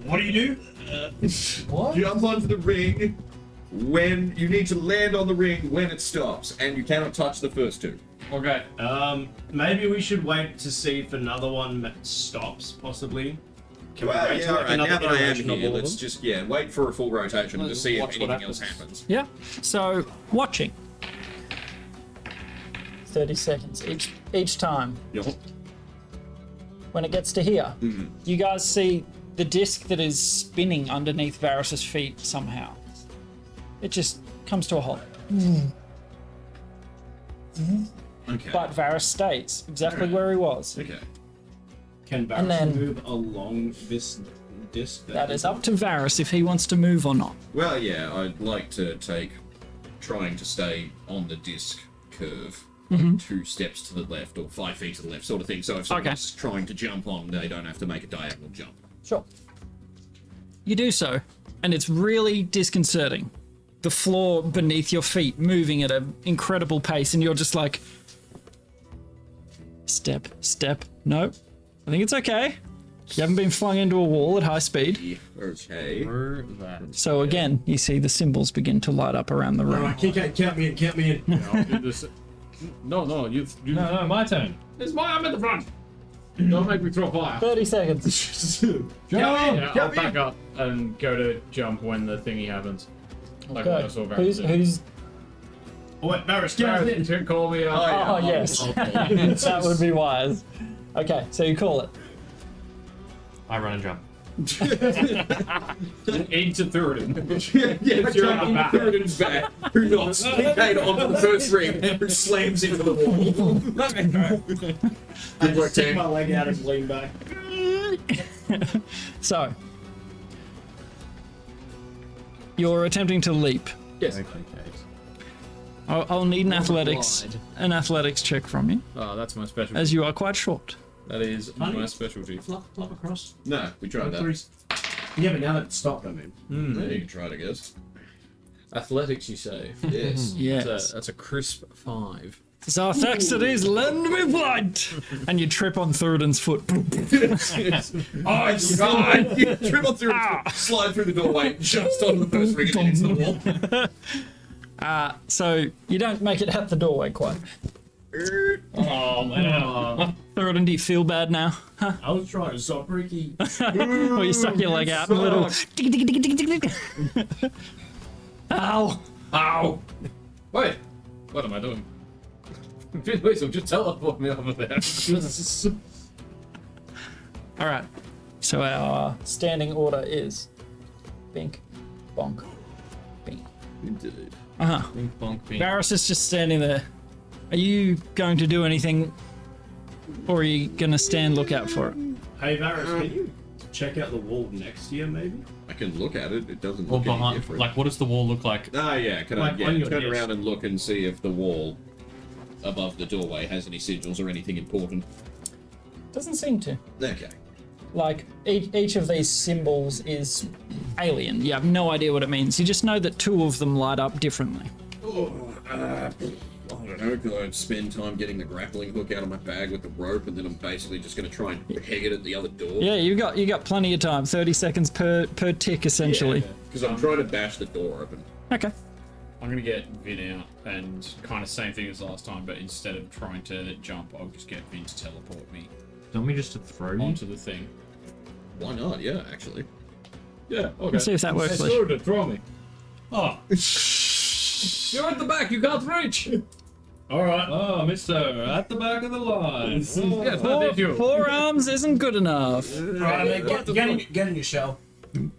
What do you do? Jump onto the ring when you need to land on the ring when it stops, and you cannot touch the first 2. Okay. Maybe we should wait to see if another one stops, possibly. Can we wait to like Now another that I am iteration of here, all of let's them? just wait for a full rotation and to see if Watch what anything else happens. happens. Yeah. So watching. 30 seconds each time. Yep. When it gets to here, you guys see the disc that is spinning underneath Varys's feet somehow. It just comes to a halt. Okay. But Varys stays exactly where he was. Okay. Can And Barris then- move along this disc? That is up to Varys if he wants to move or not. Well, yeah, I'd like to take trying to stay on the disc curve, like 2 steps to the left or 5 feet to the left, sort of thing. So if someone's trying to jump on, they don't have to make a diagonal jump. Sure. You do so, and it's really disconcerting. The floor beneath your feet moving at an incredible pace, and you're just like, step, no, I think it's okay. You haven't been flung into a wall at high speed. Yeah, okay. So again, you see the symbols begin to light up around the room. Count me in. I'll do this. No, you. No, my turn. I'm at the front. Don't make me throw fire. 30 seconds. Yeah, I'll back up and go to jump when the thingy happens. Like when I saw Varys. Who's... Oh, wait, Varys, get out Varys, call me up. Oh, yes. That would be wise. Okay, so you call it. I run and jump. Into Thurin. Yeah, You're on the back. Thurin's back, who knocks Kincaid onto the first ring, who slams into the wall. I just stick my leg out and lean back. So, you're attempting to leap. Yes. I'll need an athletics check from you, Oh, that's my specialty. as you are quite short. That is my specialty. Flop across. No, we tried that. Yeah, but now that it's stopped, I mean. Yeah, you can try it, I guess. Athletics, you say? Yes. Yes. That's a crisp 5. Zarthax it is, lend me blood! And you trip on Thurin's foot. Oh, God! You trip on through, slide through the doorway, just on the first ring and into the wall. So, you don't make it out the doorway quite. Oh, man. Thurin, do you feel bad now? Huh? I was trying to stop Ricky. Or you stuck your leg out and a little... Ow! Ow! Wait! What am I doing? Wait, so just teleport me over there. Alright, so our standing order is Bink, Bonk, Bink. Indeed. Uh-huh. Bing, bonk, bing. Varys is just standing there. Are you going to do anything, or are you going to stand lookout for it? Hey, Varys, can you check out the wall next to you, maybe? I can look at it, it doesn't Or look any behind, different. like, what does the wall look like? Yeah, can Like I on your turn desk. around and look and see if the wall above the doorway has any sigils or anything important? Doesn't seem to. Okay. Like, each of these symbols is alien. You have no idea what it means. You just know that 2 of them light up differently. I don't know, because I'd spend time getting the grappling hook out of my bag with the rope, and then I'm basically just going to try and peg it at the other door. Yeah, you got plenty of time. 30 seconds per tick, essentially. Because I'm trying to bash the door open. Okay. I'm gonna get Vin out and kind of same thing as last time, but instead of trying to jump, I'll just get Vin to teleport me Do you want me just to throw you? onto the thing. Why not? Yeah, actually. Yeah, okay. Let's see if that works. It's sort of throw me. Oh. You're at the back, you can't reach! Alright. Oh, Mister, at the back of the line. Yes, that did you. 4 arms isn't good enough. Right, get in your shell. One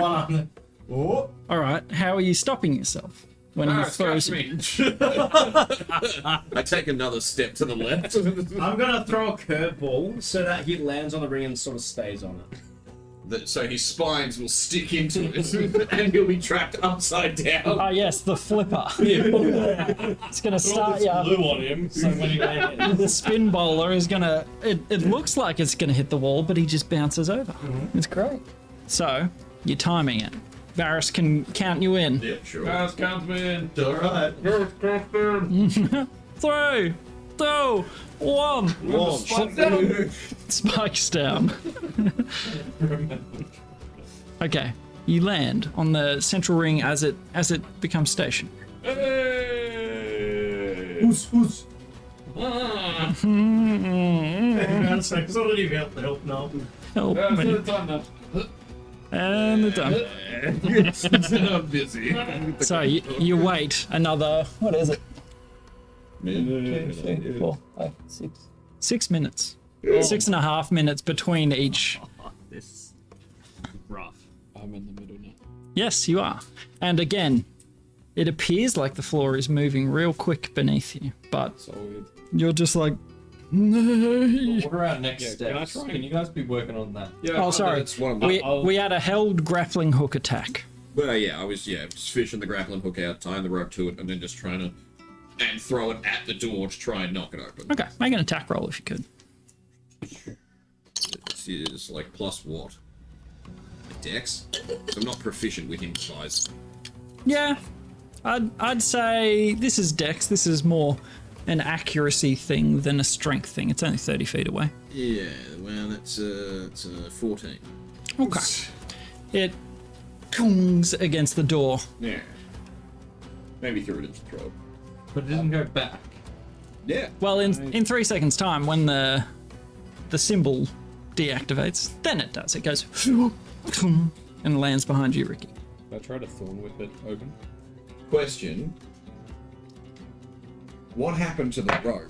arm. Oh. Alright, how are you stopping yourself? When you throw... Catch me. I take another step to the left. I'm gonna throw a curveball so that he lands on the ring and sort of stays on it. So his spines will stick into it, and he'll be trapped upside down. Ah, yes, the flipper. It's gonna start you. Glue on him, so when he lands. The spin bowler is gonna... It looks like it's gonna hit the wall, but he just bounces over. It's great. So, you're timing it. Varys can count you in. Yeah, sure. Guys, count me in. Alright. Three, two, one. Spikes down. Okay, you land on the central ring as it becomes stationed. Who's? It's already about to help now. Help me. And they're done. I'm busy. So you wait another, what is it? 2, 3, 4, 5, 6. 6 minutes. 6.5 minutes between each. This is rough. I'm in the middle now. Yes, you are. And again, it appears like the floor is moving real quick beneath you, but So weird. you're just like, no. What are our next Yeah, can I steps? try Can you guys be working on that? Yeah, Oh, sorry. That's one of my... We had a held grappling hook attack. Well, yeah, I was just fishing the grappling hook out, tying the rope to it, and then just trying to and throw it at the door to try and knock it open. Okay, make an attack roll if you could. This is like plus what? Dex? So I'm not proficient with implies. Yeah, I'd say this is Dex. This is more an accuracy thing than a strength thing. It's only 30 feet away. Yeah, well, that's a 14. Okay. It congs against the door. Yeah. Maybe threw it into the throat. But it didn't go back. Yeah. Well, in 3 seconds' time, when the symbol deactivates, then it does. It goes and lands behind you, Ricky. I try to thorn whip it open. Question. What happened to the rope?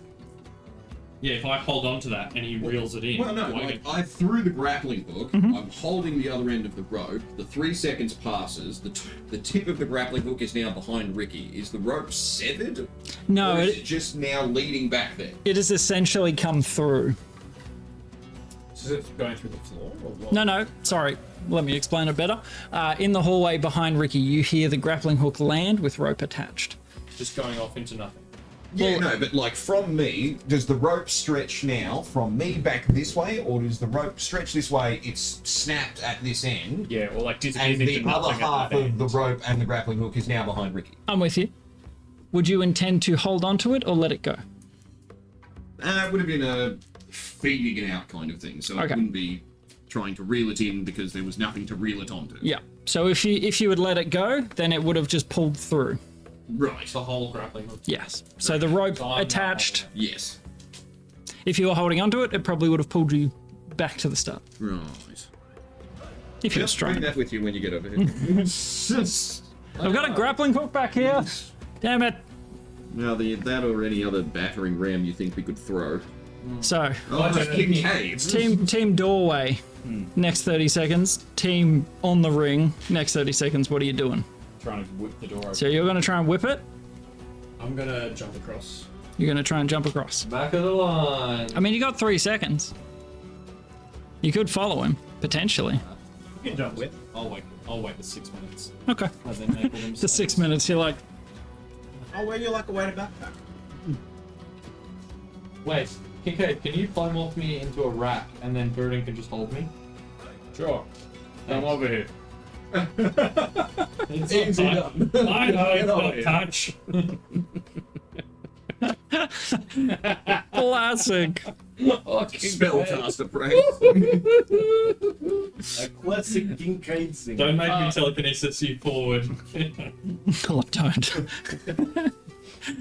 Yeah, if I hold on to that and he reels it in. Well, no, like, I threw the grappling hook, I'm holding the other end of the rope, the 3 seconds passes, the tip of the grappling hook is now behind Ricky. Is the rope severed? No, or is it just now leading back there? it has essentially come through. So is it going through the floor or what? No, sorry. Let me explain it better. In the hallway behind Ricky, you hear the grappling hook land with rope attached. Just going off into nothing. Yeah, no, but like from me, does the rope stretch now from me back this way, or does the rope stretch this way, it's snapped at this end, Yeah, or like disappears and the into other nothing at half that of end. the rope and the grappling hook is now behind Ricky? I'm with you. Would you intend to hold on to it or let it go? It would have been a feeding it out kind of thing, so I Okay. wouldn't be trying to reel it in because there was nothing to reel it onto. Yeah. So if you had let it go, then it would have just pulled through. Right. The whole grappling hook. Yes. So the rope So I'm not attached, Yes. if you were holding onto it, it probably would have pulled you back to the start. Right. If you were Bring strong. that with you when you get over here. I've got a grappling hook back here. Damn it. Now, that or any other battering ram you think we could throw. So, Oh, just Kincaid's. team doorway, next 30 seconds. Team on the ring, next 30 seconds. What are you doing? Trying to whip the door open. So you're going to try and whip it. I'm gonna jump across. You're going to try and jump across. Back of the line. I mean, you got 3 seconds. You could follow him, potentially. You can jump with. I'll wait the 6 minutes. Okay. And then make all them The 6 minutes, you're like, I'll wear you like a weighted backpack. Wait, Kincaid, can you climb off me into a rack and then Burden can just hold me? Sure. Come over here. It's Easy not enough. touch. I know it's Get over not here. touch. classic. Spellcaster praise. A classic Kincaid thing. Don't make me telekinesis you forward. Oh, don't.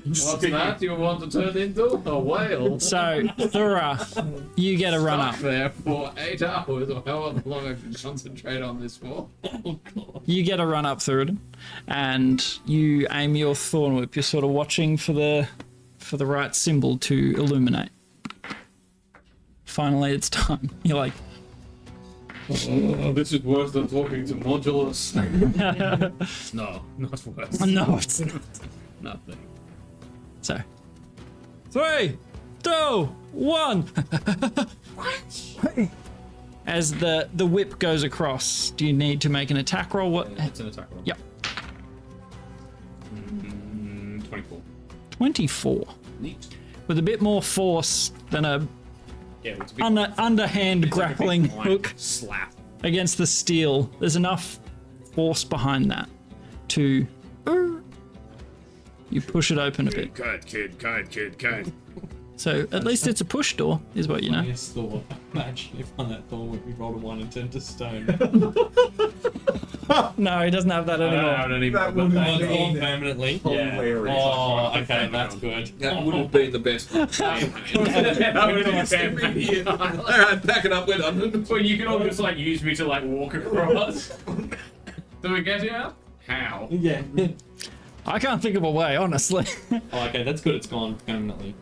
What's that you want to turn into? A whale? So, Thura, you get a run up. Stuck there for 8 hours or however long I can concentrate on this for. Oh god. You get a run up through it, and you aim your thorn whip. You're sort of watching for the right symbol to illuminate. Finally, it's time. You're like, Oh, this is worse than talking to Modulus. No, not worse. no, it's not. Nothing. So, 3, 2, 1. As the whip goes across, do you need to make an attack roll? What? It's an attack roll. Yep. 24. 24. Neat. With a bit more force than a Yeah, it's a big underhand it's like a big grappling blind hook slap. against the steel. There's enough force behind that to. You push it open a bit. Kid. So at least it's a push door, is what you know. Yes, Thor. Imagine if on that Thor we rolled a 1 and turned to stone. No, he doesn't have that I don't anymore. have it anymore. That but would Oh, have it's on been permanently. hilarious. Oh, okay, that's good. That would have been the best one. Alright, pack it up, we're done. Well, you can all just like use me to like walk across. Do we get here? How? Yeah. I can't think of a way, honestly. Oh, okay, that's good. It's gone permanently.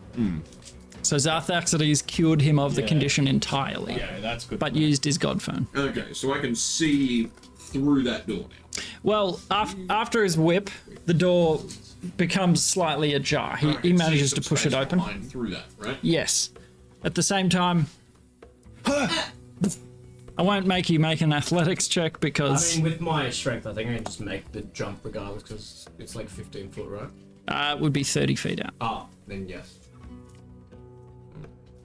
So Zarthaxides cured him of the Yeah. condition entirely, Yeah, that's good. but used his god phone. Okay, so I can see through that door now. Well, after his whip, the door becomes slightly ajar. He Okay, manages see to some push it space open. behind through that, right? Yes. At the same time, I won't make you make an athletics check I because mean, with my strength, I think I can just make the jump regardless because it's like 15 foot, right? it would be 30 feet out. Ah, then yes.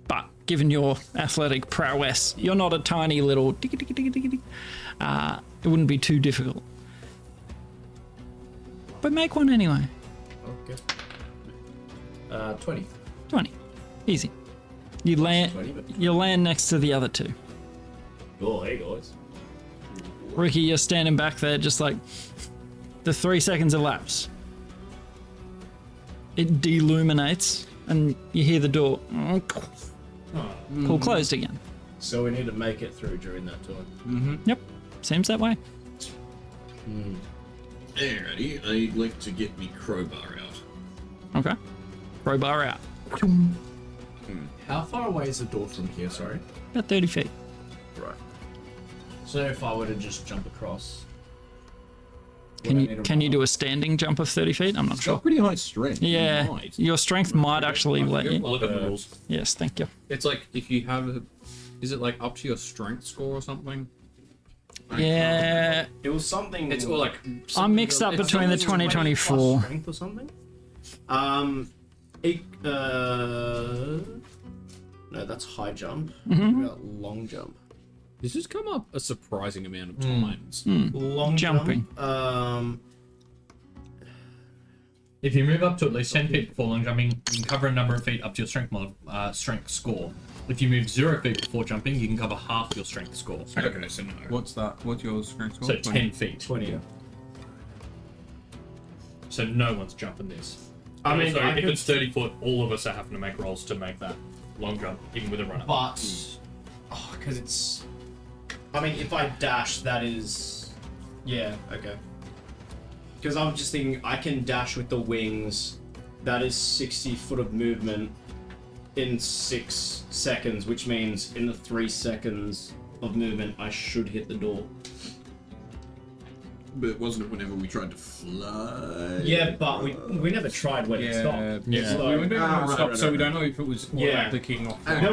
But given your athletic prowess, you're not a tiny little. It wouldn't be too difficult. But make one anyway. Okay. 20. 20. Easy. You land. 20, but... You land next to the other two. Oh, hey guys. Ricky, you're standing back there, just like the 3 seconds elapse. It deluminates, and you hear the door pull closed again. So we need to make it through during that time. Yep, seems that way. Alrighty, I'd like to get me crowbar out. Okay, crowbar out. How far away is the door from here, sorry? About 30 feet. Right. So if I were to just jump across... Can you do a standing jump of 30 feet? I'm not Got sure. pretty high strength. Yeah, You might. your strength might actually let you. Look at the rules. Yes, thank you. It's like if you have, is it like up to your strength score or something? Yeah, It was something... It's all like. I'm mixed up between the 2024. Strength or something? No, that's high jump. About long jump. This has come up a surprising amount of times. Long Jumping. jump. If you move up to at least 10 feet before long jumping, you can cover a number of feet up to your strength score. If you move 0 feet before jumping, you can cover half your strength score. Okay, so no. What's that? What's your strength score? So 10 feet. 20. So no one's jumping this. I mean, so I if could- it's 30 foot, all of us are having to make rolls to make that long jump, even with a runner. But... because it's... I mean, if I dash, that is... Yeah, okay. Because I'm just thinking, I can dash with the wings. That is 60 foot of movement in 6 seconds, which means in the 3 seconds of movement, I should hit the door. But wasn't it whenever we tried to fly? Yeah, but we never tried when it stopped. Yeah. So, We were doing Ah, stop, right, so we right. don't know if it was automatically kicking off. There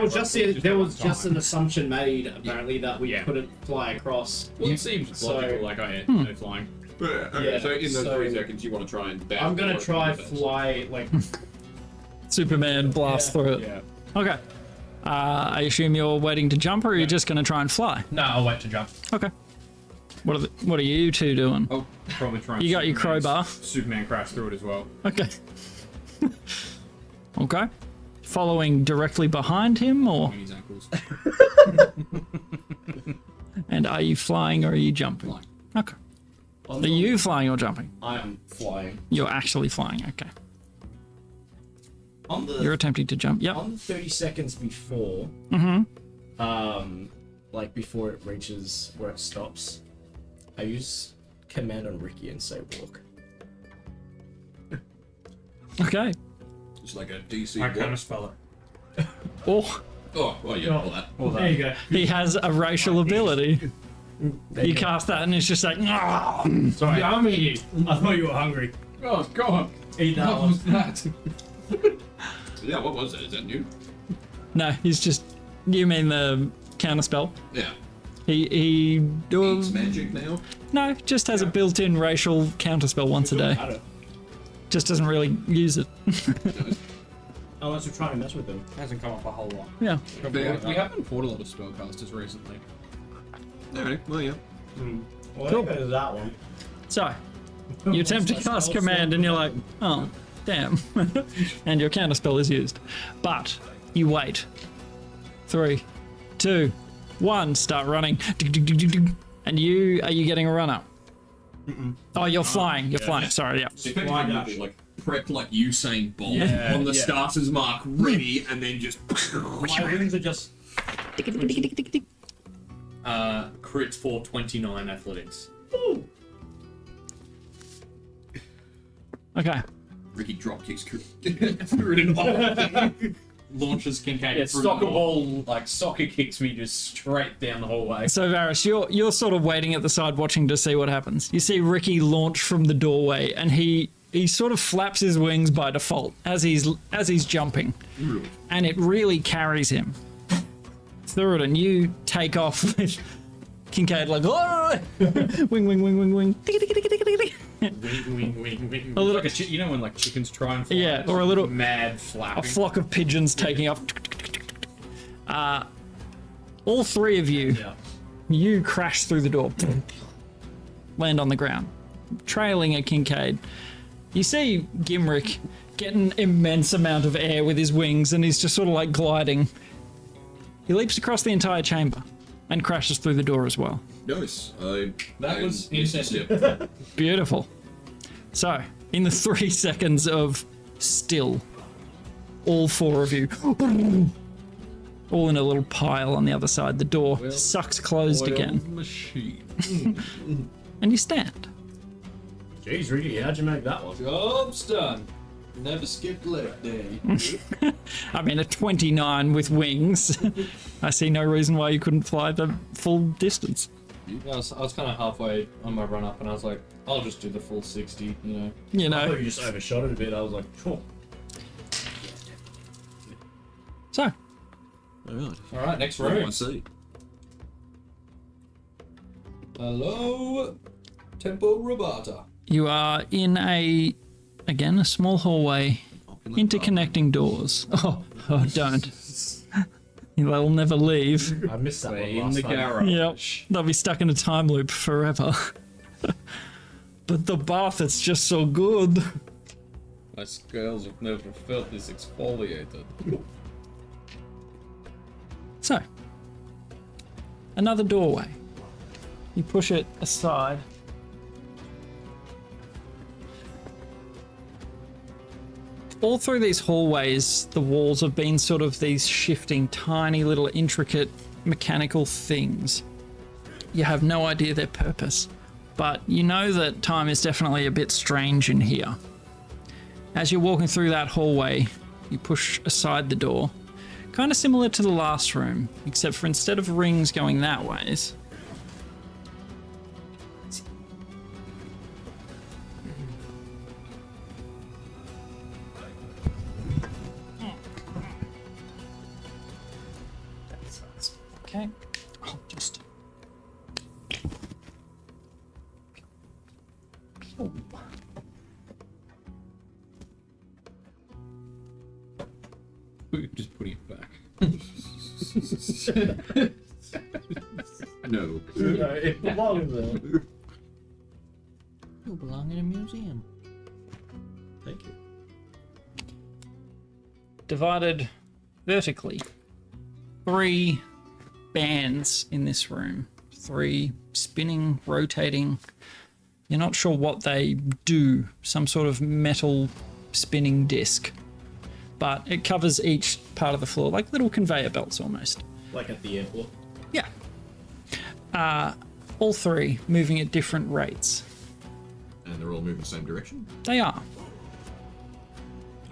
was just time. an assumption made apparently that we couldn't fly across. Well, it seems So- logical, like I had no flying. But, okay, Yeah, so in those so- 3 seconds, you want to try and dash. I'm gonna forward try a little bit. fly like Superman blast through it. Yeah. Okay. I assume you're waiting to jump, or are you just going to try and fly? No, I'll wait to jump. Okay. What are you two doing? I'll probably try and You got your crowbar. Superman crash through it as well. Okay. Okay. Following directly behind him, or On his ankles. and are you flying or are you jumping? Flying. Okay. Are you flying or jumping? I am flying. You're actually flying. Okay. On the You're attempting to jump. Yep. on the 30 seconds before, like before it reaches where it stops, I use command on Ricky and say walk. Okay. It's like a DC. I what? kind of spell it. Oh, Oh, well, yeah, all that. There you go. he has a racial ability. You cast that and it's just like, "Ah." Sorry, yummy. I thought you were hungry. Oh god! Eat that What one. was that? Yeah, what was that? Is that new? No, he's just. You mean the counterspell? Yeah. He Eats magic now. no, just has a built-in racial counterspell once a day. Matter. Just doesn't really use it. Unless you're trying to mess with them. Hasn't come up a whole lot. Yeah. We haven't fought a lot of spellcasters recently. Alright, well, yeah. Well, Cool. there goes that one. So, you attempt to cast command and you're like, oh, damn. And your counterspell is used. But you wait. 3, 2, 1, start running. And are you getting a run up? Oh, you're flying. You're flying. Sorry, yeah. Effectively, like, prep like Usain Bolt Yeah, on the yeah. starter's mark, ready, and then just. My wings are just. Crit for 29 athletics. Okay. Ricky drop kicks through it in the hole. Launches Kincaid Yeah, through soccer the wall. ball, like soccer kicks me just straight down the hallway. So, Varys, you're sort of waiting at the side watching to see what happens. You see Ricky launch from the doorway and he sort of flaps his wings by default as he's jumping. And it really carries him through it, and you take off Kincaid like, oh! Wing, wing, wing, wing, wing. Wing. A little- Like you know when like chickens try and fly? Yeah, or a little- mad A flapping. flock of pigeons taking off. All three of you, you crash through the door, land on the ground, trailing at Kincaid. You see Gimrick get an immense amount of air with his wings, and he's just sort of like gliding. He leaps across the entire chamber and crashes through the door as well. Nice. That was incentive. Beautiful. So, in the 3 seconds of still, all four of you, all in a little pile on the other side, the door sucks closed again, Machine. and you stand. Jeez, Ricky, how'd you make that one? Job's done. Never skipped leg day. I mean, a 29 with wings. I see no reason why you couldn't fly the full distance. I was kind of halfway on my run up, and I was like, I'll just do the full 60, you know. You I thought know. you just overshot it a bit. I was like, oh. So, Alright. All right, next What do I room. see? Hello, Tempo Robata. you are in a small hallway, interconnecting doors. Oh, don't. They'll never leave. I missed that one In last the time. garage. Yep, they'll be stuck in a time loop forever. But the bath, it's just so good. My scales have never felt this exfoliated. So, another doorway. You push it aside. All through these hallways, the walls have been sort of these shifting, tiny little intricate mechanical things. You have no idea their purpose, but you know that time is definitely a bit strange in here. As you're walking through that hallway, you push aside the door. Kind of similar to the last room, except for instead of rings going that ways, okay, I'll just... Oh. Just putting it back. No. It belongs there. You belong in a museum. Thank you. Divided vertically. 3 bands in this room. 3 spinning, rotating. You're not sure what they do. Some sort of metal spinning disc. But it covers each part of the floor, like little conveyor belts almost. Like at the airport. Yeah. All 3 moving at different rates. And they're all moving the same direction? They are.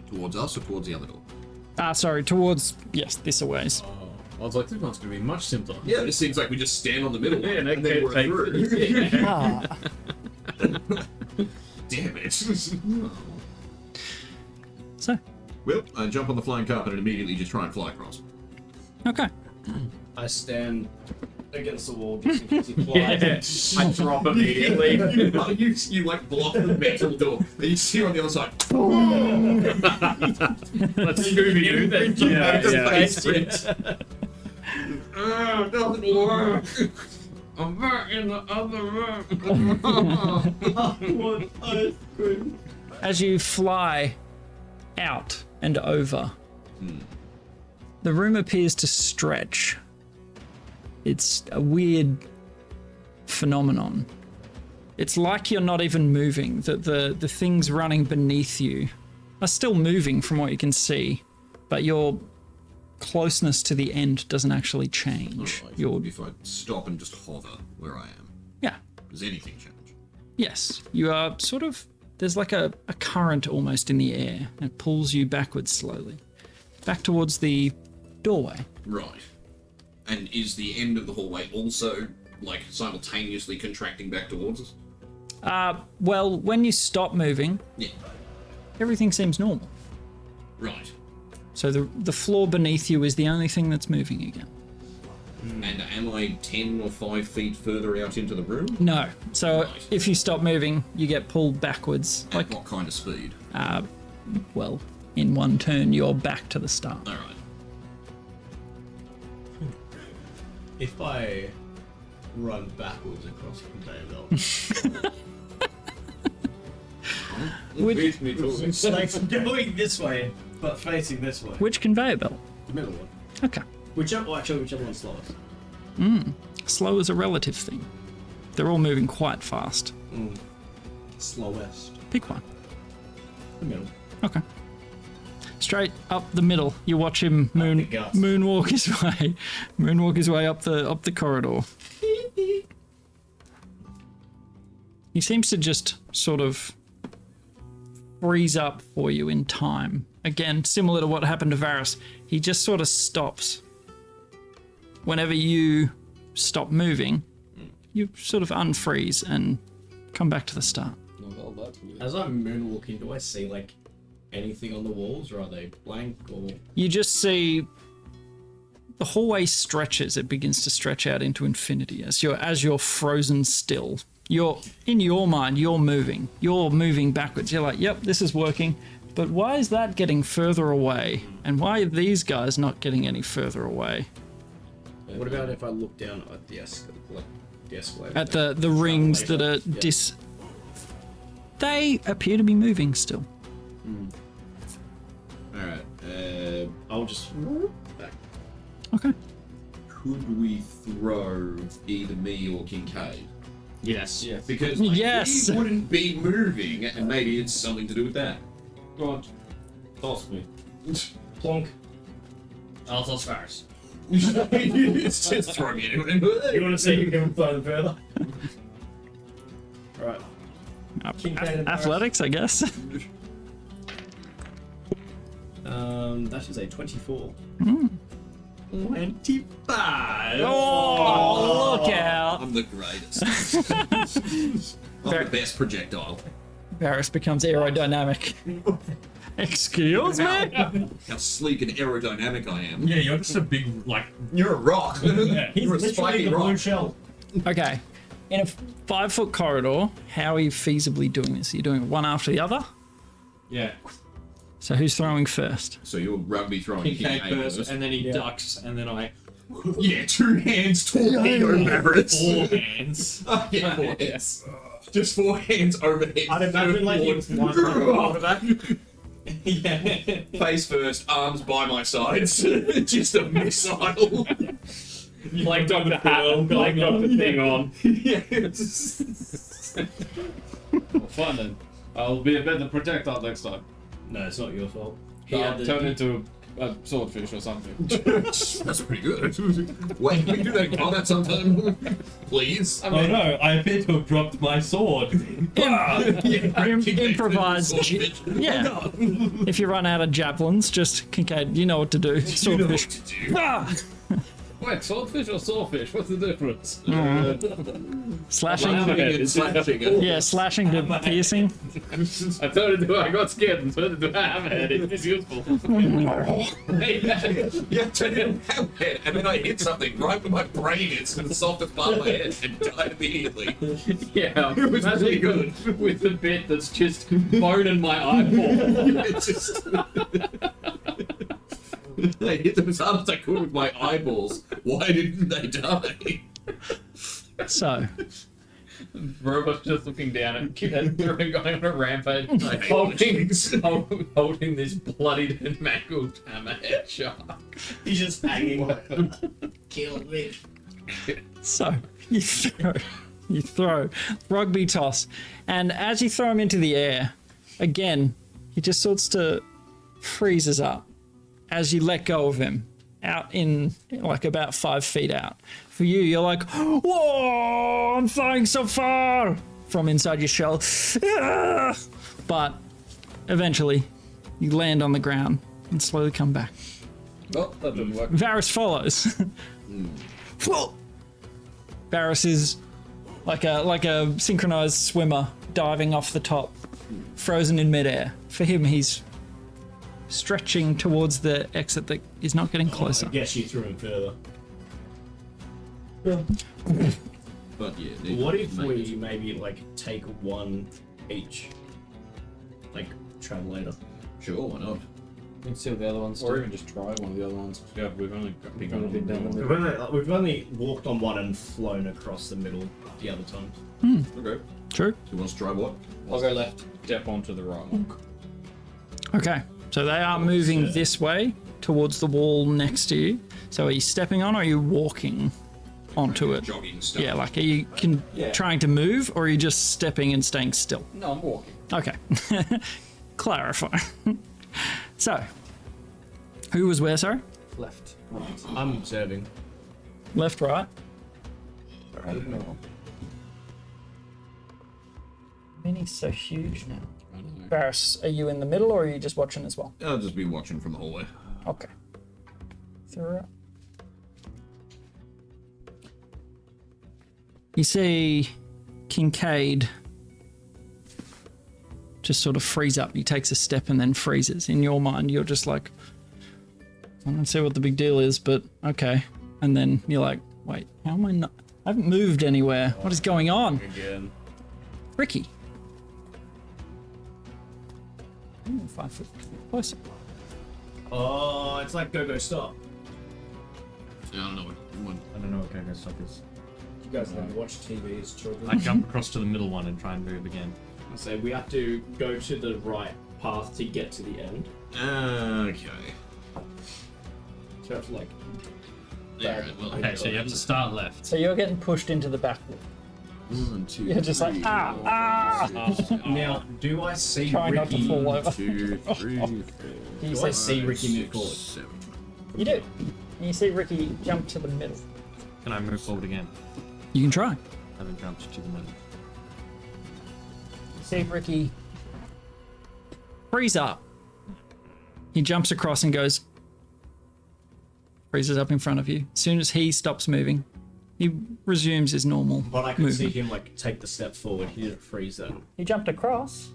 Towards us or towards the other door? Sorry, towards, yes, this a ways. I was like, this one's gonna be much simpler. Yeah, it seems like we just stand on the middle Yeah, one, no, and then we're take- through. Ah. Damn it. So, Well, I jump on the flying carpet and immediately just try and fly across. okay. I stand against the wall just in case he flies. I drop immediately. you like block the metal door, and you see her on the other side. Let's Scooby-Doo then. Doesn't work. I'm back in the other room. As you fly out and over, the room appears to stretch. It's a weird phenomenon. It's like you're not even moving, that the things running beneath you are still moving from what you can see, but your closeness to the end doesn't actually change. You're if I stop and just hover where I am, Yeah. does anything change? Yes, you are sort of, there's like a current almost in the air. It pulls you backwards slowly. Back towards the doorway. Right. And is the end of the hallway also, like, simultaneously contracting back towards us? Well, when you stop moving, Yeah. everything seems normal. Right. So the floor beneath you is the only thing that's moving again. And am I 10 or 5 feet further out into the room? No. So Right. if you stop moving, you get pulled backwards. At what kind of speed? Well, in one turn, you're back to the start. All right. If I run backwards across the conveyor belt, Beats me talking. it's like going this way, but facing this way. Which conveyor belt? The middle one. Okay. Whichever one's slowest. Slow is a relative thing. They're all moving quite fast. Slowest. Pick one. The middle. Okay. Straight up the middle. You watch him the guts. moonwalk his way. Moonwalk his way up the corridor. He seems to just sort of freeze up for you in time. Again, similar to what happened to Varus. He just sort of stops. Whenever you stop moving, you sort of unfreeze and come back to the start. As I'm moonwalking, do I see like anything on the walls, or are they blank? Or You just see the hallway stretches. It begins to stretch out into infinity as you're frozen still. You're in your mind. You're moving backwards. You're like, yep, this is working. But why is that getting further away? And why are these guys not getting any further away? what about if I look down at the escalator? At the rings that are They appear to be moving still. All right. I'll just back. Okay. Could we throw either me or Kincaid? Yes. Yes. Because like, Yes. he wouldn't be moving, and maybe it's something to do with that. Go on. Toss me. Plonk. I'll toss Varus. It's just throw me anyway. You want to see who can fly them further? Right. Kincaid and Athletics, I guess. That is a 24. 25. Oh, look out! I'm the greatest. I'm the best projectile. Varus becomes aerodynamic. Excuse me? How sleek and aerodynamic I am. Yeah, you're just a big, like, You're a rock. He's You're a literally spiky the blue rock. shell. Okay. In a 5-foot corridor, how are you feasibly doing this? Are you doing it one after the other? yeah. So who's throwing first? So you're rugby throwing Kincaid Kincaid first, and then he ducks, and then I. Yeah, 2 hands torpedo Varus. 4 hands. Yeah, 4 hands. Just 4 hands overhead. I'd imagine like he was one quarterback. Yeah. Face first, arms by my sides. Just a missile. Like Dr. Hat, like Dr. Thing on. Yeah. Well, fun then. I'll be a better projectile next time. No, it's not your fault. I'll turn into a swordfish or something. That's pretty good. Wait, can we do that in combat sometime? Please? Oh no, I appear to have dropped my sword. Improvise. Yeah. If you run out of javelins, just Kincaid, you know what to do. You know what Swordfish. to do. Ah! Wait, swordfish or sawfish? What's the difference? Slashing. Hammerhead is slashing. Yeah, slashing to piercing. I turned into. I got scared and turned into a hammerhead. It is useful. Yeah, turn it hammerhead, and then I hit something right where my brain is, in the softest part of my head, and died immediately. Yeah, It was really imagine good. with the bit that's just bone in my eyeball. It's just... I hit them as hard as I could with my eyeballs. Why didn't they die? So, Robot's just looking down at going on a rampage, I hate things. holding this bloodied and mangled hammerhead shark. He's just hanging. Kill me. so you throw rugby toss, and as you throw him into the air, again, he just sorts to freezes up as you let go of him out in like about 5 feet out. For you, you're like, whoa, I'm flying so far from inside your shell. Ah! But eventually you land on the ground and slowly come back. Oh, that didn't work. Varus follows. Whoa! Varus is like a synchronized swimmer diving off the top, frozen in midair. For him, he's stretching towards the exit that is not getting closer. I guess you threw him further. But yeah. What if we maybe like take one each? Like travel later. Sure, why not? You can see what the other ones Or do. even just try one of the other ones. Yeah, we've only been Only been down the middle. We've only walked on one and flown across the middle the other times. Okay. True. Who wants to try what? I'll go left, step onto the right one. Okay, so they are moving this way towards the wall next to you. So are you stepping on or are you walking onto it? Jogging stuff. Yeah, like are you trying to move or are you just stepping and staying still? No, I'm walking. Okay. Clarify. So, who was where, sorry? Left. I'm observing. Left, right? Mini's so huge now. I don't know. Barris, are you in the middle or are you just watching as well? I'll just be watching from the hallway. Okay. Through it. You see Kincaid just sort of freeze up. He takes a step and then freezes. In your mind, you're just like, I don't see what the big deal is, but okay. And then you're like, wait, how am I not? I haven't moved anywhere. What is going on? Again. Ricky. Ooh, 5 foot closer. Oh, it's like go stop. I don't know what. I don't know what go stop is. You guys never watch TV as children. I jump across to the middle one and try and move again. So we have to go to the right path to get to the end. Okay. So we have to like. Yeah, well, Okay, so you have to start left. So you're getting pushed into the back wall. 1, 2, You're just like, 3, ah. Now, do I see Try not to Ricky? fall over. 2, 3, 4. You Do I see, see Ricky move forward? 7. you do. And you see Ricky jump to the middle. Can I move forward again? You can try. I haven't jumped to the middle. You see Ricky freeze up. He jumps across and goes, freezes up in front of you. As soon as he stops moving, he resumes his normal But I can movement. see him like take the step forward. He didn't freeze then. He jumped across.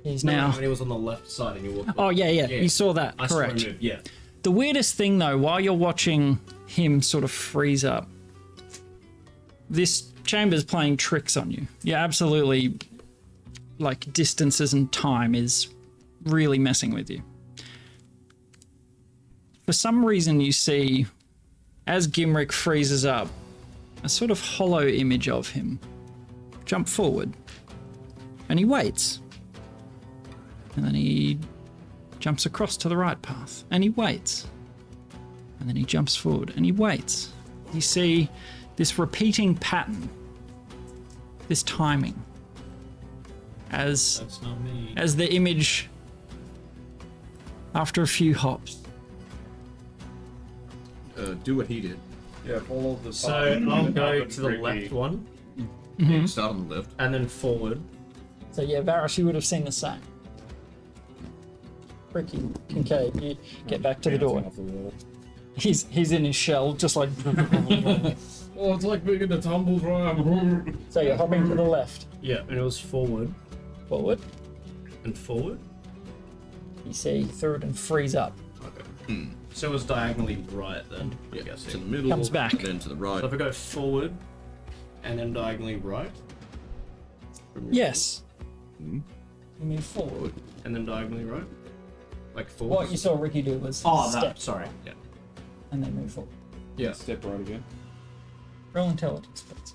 He's No, now. when he was on the left side and you walked. Oh yeah, yeah. Yeah. You saw that. I saw him Correct. move, yeah. The weirdest thing though, while you're watching him sort of freeze up, this chamber's playing tricks on you. Yeah, absolutely. Like distances and time is really messing with you. For some reason, you see, as Gimrick freezes up, a sort of hollow image of him jump forward, and he waits, and then he jumps across to the right path, and he waits, and then he jumps forward, and he waits. You see this repeating pattern, this timing, as That's not me. the image, after a few hops, Do what he did. Yeah, follow the So path. I'll That go would to the creepy. left one Yeah, start on the left. and then forward. So yeah, Varus, you would have seen the same. Ricky, Kincaid, you get back to the door. Off the wall. He's in his shell, just like. Oh, it's like being in the tumble drum. So you're hopping to the left, Yeah, and it was forward forward. and forward. You see through it and freeze up. So it was diagonally right then. Yeah, I guess. to the middle. Comes back. Then to the right. So if I go forward and then diagonally right Yes. Hmm? You move forward. and then diagonally right, like forward. What you saw Ricky do was Oh, step that. Sorry. Yeah. and then move forward. Yeah, step right again. Roll intelligence, please.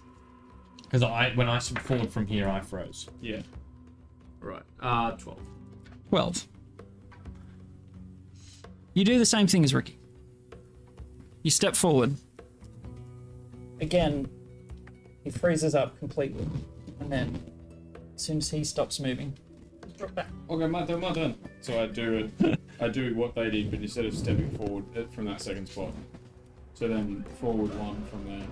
Because when I stepped forward from here, I froze. Yeah. Right. 12. 12. You do the same thing as Ricky. You step forward. Again, he freezes up completely. And then, as soon as he stops moving, drop back. Okay, my turn. So I do what they did, but instead of stepping forward from that second spot. So then forward one from there,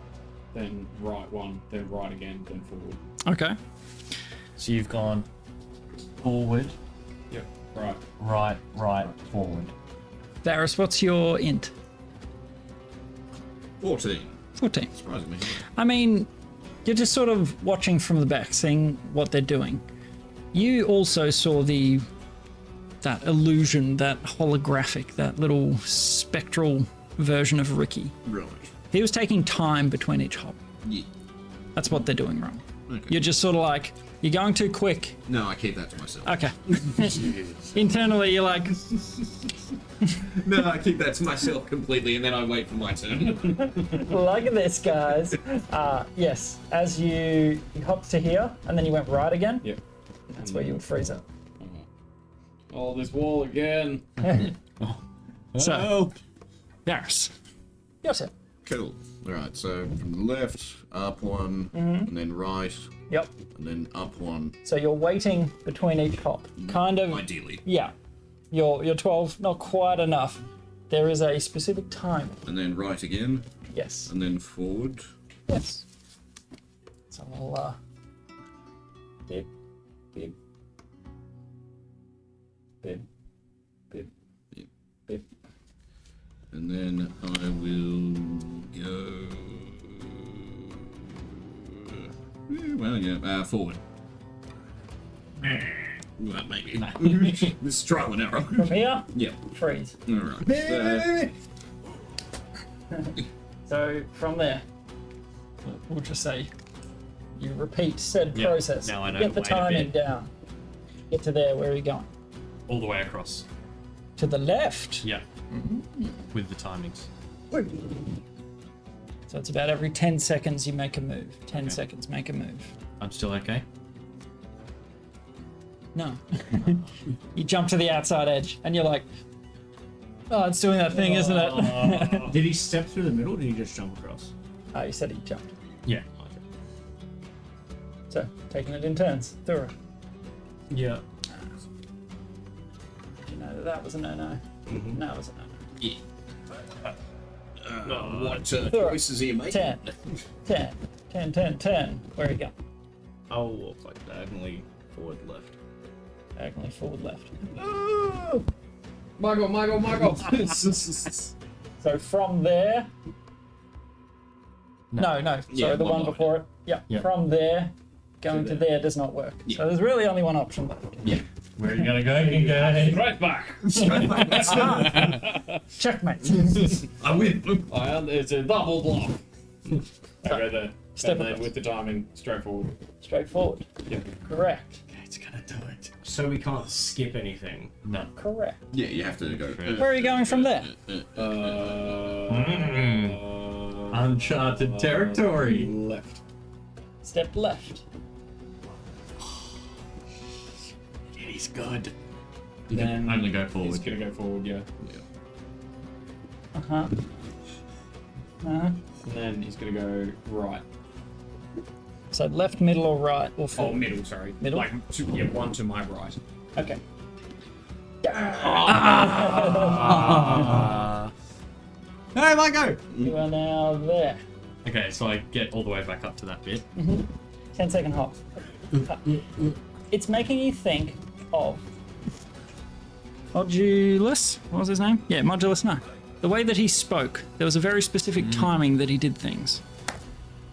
then right one, then right again, then forward. Okay. So you've gone forward, Yep. Right. right, forward. Varus, what's your int? 14. 14. Surprisingly. I mean, you're just sort of watching from the back, seeing what they're doing. You also saw that illusion, that holographic, that little spectral version of Ricky. Right. He was taking time between each hop. Yeah. That's what they're doing wrong. Okay. You're just sort of like, you're going too quick. No, I keep that to myself. Okay. Internally, you're like, No, I keep that to myself completely, and then I wait for my turn. look at this, guys. Yes, as you hopped to here, and then you went right again. Yep. That's where you would freeze up. Oh, this wall again. So, Varys. Yes, sir. Cool. Alright, so from the left, up one, and then right, Yep. and then up one. So you're waiting between each hop. Kind of. Ideally. Yeah. You're 12, not quite enough. There is a specific time. And then right again, Yes. and then forward. Yes. So I'll, bib, bib, bib, bib, Yep. bib. And then I will go. Well, yeah, forward. Well, maybe. This is trial and error. From here, Yep. freeze. Alright. So from there, we'll just say you repeat said Yep, process. now I know, Get the wait a timing bit. down. Get to there. Where are you going? All the way across. To the left. Yeah. With the timings. So it's about every 10 seconds you make a move. 10 seconds, make a move. I'm still okay. No. You jump to the outside edge and you're like, oh, it's doing that thing, isn't it? Did he step through the middle or did he just jump across? Oh, you said he jumped. Yeah. So, taking it in turns. Through it. Yeah. You know that was a no-no. No, it was a no-no. Yeah. No, What choices are you making? 10. 10. 10, 10, 10. Where are you going? I'll walk like diagonally forward left. Diagonally forward left. Michael! So from there... No. Yeah, Sorry, the one one more, before it. Yeah. Yeah. From there, going to there does not work. Yeah. So there's really only one option left. Yeah. Where are you gonna go, King? Right back. Checkmate. I win. It's a double block. I go there. Step And then across. with the timing, straight forward. Straightforward. Yep. Correct. It's gonna do it. So we can't skip anything. No. Correct. Yeah, you have to go. Where are you going from there? Uncharted territory. Left. Step left. He's good. Then only go He's forward. gonna go forward, yeah. Uh-huh. And then he's gonna go right. So left, middle, or right, or Oh, forward? middle, sorry. Middle? Like, one to my right. Okay. Hey, Michael! You are now there. Okay, so I get all the way back up to that bit. 10-second hop. It's making you think of Modulus. What was his name? Yeah, Modulus. No, the way that he spoke. There was a very specific timing that he did things,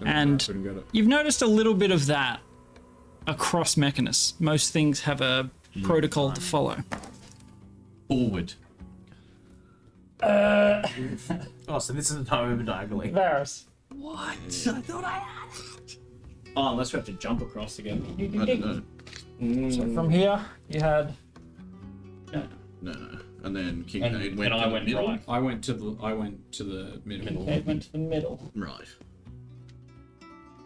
and Couldn't get it. you've noticed a little bit of that across Mechanis. Most things have a protocol to follow. Forward. Oh, so this is the time over diagonally. Varys. What? I thought I had it. Oh, unless we have to jump across again. You I did. don't know. So from here, you had. No. And then King And- Cade went and I to the went middle. right. I went to the middle. It went to the middle. Right.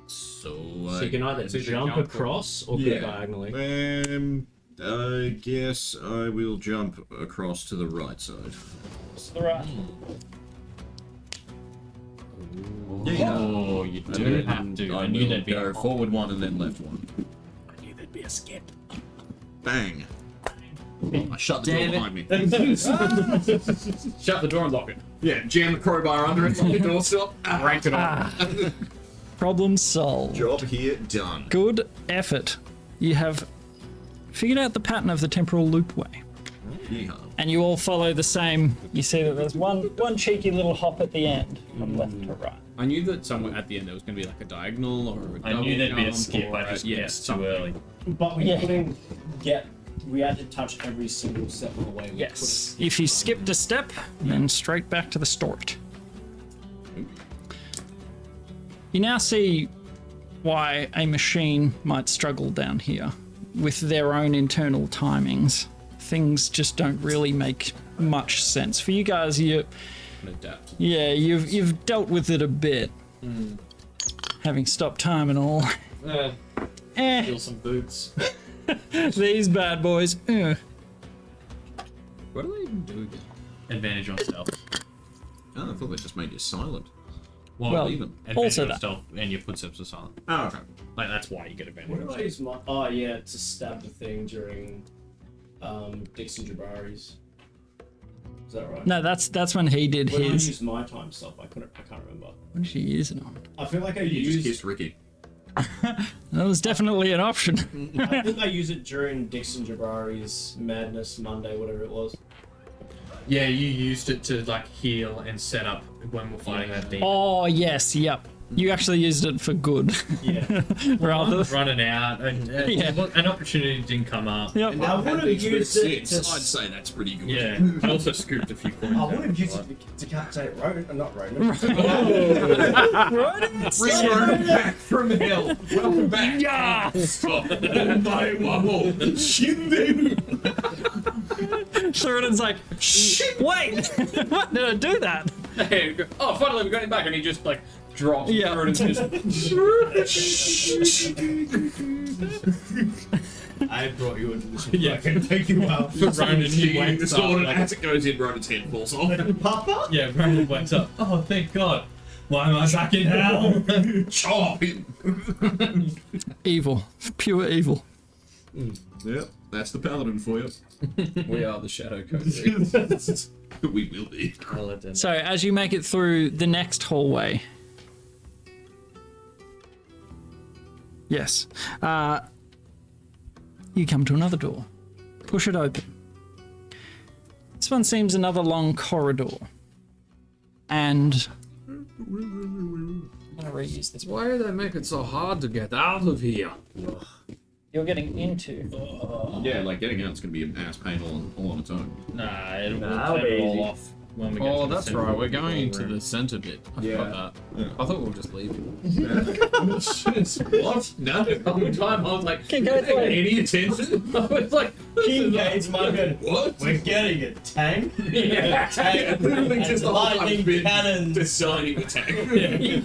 So, So you can either So you jump jump across or yeah. go diagonally. I guess I will jump across to the right side. To the right. Oh, you do have to. I knew will there'd be go a forward one and then left one. I knew there'd be a skip. Bang. I shut the Damn door it. behind me. Shut the door and lock it. Yeah, jam the crowbar under it, lock the door still. Ranked it on. Problem solved. Job here done. Good effort. You have figured out the pattern of the temporal loopway. Yeehaw. And you all follow the same. You see that there's one cheeky little hop at the end, from left to right. I knew that somewhere at the end there was going to be like a diagonal or a I knew there'd be a jump skip. or I just yeah, guessed too something. early. But we Yeah. couldn't get. We had to touch every single step of the way. Yes. If you skipped a step, then straight back to the start. You now see why a machine might struggle down here with their own internal timings. Things just don't really make much sense for you guys. Adapt. Yeah, you've dealt with it a bit, having stopped time and all. Steal some boots. These bad boys. What do they even do again? Advantage on stealth. Oh, I thought they just made you silent. Well, even. Advantage also on that. stealth and your footsteps are silent. Oh, okay. Like that's why you get advantage. What on do I stealth. use my? Oh yeah, to stab the thing during Dixon Jabari's. Is that right? No, that's when he did When I his. used my time stuff, I can't remember. What did you use it on? I feel like I You just used. kissed Ricky. That was definitely an option. I think I used it during Dixon Jabari's Madness Monday, whatever it was. Yeah, you used it to like heal and set up when we're fighting that demon. Oh yes, yep. You actually used it for good, Yeah. rather. Running out, and Yeah. an opportunity didn't come up. Yep. I would have used it to. I'd say that's pretty good. Yeah, I also scooped a few coins. I out would of have the used fight. it to decapitate Ronan, not Ronan. Bring Ronan back from hell. Welcome back. Yeah. By Wobble. Shindu. Sheridan's like, shh, wait, what did I do that? Hey, oh, finally we got him back, and he just like drops. Yeah. And just, I brought you into this. Yeah. I can take you out. For Ronan, he The wakes up. sword, and as it goes in, Ronan's head falls off. Papa? Yeah, Ronan wakes up. Oh, thank God. Why am I back in hell? Chop him. Evil, pure evil. Yep, that's the paladin for you. we are the Shadow Code. We will be. So as you make it through the next hallway, yes, you come to another door. Push it open. This one seems another long corridor, and I'm gonna reuse this. Why do they make it so hard to get out of here? You're getting into. Yeah, like getting out's gonna be an ass pain all on its own. Nah, it'll Nah, turn it all easy. off when we get Oh, to the that's center right. of We're the going into ballroom. the center bit. I Yeah. forgot that. I thought we were just leaving. What? No. The whole time I was like, Can go "Hey, any attention? I was like, King Gates might go, What? we're getting a tank. yeah. Tank. Literally and just the whole time lightning been cannons. designing the tank.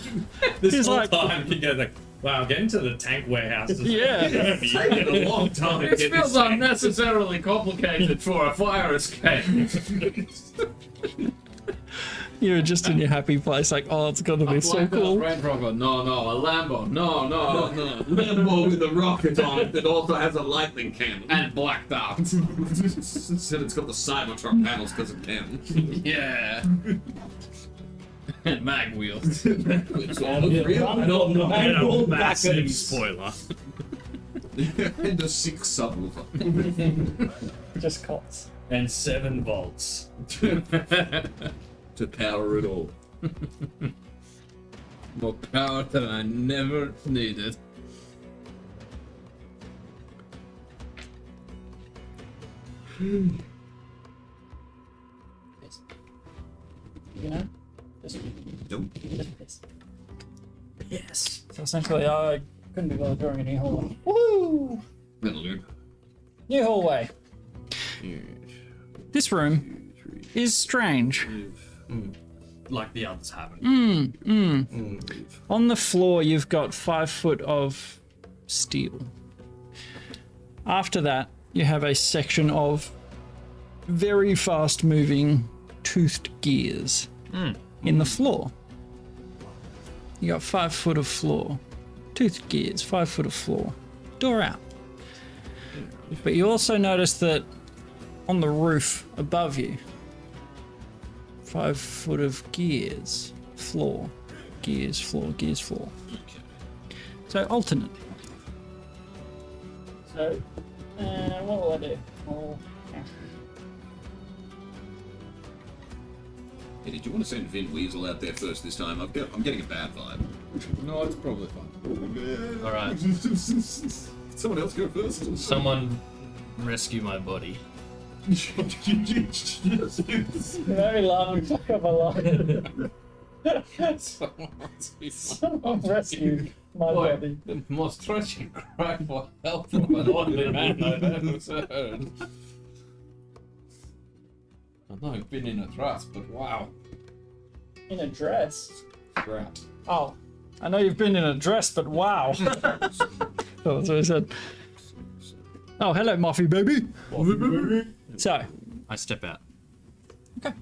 This He's whole like- time you go like, wow, getting to the tank warehouse is Yeah. It's taken a long time to This get feels this tank. unnecessarily complicated for a fire escape. You're just in your happy place, like, oh, it's gonna be so cool. Range Rover. No, a Lambo. No. No, Lambo with a rocket on it that also has a lightning cannon. And blacked out. Said it's got the Cybertruck panels because it can. Yeah. And mag wheels. It's all real. and a massive spoiler. And a 6 subwoofer. Just cots. And 7 volts. To power it all. More power that I never needed. You know? Just Nope. piss. Yes. So essentially, I couldn't be bothered drawing a new hallway. Woo! That'll do. New hallway. This room is strange. Like the others haven't. On the floor, you've got 5 foot of steel. After that, you have a section of very fast moving toothed gears in the floor. You got 5 foot of floor. Toothed gears, 5 foot of floor. Door out. But you also notice that on the roof above you, 5 foot of gears, floor, gears, floor, gears, floor. So alternate. So, what will I do? Hey, did you want to send Vin Weasel out there first this time? I'm getting a bad vibe. No, it's probably fine. Alright, Someone else go first. someone rescue my body. Very long, fuck up a lot. Someone rescued my body. The most tragic cry for help from an ordinary man I've ever heard. I know I've been in a trust, but wow. In a dress? Crap. Oh, I know you've been in a dress, but wow. That's what I said. Oh, hello, Muffy baby. So, I step out. okay.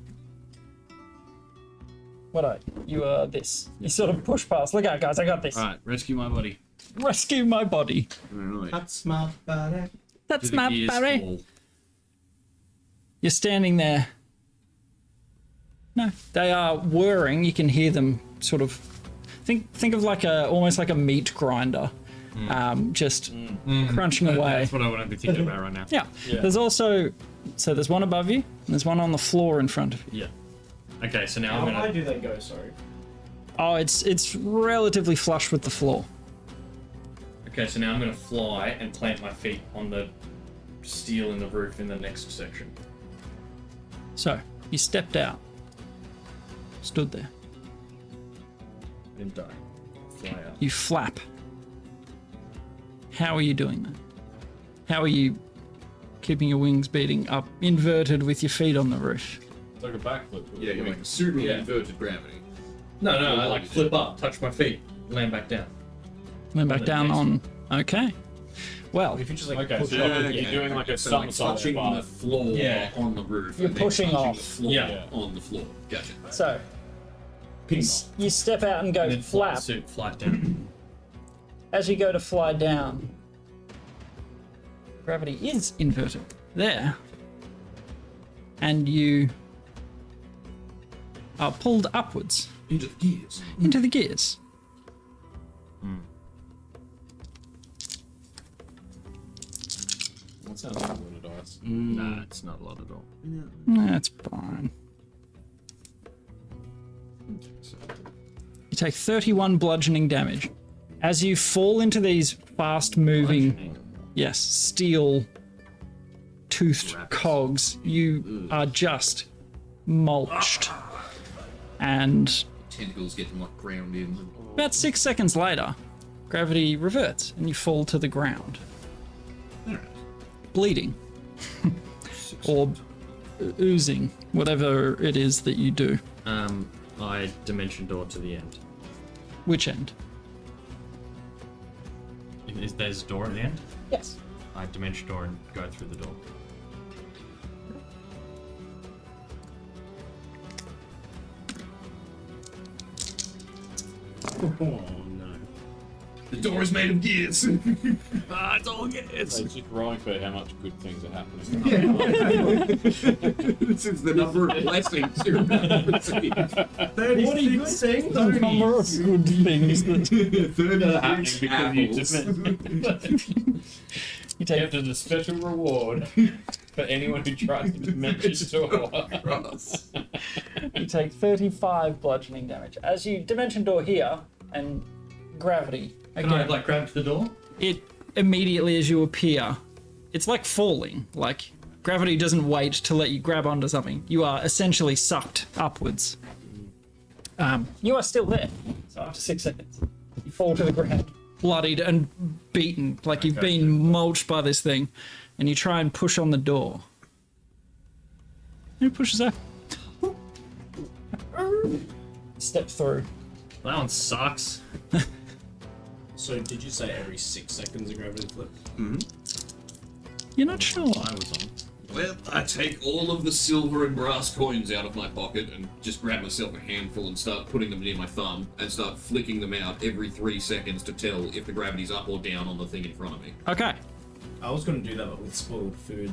What are you? You are this. You sort of push past. Look out, guys, I got this. Alright, rescue my body. Rescue my body. Alright. That's my body. That's Do the my gears body. fall? You're standing there. No, they are whirring. You can hear them sort of. Think of like almost like a meat grinder, just crunching away. That's what I want to be thinking about right now. Yeah. There's also there's one above you, and there's one on the floor in front of you. Yeah. Okay, so now How I'm high gonna. do they go? Sorry. Oh, it's relatively flush with the floor. Okay, so now I'm gonna fly and plant my feet on the steel in the roof in the next section. So you stepped out, stood there. Then die. Fly out. You flap. How are you doing that? How are you keeping your wings beating up, inverted with your feet on the roof? It's like a backflip. Yeah, you're like assuming inverted gravity. No, I like flip up, touch my feet, land back down. Then back down on. Okay. Well, If you just like Okay, push so up, you're doing like a So like somersault touching the above. floor Yeah. on the roof. You're and then pushing touching off. the floor Yeah. on the floor. Gotcha. so you step out and go And then flap. suit, flight down. As you go to fly down, gravity is inverted there, and you are pulled upwards Into the gears. into the gears. That sounds like a lot of dice. Nah, it's not a lot at all. That's fine. You take 31 bludgeoning damage. As you fall into these fast-moving, yes, steel toothed cogs, you are just mulched. And Tentacles getting like ground in. about 6 seconds later, gravity reverts and you fall to the ground. Bleeding. Or oozing, whatever it is that you do. I dimension door to the end. Which end? Is there's a door at the end? Yes. I dimension door and go through the door. oh no. The door is made of gears. It's all gears. It's just growing for how much good things are happening. This is the number of blessings you're about to receive. 36 things? The number of good things that 36 because you apples. you You take. have there's a special reward for anyone who tries to dimension door. You take 35 bludgeoning damage. As you dimension door here and gravity Can I again, like grab the door? it immediately as you appear, it's like falling. Like gravity doesn't wait to let you grab onto something. You are essentially sucked upwards. You are still there. So after 6 seconds, you fall to the ground, bloodied and beaten, like you've been mulched by this thing, and you try and push on the door. Who pushes up? Step through. That one sucks. So did you say every 6 seconds a gravity flip? You're not sure. I was on. Well, I take all of the silver and brass coins out of my pocket and just grab myself a handful and start putting them near my thumb and start flicking them out every 3 seconds to tell if the gravity's up or down on the thing in front of me. Okay. I was going to do that but with spoiled food.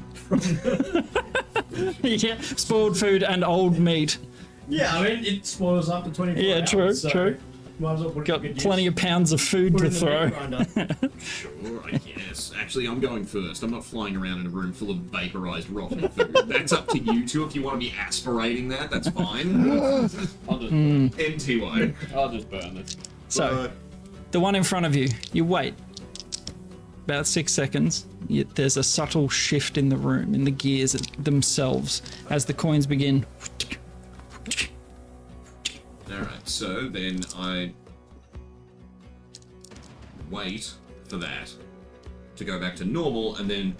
Yeah, spoiled food and old meat. Yeah, I mean, it spoils after 24 Yeah, hours. true, so true. Might as well put it Got to good plenty use. of pounds of food Put to it in the throw. meat grinder. Sure, I guess. Actually, I'm going first. I'm not flying around in a room full of vaporized rotten food. That's up to you two. If you want to be aspirating that, that's fine. I'll just, NTY. I'll just burn this. So, the one in front of you, you wait. About 6 seconds, there's a subtle shift in the room, in the gears themselves, as the coins begin. Alright, so, then I wait for that to go back to normal, and then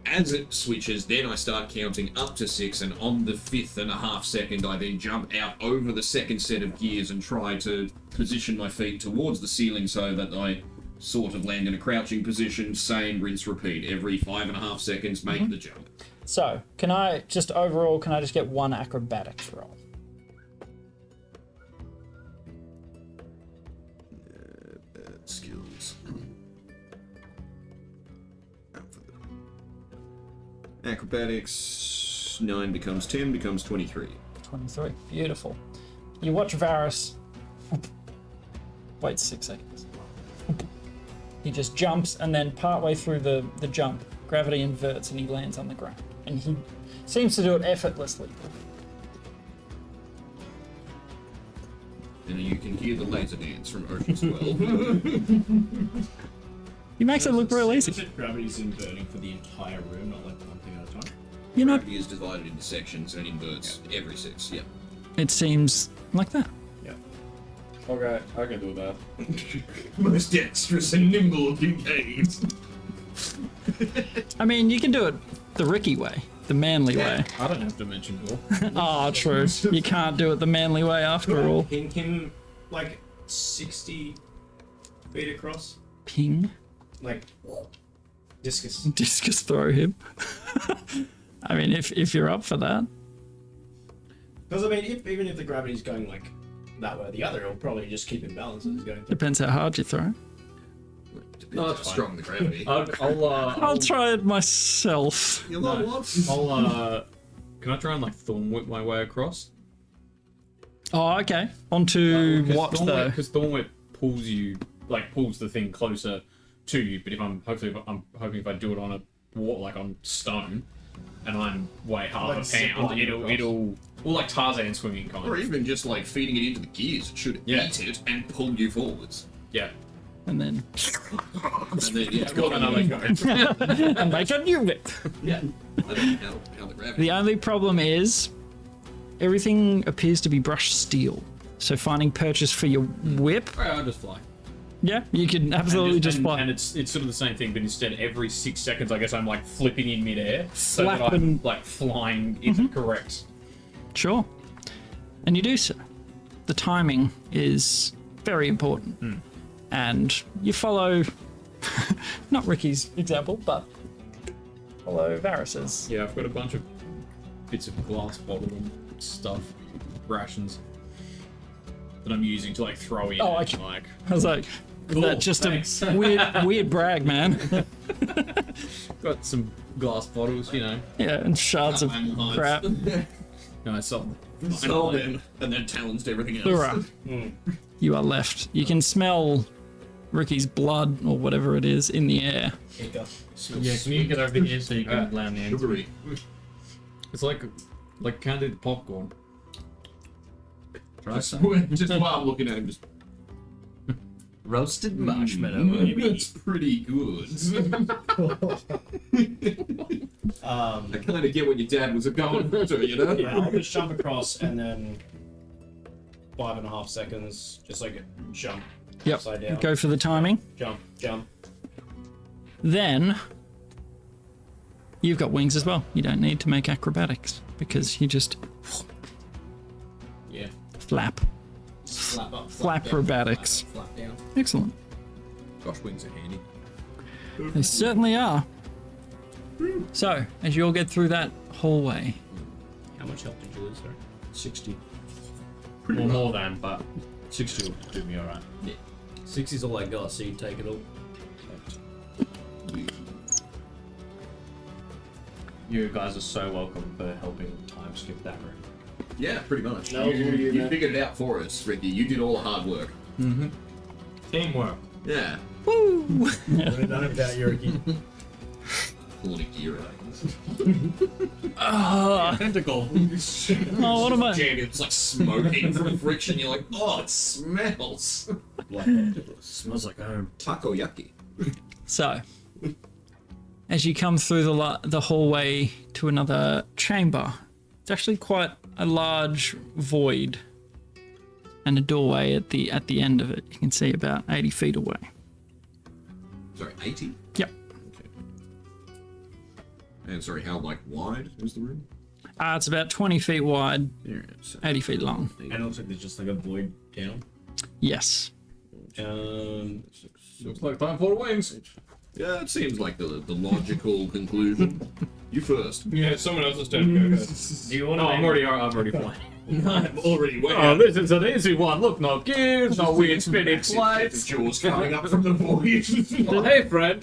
as it switches, then I start counting up to 6, and on the 5.5 second, I then jump out over the second set of gears and try to position my feet towards the ceiling so that I sort of land in a crouching position. Same rinse, repeat. Every 5.5 seconds, make the jump. So, can I just get one acrobatics roll? Skills. Acrobatics, 9 becomes 10, becomes 23. 23. Beautiful. You watch Varus. Wait 6 seconds. He just jumps, and then partway through the jump, gravity inverts and he lands on the ground. And he seems to do it effortlessly. And you can hear the laser dance from Ocean's 12. He makes it look real easy. Gravity's inverting for the entire room, not like one thing at a time. You're not. Gravity is divided into sections and inverts every 6. Yeah. It seems like that. Okay, I can do that. Most dexterous and nimble of you games. I mean, you can do it the Ricky way, the manly way. I don't have dimension door. Ah, true. You can't do it the manly way after all. Ping him like 60 feet across. Ping. Like discus. Discus throw him. I mean, if you're up for that. Because I mean, even if the gravity's going like that way or the other, it'll probably just keep in balance as it's going. Depends how hard you throw. Depends how strong the gravity. I'll try it myself. You know what? Can I try and like thorn whip my way across? Oh, okay. Onto what though? Because thorn whip pulls the thing closer to you. But I'm hoping if I do it on a wall, like on stone, and I'm way half a pound, it'll like Tarzan swinging kind Or of. even just like feeding it into the gears. It should eat it and pull you forwards. Yeah. And then And then it's got another go. and make a new whip. Yeah. I don't know how the gravity. The only problem is everything appears to be brushed steel. So finding purchase for your whip, I'll just fly. yeah, you can absolutely just fly. And it's sort of the same thing, but instead every 6 seconds, I guess I'm like flipping in midair, so that Flapping. I'm like flying in the correct. Sure. And you do so. The timing is very important. And you follow, not Ricky's example, but follow Varus's. Yeah, I've got a bunch of bits of glass bottle and stuff, rations, that I'm using to like throw in. Oh, and, okay. like, I was like, is that just thanks. a weird brag, man? got some glass bottles, you know. Yeah, and shards of crap. No, something. Sold in, and then talenced everything else. Hoorah. You are left. You can smell Ricky's blood or whatever it is in the air. Yeah, can you get over here so you can land the end? Sugary. It's like candied popcorn. Just while I'm looking at him, just Roasted marshmallow. that's pretty good. I kind of get what your dad was going to, you know? Yeah, I'll just jump across and then 5.5 seconds, just like jump Yep. upside down. Go for the timing. Jump. Then you've got wings as well. You don't need to make acrobatics because you just flap. Flap up. Flap down, acrobatics. Flap down. Excellent. Gosh, wings are handy. They certainly are. So, as you all get through that hallway, How much health did you lose, sorry? 60. Well, more than, but 60 will do me alright. 60's all I got, so you take it all. You guys are so welcome for helping time skip that room. Yeah, pretty much. No, you man. figured it out for us, Ricky. You did all the hard work. Teamwork. Yeah. woo! None of that, Yuriki. Pulling gear Tentacle. Oh, what am I? Jam, it's like smoking from friction. You're like, oh, it smells. Smells like home. Takoyaki. So, as you come through the hallway to another chamber, it's actually quite a large void. and a doorway at the end of it. You can see about 80 feet away. Sorry, 80? Yep. Okay. And sorry, how wide is the room? It's about 20 feet wide, Yeah, so 80 feet long. And it looks like there's just like a void down. Yes. Looks like time for the wings. Yeah, it seems like the logical conclusion. You first. Yeah, someone else's turn. Go. Do you want to? I'm already flying. I'm already way Oh, this is an easy one. Look, no gears, no weird spinning The plates. jaws coming up from the void. Oh, hey, friend.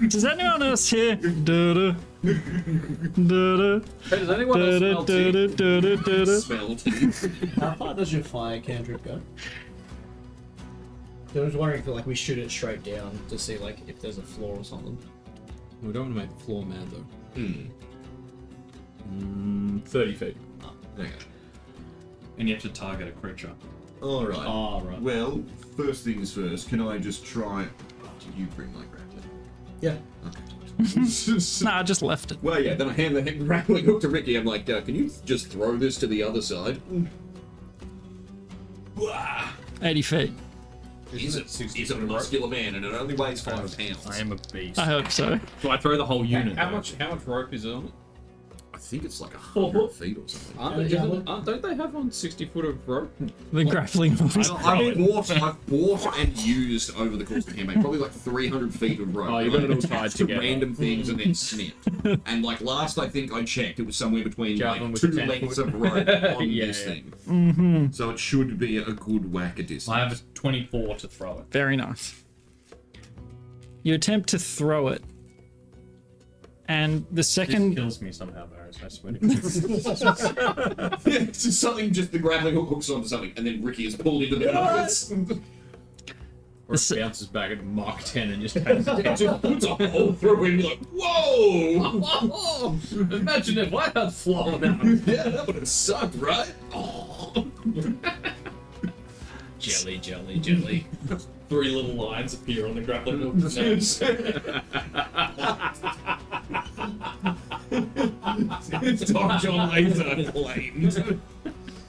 Does anyone else hear? Da-da, da-da, Hey, does anyone else smell tea? da-da, da-da. Smelled. How far does your fire cantrip go? I was wondering if we shoot it straight down to see if there's a floor or something. We don't want to make the floor mad though. Hmm. 30 feet. Okay. And you have to target a creature. All right. Oh, right. Well, first things first. Can I just try? Did you bring my grappling? Yeah. No, I just left it. Well, yeah. Then I hand the grappling hook to Ricky. I'm like, can you just throw this to the other side? 80 feet. He's a muscular man, and it only weighs 5 pounds. I am a beast. I hope so. Do I throw the whole unit? How though? much rope is on it? I think it's like 100 feet or something. Don't they have on 60 foot of rope? The grappling hook. I've bought and used over the course of the campaign probably like 300 feet of rope. Oh, you've got it all Attached tied to together. random things and then snipped. And last I think I checked, it was somewhere between Javelin with 2 10 lengths foot. of rope on Yeah, this yeah. thing. Mm-hmm. So it should be a good whack a distance. I have a 24 to throw it. Very nice. You attempt to throw it, and the This second kills me somehow, Varys. I swear to God. It's just something, just the grappling hook hooks onto something, and then Ricky is pulled into the middle. Or it bounces back at Mach 10 and just takes it. It just puts a hole through it, and you're like, whoa! Imagine if I had flown out. Yeah, that would have sucked, right? Oh. Jelly, jelly, jelly. 3 little lines appear on the grappling hook. It's Tom John Laser flames.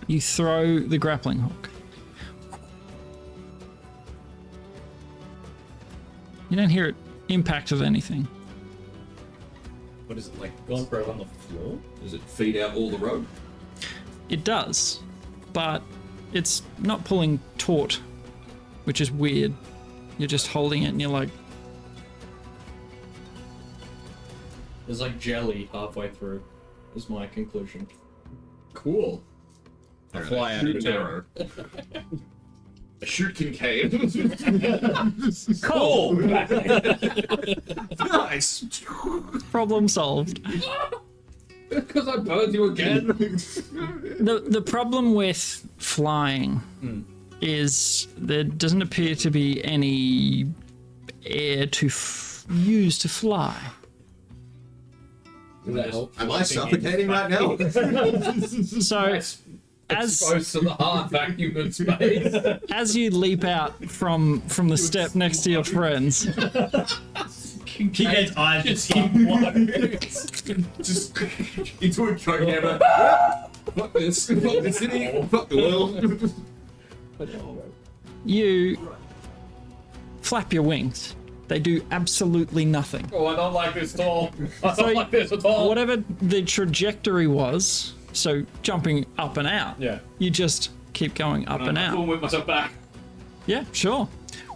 you throw the grappling hook. You don't hear it impact with anything. What is it gone for on the floor? Does it feed out all the rope? It does, but it's not pulling taut, which is weird. You're just holding it and you're like, There's jelly halfway through, is my conclusion. Cool. I fly out of Shoot an the arrow. A shoot Kincaid. cool! Nice. Problem solved. Because I burned you again. The problem with flying is there doesn't appear to be any air to use to fly. Does that help? Am I suffocating right now? So, Exposed to the hard vacuum of space. as you leap out from the step next to your friends, Kincaid's eyes just implode. Just into a choke hammer. Fuck this. Fuck the city. Fuck the world. you flap your wings. They do absolutely nothing. Oh, I don't like this at all. I So, don't like this at all. Whatever the trajectory was, so jumping up and out, Yeah. you just keep going up and I'm out. pulling with myself back. Yeah, sure.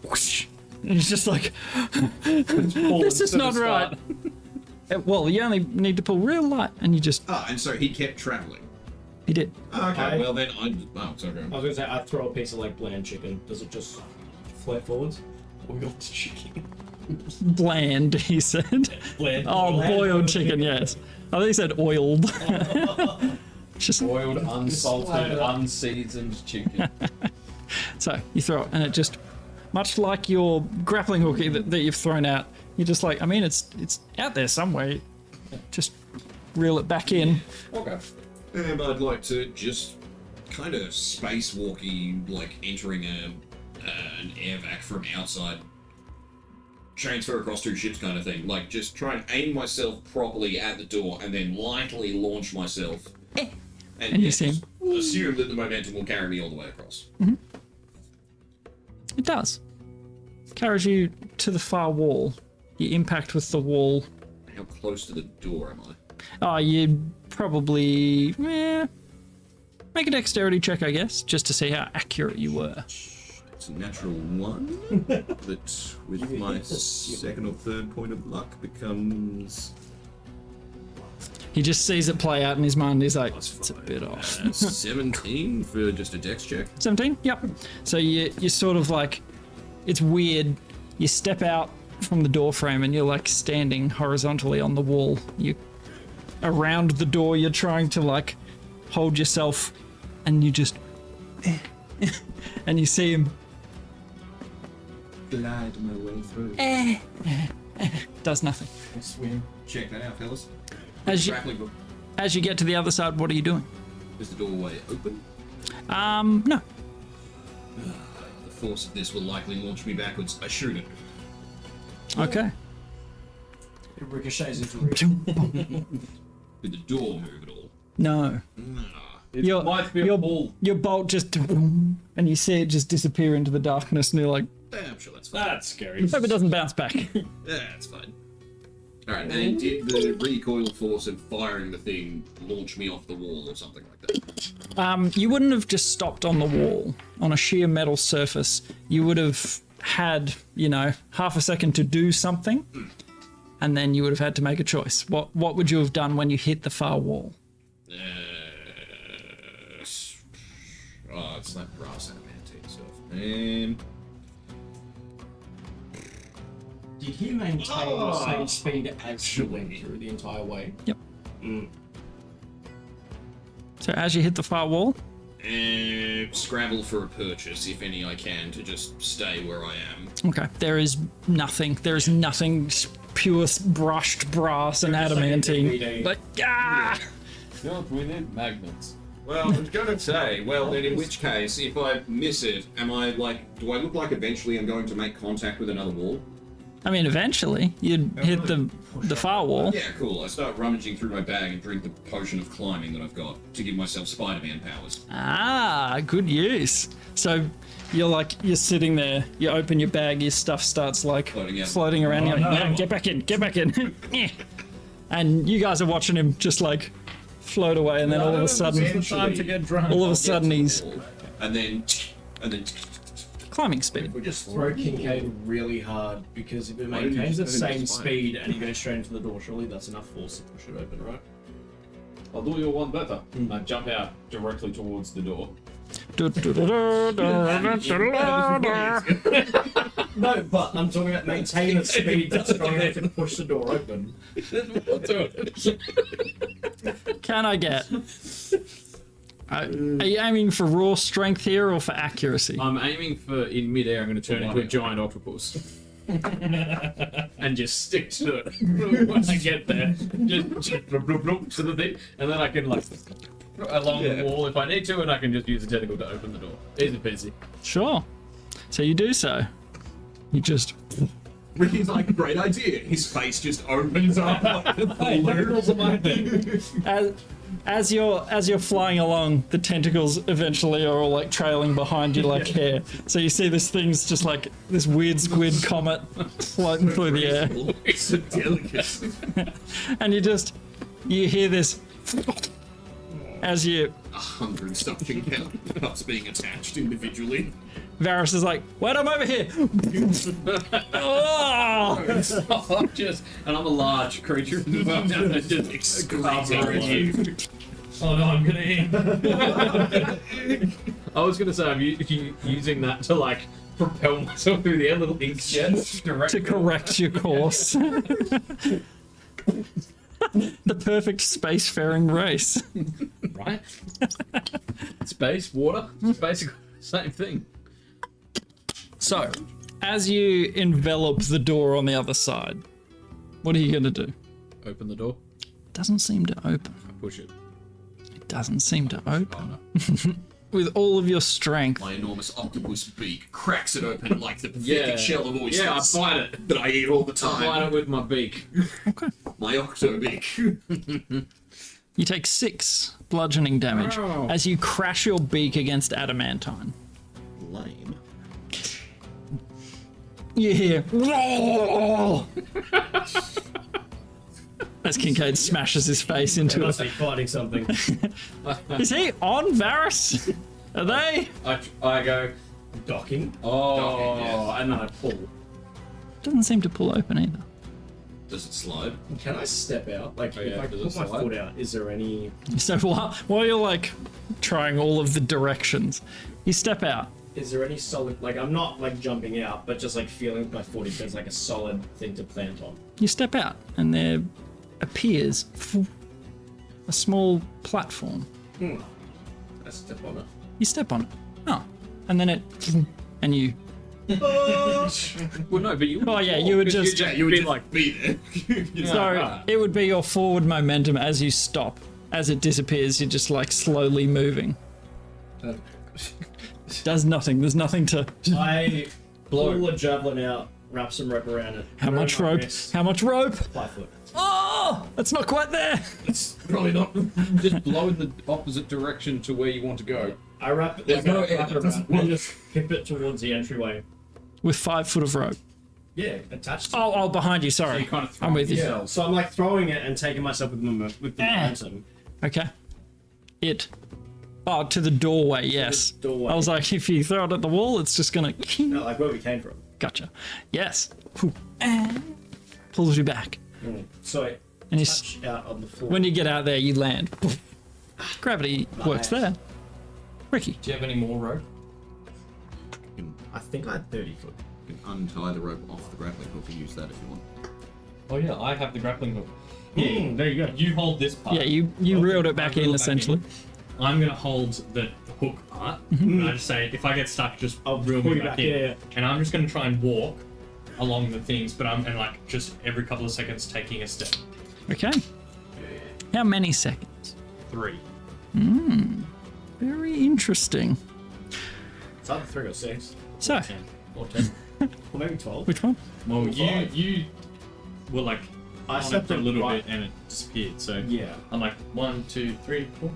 Whoosh. And it's just like, this is not right. Well, you only need to pull real light, and you just, And so he kept traveling. he did. Okay, well then oh, sorry. I was gonna say, I throw a piece of bland chicken. Does it just flare forwards? Oiled chicken. Bland, he said. Bland. Oh, boiled chicken, yes. I think he said oiled. Just Boiled, unsalted, unseasoned chicken. so you throw it, and it just, much like your grappling hook that you've thrown out, you're just like, I mean, it's out there somewhere. Just reel it back in. Okay. And I'd like to just kind of spacewalky, entering an air vac from outside, transfer across 2 ships kind of thing. Just try and aim myself properly at the door and then lightly launch myself And you see him. Assume that the momentum will carry me all the way across. It does. Carries you to the far wall. You impact with the wall. How close to the door am I? Oh, you'd probably make a dexterity check, I guess, just to see how accurate you were. It's a natural 1, that with my second or third point of luck becomes... He just sees it play out in his mind. He's like, it's a bit off. 17 for just a dex check. 17? Yep. So you're sort of like, it's weird. You step out from the door frame and you're like standing horizontally on the wall. You around the door, you're trying to like hold yourself, and you just and you see him Glide my way through. does nothing. Swim. Check that out, fellas. As you get to the other side, what are you doing? Is the doorway open? No. The force of this will likely launch me backwards. I shoot it. Okay. It ricochets into Did the door move at all? No. It Your- might be a your- ball. Your bolt just and you see it just disappear into the darkness, and you're like, I'm sure that's fine. That's scary. hope it doesn't bounce back. That's fine. Alright, and did the recoil force of firing the thing launch me off the wall or something like that? You wouldn't have just stopped on the wall on a sheer metal surface. You would have had, half a second to do something, and then you would have had to make a choice. What would you have done when you hit the far wall? It's that brass adamantine stuff. Did he maintain the same speed as you went through the entire way? Yep. So as you hit the far wall, Scrabble for a purchase, if any I can, to just stay where I am. okay, there is nothing. There is nothing pure brushed brass and adamantine. But Philip, we need magnets. Well, I was gonna say, then in which case, if I miss it, do I look like eventually I'm going to make contact with another wall? I mean, eventually you'd hit the far wall. Yeah, cool. I start rummaging through my bag and drink the potion of climbing that I've got to give myself Spider-Man powers. Ah, good use. So you're sitting there, you open your bag, your stuff starts like floating around. You're like, "Yeah, get back in. And you guys are watching him just like float away, and then all of a sudden, Time to get drunk. all of a sudden he's And then climbing speed. We just throw Kincaid really hard, because if it maintains the same speed and you go straight into the door, surely that's enough force to push it open, right? I'll do your one better. I jump out directly towards the door. No, but I'm talking about maintain a speed that's strong enough to push the door open. Can I get? Are you aiming for raw strength here or for accuracy? I'm aiming for in midair. I'm going to turn into a giant octopus. And just stick to it when I get there. Just bloop, bloop, bloop to the thing, and then I can along the wall if I need to, and I can just use the tentacle to open the door. Easy peasy. Sure. So you do so. You just. Ricky's like, great idea. His face just opens up like the Tentacles are my thing. As you're flying along, the tentacles eventually are all like trailing behind you like hair. So you see this thing's just like this weird squid comet floating through the air. It's so delicate. And you hear this as you 100 something cups being attached individually. Varus is like, wait, I'm over here. Oh! And I'm a large creature. Just exclaiming you. Oh no, I'm gonna eat. I was gonna say I'm using that to propel myself through the air, little ink jets to correct your course. The perfect spacefaring race. Right? Space, water, it's basically the same thing. So, as you envelop the door on the other side, what are you going to do? Open the door. It doesn't seem to open. I push it. It doesn't seem to open. With all of your strength. My enormous octopus beak cracks it open like the pathetic shell of oysters. Yeah, I bite it. That I eat all the I time. bite it with my beak. Okay. My octo beak. You take 6 bludgeoning damage as you crash your beak against adamantine. Lame. You hear as Kincaid smashes his face They into must it. be fighting something. Is he on Varus? Are they? I go, Docking. oh, yes. and then I pull. Doesn't seem to pull open either. Does it slide? Can I step out? Like, Oh, if yeah, I does put it my slide? foot out, is there any... So while you're like trying all of the directions, you step out. Is there any solid... Like, I'm not, like, jumping out, but just, like, feeling with my foot if there's, like, a solid thing to plant on. You step out, and there appears a small platform. I step on it. You step on it. Oh, and then it, and you. Well, no, but you. Oh yeah, you would just. Yeah, you would just like be there. So it would be your forward momentum as you stop. As it disappears, you're just like slowly moving. Does nothing. There's nothing to. I pull a javelin out, wrap some rope around it. How put it much on my rope? wrist, How much rope? 5 foot. Oh, that's not quite there. It's probably not. Just blow in the opposite direction to where you want to go. I wrap it, There's like, no I air, wrap that it doesn't around and just hip it towards the entryway. With 5 foot of rope. Yeah, attached to Oh, behind you. Sorry, So you kind of throw I'm with you. Yeah, so I'm like throwing it and taking myself with the momentum. Okay. It. Oh, to the doorway. Yes. doorway. I was like, if you throw it at the wall, it's just gonna. No, like where we came from. Gotcha. Yes. And pulls you back. So I And you, touch out on the floor. when you get out there, you land. Gravity works there. Ricky. Do you have any more rope? I think I had 30 foot. You can untie the rope off the grappling hook and use that if you want. Oh yeah, I have the grappling hook. There you go. You hold this part. Yeah, you reeled it back I reel in it back essentially. I'm gonna hold the hook part, and I just say, if I get stuck, just I'll reel pull me you back back, in. yeah. And I'm just gonna try and walk along the things, but I'm and like just every couple of seconds taking a step. Okay. How many seconds? 3. Very interesting. It's either 3 or 6. So, 10. Or 10. Or maybe 12. which one? Well, Or 5. you were like I on it stepped for a in little right. bit and it disappeared. So Yeah. I'm like 1, 2, 3, 4.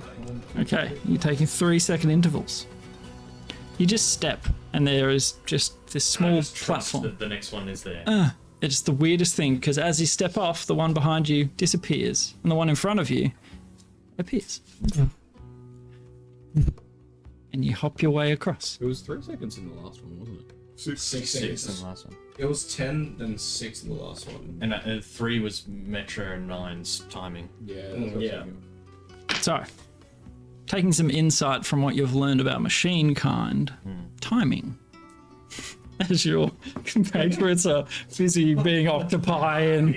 Okay, you're taking 3-second intervals. You just step, and there is just this small platform. That the next one is there. It's the weirdest thing because as you step off, the one behind you disappears, and the one in front of you appears. And you hop your way across. It was 3 seconds in the last one, wasn't it? 6 6 seconds. in the last one. It was 10, then 6 in the last one. And 3 was Metro 9's timing. Yeah. Yeah. So, taking some insight from what you've learned about machine kind, timing. As your compatriots are busy being octopi and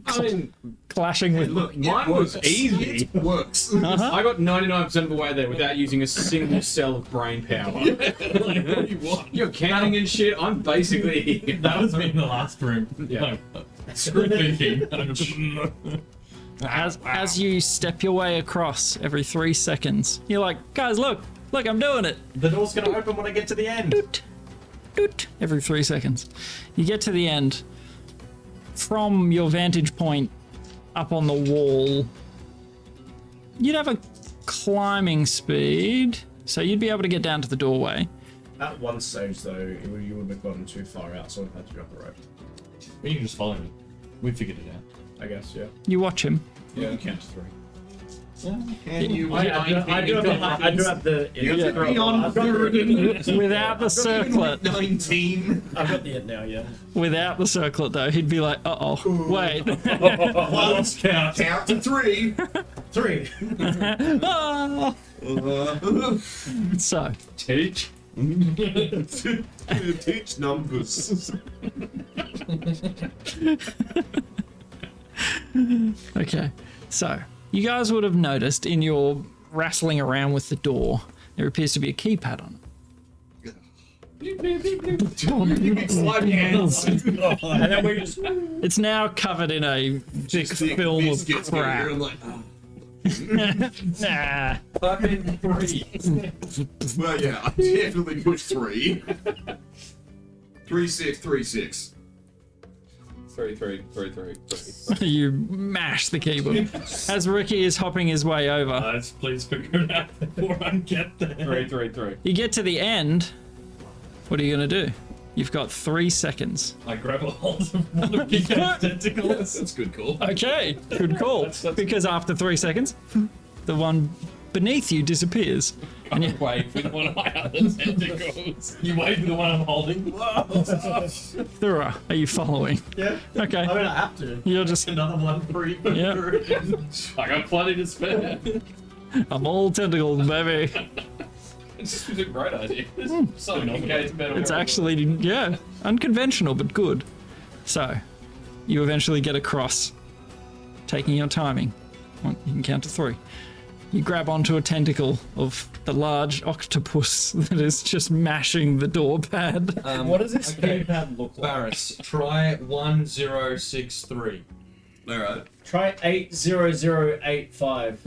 I mean, clashing with. Look, mine was easy. It works. I got 99% of the way there without using a single cell of brain power. Like, what do you want? You're counting and shit. I'm basically. That was me in the last room. Yeah. Screw thinking. As you step your way across every 3 seconds, you're like, guys, look, I'm doing it. The door's gonna open when I get to the end. Doot, doot, every 3 seconds. You get to the end. From your vantage point up on the wall, you'd have a climbing speed, so you'd be able to get down to the doorway. At one stage, though, you would have gotten too far out, so I'd had to drop the rope. You can just follow me. We figured it out. I guess, yeah. You watch him. Yeah, you count to 3. Can you I do have the... You have to be on 30. Without the circlet. 19. I've got the it now, yeah. Without the circlet, though, he'd be like, uh-oh, wait. Let's count. Count to 3. 3. Ah. So, Teach. Teach numbers. okay. So, you guys would have noticed in your wrestling around with the door, there appears to be a keypad on it. Slimy hands. And then we just... It's now covered in a thick film of Biscuits get crap. here and like, Nah. Fucking 3. well, yeah, I definitely pushed 3. 3, 6, 3, 6. 3. You mash the keyboard as Ricky is hopping his way over. Guys, please figure it out before I get there. 3. You get to the end. What are you gonna do? You've got 3 seconds. I grab a hold of one of Kiko's tentacles. That's good call. Okay, good call. Because after 3 seconds, the one beneath you disappears. And you Wave with one of my other tentacles. You wave with the one I'm holding. Thura, are you following? Yeah. Okay. I mean, I have to. You're just Another one free. Yeah. I got plenty to spare. I'm all tentacles, baby. It's just a great idea. So engaged better. It's actually, yeah, unconventional but good. So, you eventually get across, taking your timing. You can count to 3. You grab onto a tentacle of the large octopus that is just mashing the door pad. What does this okay. keypad look like? Barris, try 1063. Alright. Try 80085.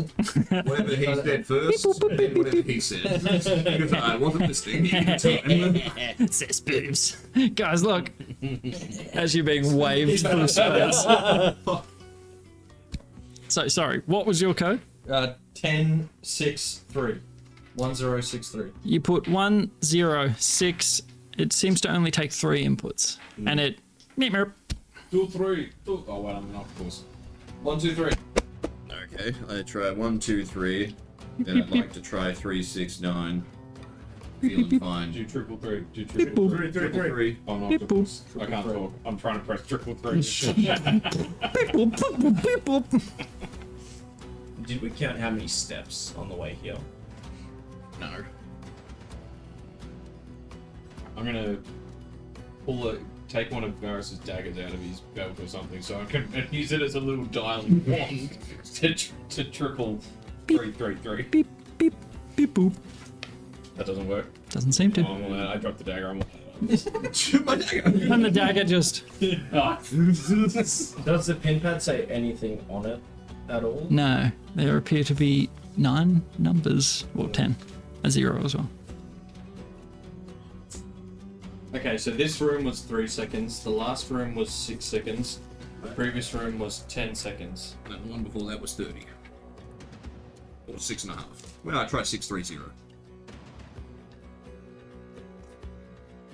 Whatever he said first, and then whatever he said. Because I wasn't listening at the time. It says boobs. Guys, look. As you're being waved through space. So, sorry, what was your code? 1063. 1063. You put 106. It seems to only take 3 inputs. And it... 2, 3. 2. Oh, well, I'm not, of course. 1, 2, 3. Okay, I try 1, 2, 3. Then I'd like to try 3, 6, 9. Feeling fine. Do 3. Do Beep, boop. 3. I'm not. Beep, boop. I can't talk. I'm trying to press 3. Beep, boop, boop, boop, beep, boop. Did we count how many steps on the way here? No. I'm gonna take one of Varus's daggers out of his belt or something, so I can use it as a little dialing wand to triple 3. Beep, beep, beep, boop. That doesn't work. Doesn't seem to. Oh, I'm allowed. I dropped the dagger. I'm My dagger! And the dagger just... ah. Does the pin pad say anything on it at all? No, there appear to be 9 numbers, or 10, a 0 as well. Okay, so this room was 3 seconds, the last room was 6 seconds, the previous room was 10 seconds. And the one before that was 30. Or 6.5. Well, I tried 630.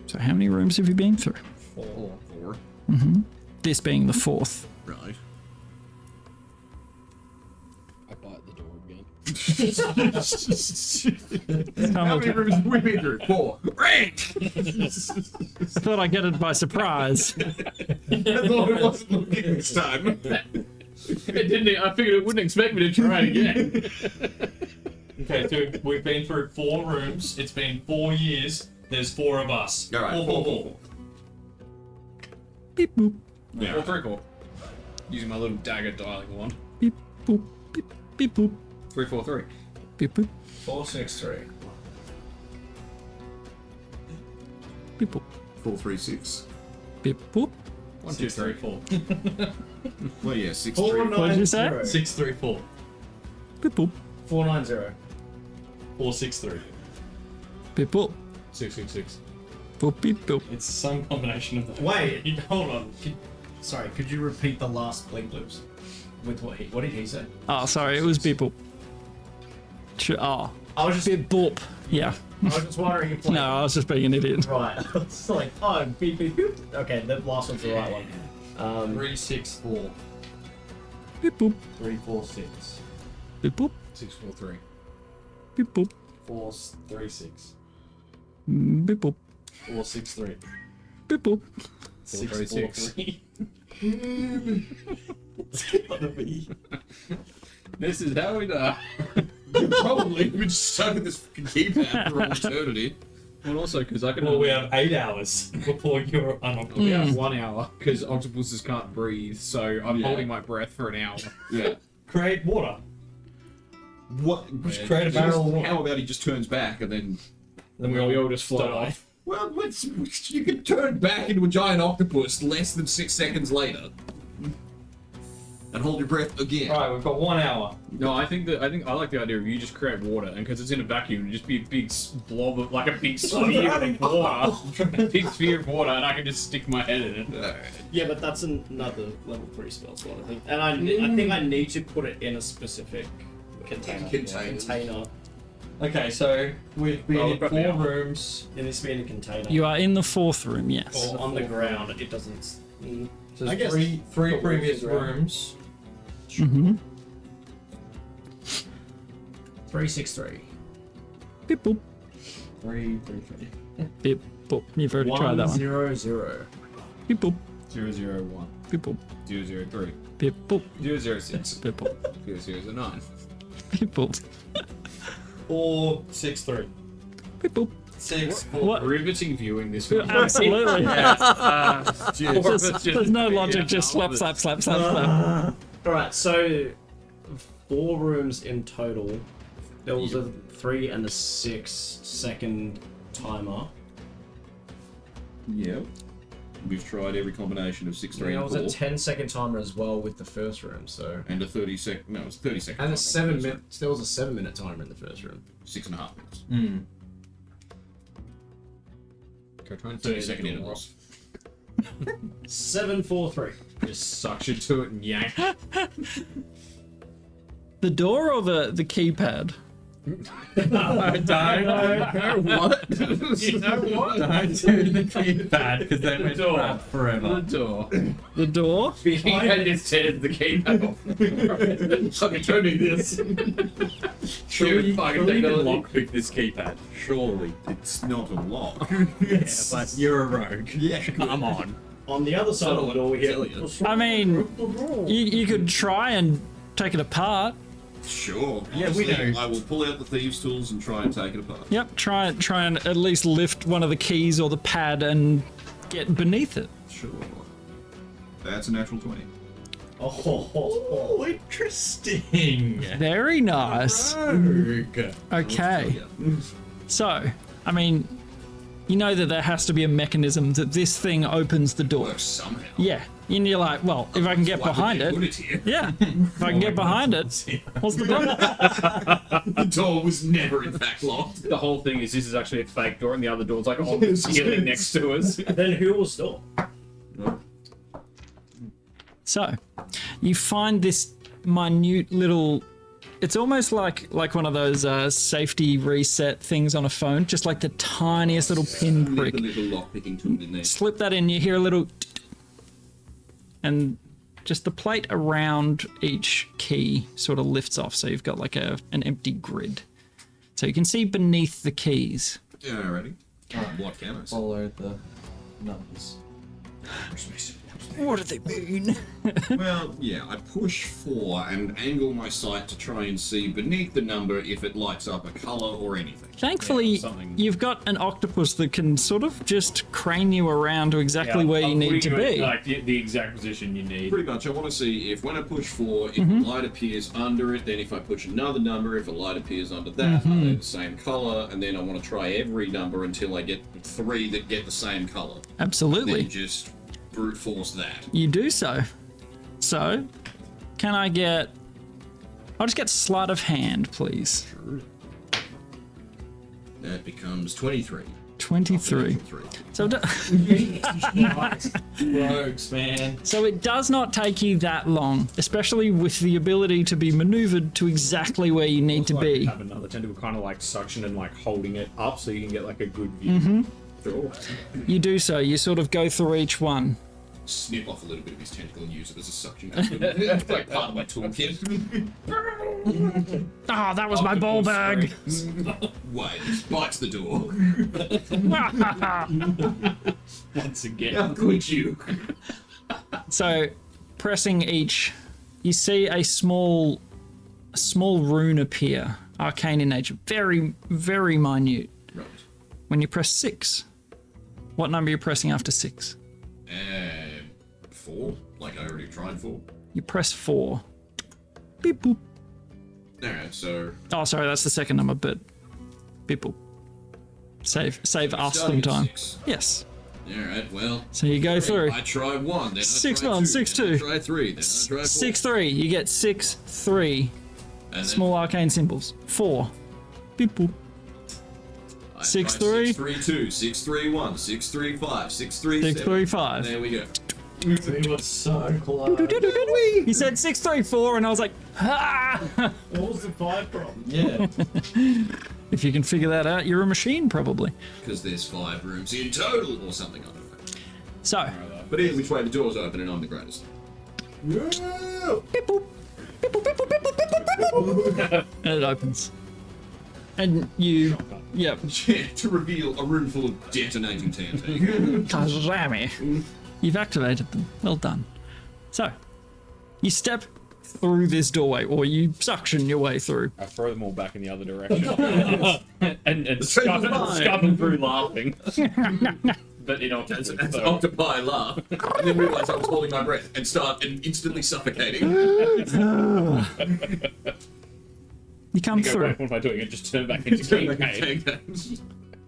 So how many rooms have you been through? 4. This being the 4th. Right. I bite the door again. How many rooms have we been through? 4. Rank! Thought I'd get it by surprise. I thought it wasn't looking this time. It didn't. I figured it wouldn't expect me to try it again. Okay, so we've been through 4 rooms, it's been 4 years, there's 4 of us. Alright, 4. Beep, boop, Yeah. 4. Using my little dagger dialing wand. beep, boop, beep, beep, boop, 3, 4, 3. beep, boop, 463. beep, boop, 436. beep, boop. 1, 2, 3. 4. Well, yeah, 6 Four 3. What did you say? 634. Beep, boop, 490. 463. beep, boop, 666. boop, beep, boop. It's some combination of those. Wait, hold on. Sorry, could you repeat the last blink loops? With what did he say? Oh, sorry, it was beep, boop. Oh, I was just beep, boop. Yeah. I was just wondering if No, I was just being an idiot. Right. It's like, oh, beep beep beep. Okay, the last one's the right one. 364. Beep, boop, 346. beep, boop, 6, 4, 3. beep, boop, 436. beep, boop, 463. beep, boop. 643. It's gotta be. This is how we die. Probably. We've been stuck in this fucking keypad for all eternity. Well, also because I can. Well, we have 8 hours before you're unoccupied. We have 1 hour because octopuses can't breathe, so I'm Yeah. holding my breath for an hour. Yeah. Create water. What? Just create a barrel of water. How about he just turns back and then... Then we all just float die. off. Well, you can turn back into a giant octopus less than 6 seconds later. and hold your breath again. Alright, we've got 1 hour. No, I think I like the idea of you just create water, and because it's in a vacuum, it'd just be a big blob of like a big sphere of water, a big sphere of water, and I can just stick my head in it. Yeah, but that's another level 3 spell slot, I think. And I think I need to put it in a specific container. Okay, so we've been in 4 rooms. It needs to be in a container. You are in the 4th room, yes. Or on the ground. It doesn't. So I there's guess three previous rooms. Mm-hmm. 363. Beep boop. 3. Beep boop. You've already tried that one. 100. Beep boop. 001, Beep boop. 003, Beep boop. 006, Beep boop. 009. Beep boop. 463. Beep boop. 6. 4. What? Riveting viewing this. Absolutely. Just- There's no logic, just slap, slap, slap, slap, slap. Alright, so 4 rooms in total. There was a 3 and a 6-second timer. Yep. We've tried every combination of 6, 3, There and was 4. a 10-second timer as well with the first room, so. And a 30-second. No, it was 30-second. And a 7-minute. There was a 7-minute timer in the first room. 6.5 minutes. Hmm. Go try and 30-second intervals. 743. Just suction to it and yank. The door or the keypad? What? You know what? Don't do the keypad because then we're trapped forever. Door. The door? Behind his head, the keypad off. Fucking don't do this. Surely you fucking can technology. lockpick this keypad. Surely. It's not a lock. Yeah, but you're a rogue. Yeah. Come on. On the other side of the door, we hear. I mean, you could try and take it apart. Sure. Yeah, we Honestly, know. I will pull out the thieves' tools and try and take it apart. Yep, try and at least lift one of the keys or the pad and get beneath it. Sure. That's a natural 20. Oh, interesting. Very nice. Rogue. Okay. So, I mean, you know that there has to be a mechanism that this thing opens the door. Works somehow. Yeah. And you're like, well, if I can get Why would behind they it. put it here? Yeah. If I can get behind it, what's the problem? The door was never in fact locked. The whole thing is this is actually a fake door, and the other door's like on the ceiling next to us. Then who will stop? So, you find this minute little. It's almost like one of those safety reset things on a phone, just like the tiniest little pin Slip prick. a little lock-picking tool in there. Slip that in, you hear a little. And just the plate around each key sort of lifts off, so you've got like an empty grid. So you can see beneath the keys. Alrighty. What cameras? Follow the numbers. What do they mean? Well, yeah, I push 4 and angle my sight to try and see beneath the number if it lights up a colour or anything. Thankfully, Yeah, something. you've got an octopus that can sort of just crane you around to exactly where you need to be. Like the exact position you need. Pretty much, I want to see if when I push 4, if a light appears under it, then if I push another number, if a light appears under that, are they the same colour, and then I want to try every number until I get 3 that get the same colour. Absolutely. Then just brute force that. You do so. So, can I get... I'll just get sleight of hand, please. Sure. That becomes 23. 23. 3. So, Rogues, man. so it does not take you that long, especially with the ability to be maneuvered to exactly where you need to be. Have another tentacle kind of like suction and like holding it up so you can get like a good view. Sure. You do so. You sort of go through each one. Snip off a little bit of his tentacle and use it as a suction cup. It's like part of my toolkit. Ah, that was my ball bag. Wait, bites the door. Once again. How could you? So, pressing each, you see a small rune appear, arcane in nature, very, very minute. Right. When you press 6, what number are you pressing after 6? 4, like I already tried 4. You press 4. Beep boop. Alright, so Oh, sorry, that's the second number, but beep boop. Save us starting some at time. 6. Yes. Alright, well. So you go through. I try 1, then I 6 try 1, 2, 6 then 2. I try 3, then I try 4. 6 3. You get 6 3 And small arcane symbols. 4. Beep boop. 6 3. 6 3 2, 6 3 1, 6 3 5, 6 3 6 7. 3 5. There we go. It was so close. He said 6 3 4, and I was like, ah! What was the 5 from? Yeah. If you can figure that out, you're a machine, probably. Because there's 5 rooms in total or something, I don't know. So, But either which way, the door's open and I'm the greatest. beep boop. Beep boop, beep boop, beep boop, beep boop, beep boop. And it opens. And you, yep. To reveal a room full of detonating TNT. Kazami. You've activated them. Well done. So, you step through this doorway, or you suction your way through. I throw them all back in the other direction. and scuttle through laughing. But in As octopus. octopi laugh, and then realise I was holding my breath and start instantly suffocating. You come through. What am I doing? I just turn back into King Kane.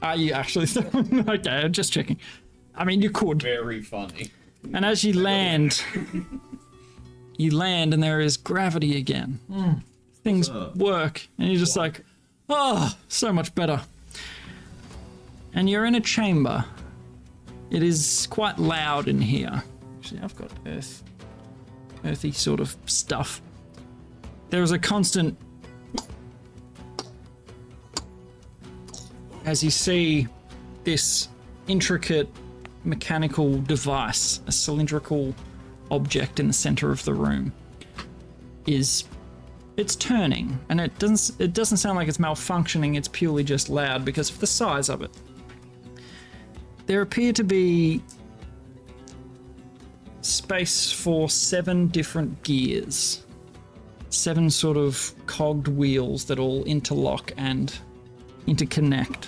Are you actually throwing? Okay, I'm just checking. I mean, you could. Very funny. And as you land, and there is gravity again. Things work, and you're just like, oh, so much better. And you're in a chamber. It is quite loud in here. Actually, I've got earthy sort of stuff. There is a constant, as you see this intricate mechanical device, a cylindrical object in the center of the room, it's turning, and it doesn't sound like it's malfunctioning. It's purely just loud because of the size of it. There appear to be space for 7 different gears, 7 sort of cogged wheels that all interlock and interconnect.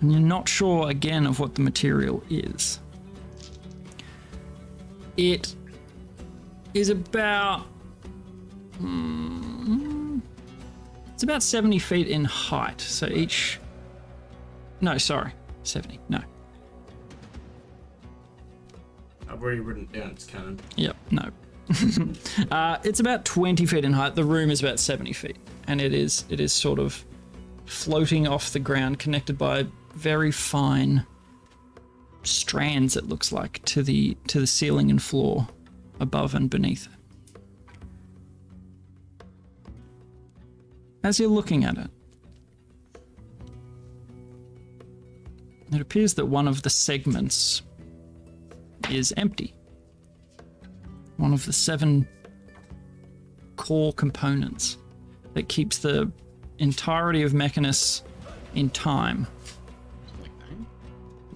And you're not sure again of what the material is. It is about it's about 70 feet in height. So each 70. No. I've already written it down. It's canon. Yep. No. It's about 20 feet in height. The room is about 70 feet, and it is sort of floating off the ground, connected by very fine strands, it looks like, to the ceiling and floor above and beneath. As you're looking at it, it appears that one of the segments is empty. One of the 7 core components that keeps the entirety of Metronis in time.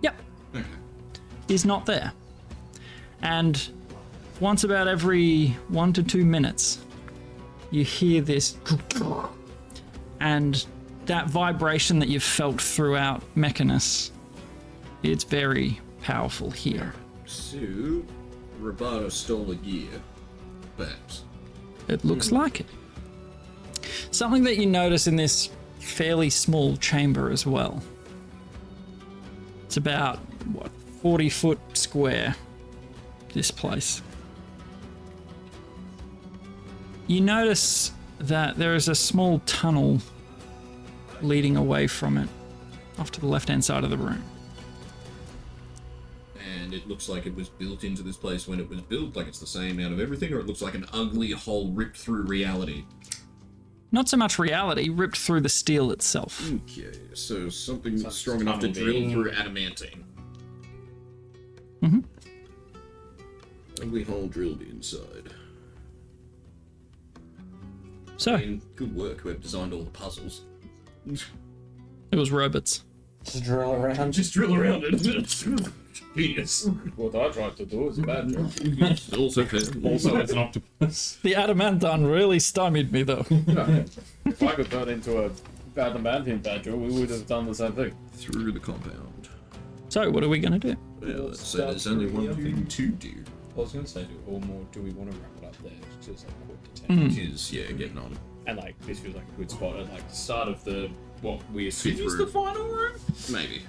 Yep. Is not there. And once about every 1 to 2 minutes, you hear this, and that vibration that you've felt throughout Metronis, it's very powerful here. So, Roboto stole a gear, perhaps. It looks like it. Something that you notice in this fairly small chamber as well. It's about, 40 foot square, this place. You notice that there is a small tunnel leading away from it, off to the left-hand side of the room. And it looks like it was built into this place when it was built, like it's the same out of everything, or it looks like an ugly hole ripped through reality. Not so much reality, ripped through the steel itself. Okay, so something that's strong enough to drill through adamantine. Mm-hmm. Ugly hole drilled inside. So, I mean, good work, whoever designed all the puzzles. it was robots. Just drill around. Just drill around it. Genius. What I tried to do is a bad job. Also fair. Also, it's an octopus. The adamantine really stymied me, though. If I could turn into a adamantine badger, we would have done the same thing. Through the compound. So, what are we going to do? Well, let's say there's only one thing to do. I was gonna say, do we want to wrap it up there? Because it's like quarter to 10. Mm. Which is, yeah, getting on. And like this feels like a good spot at like the start of the what we assume Fifth is room. the final room. Maybe.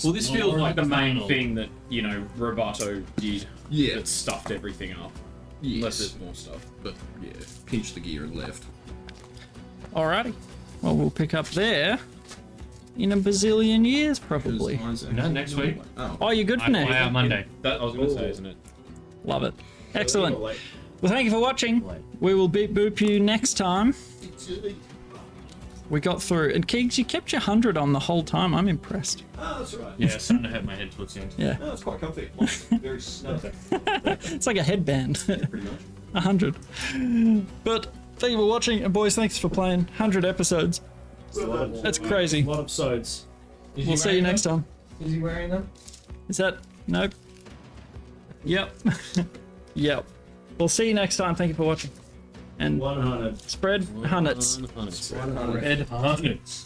Well, this Well, feels or like the the main final. thing that Roboto did. Yeah. That stuffed everything up. Yes. Unless there's more stuff. But yeah, pinch the gear and left. Alrighty. Well, we'll pick up there in a bazillion years, probably. No, next week. Oh, you're good for I now. play out Monday. That I was gonna say, isn't it? Love it. Excellent. Well, thank you for watching. We will beat boop you next time. We got through. And Keegs, you kept your 100 on the whole time. I'm impressed. Oh, that's right. Yeah, starting to have my head towards the end. Yeah. No, it's quite comfy. Very snug. It's like a headband. Pretty much. 100. But thank you for watching. And boys, thanks for playing. 100 episodes. That's crazy. A lot of episodes. We'll see you next time. Is he wearing them? Is that? Nope. Yep. Yep. We'll see you next time. Thank you for watching. And 100. spread hundreds. 100. Red Harnets.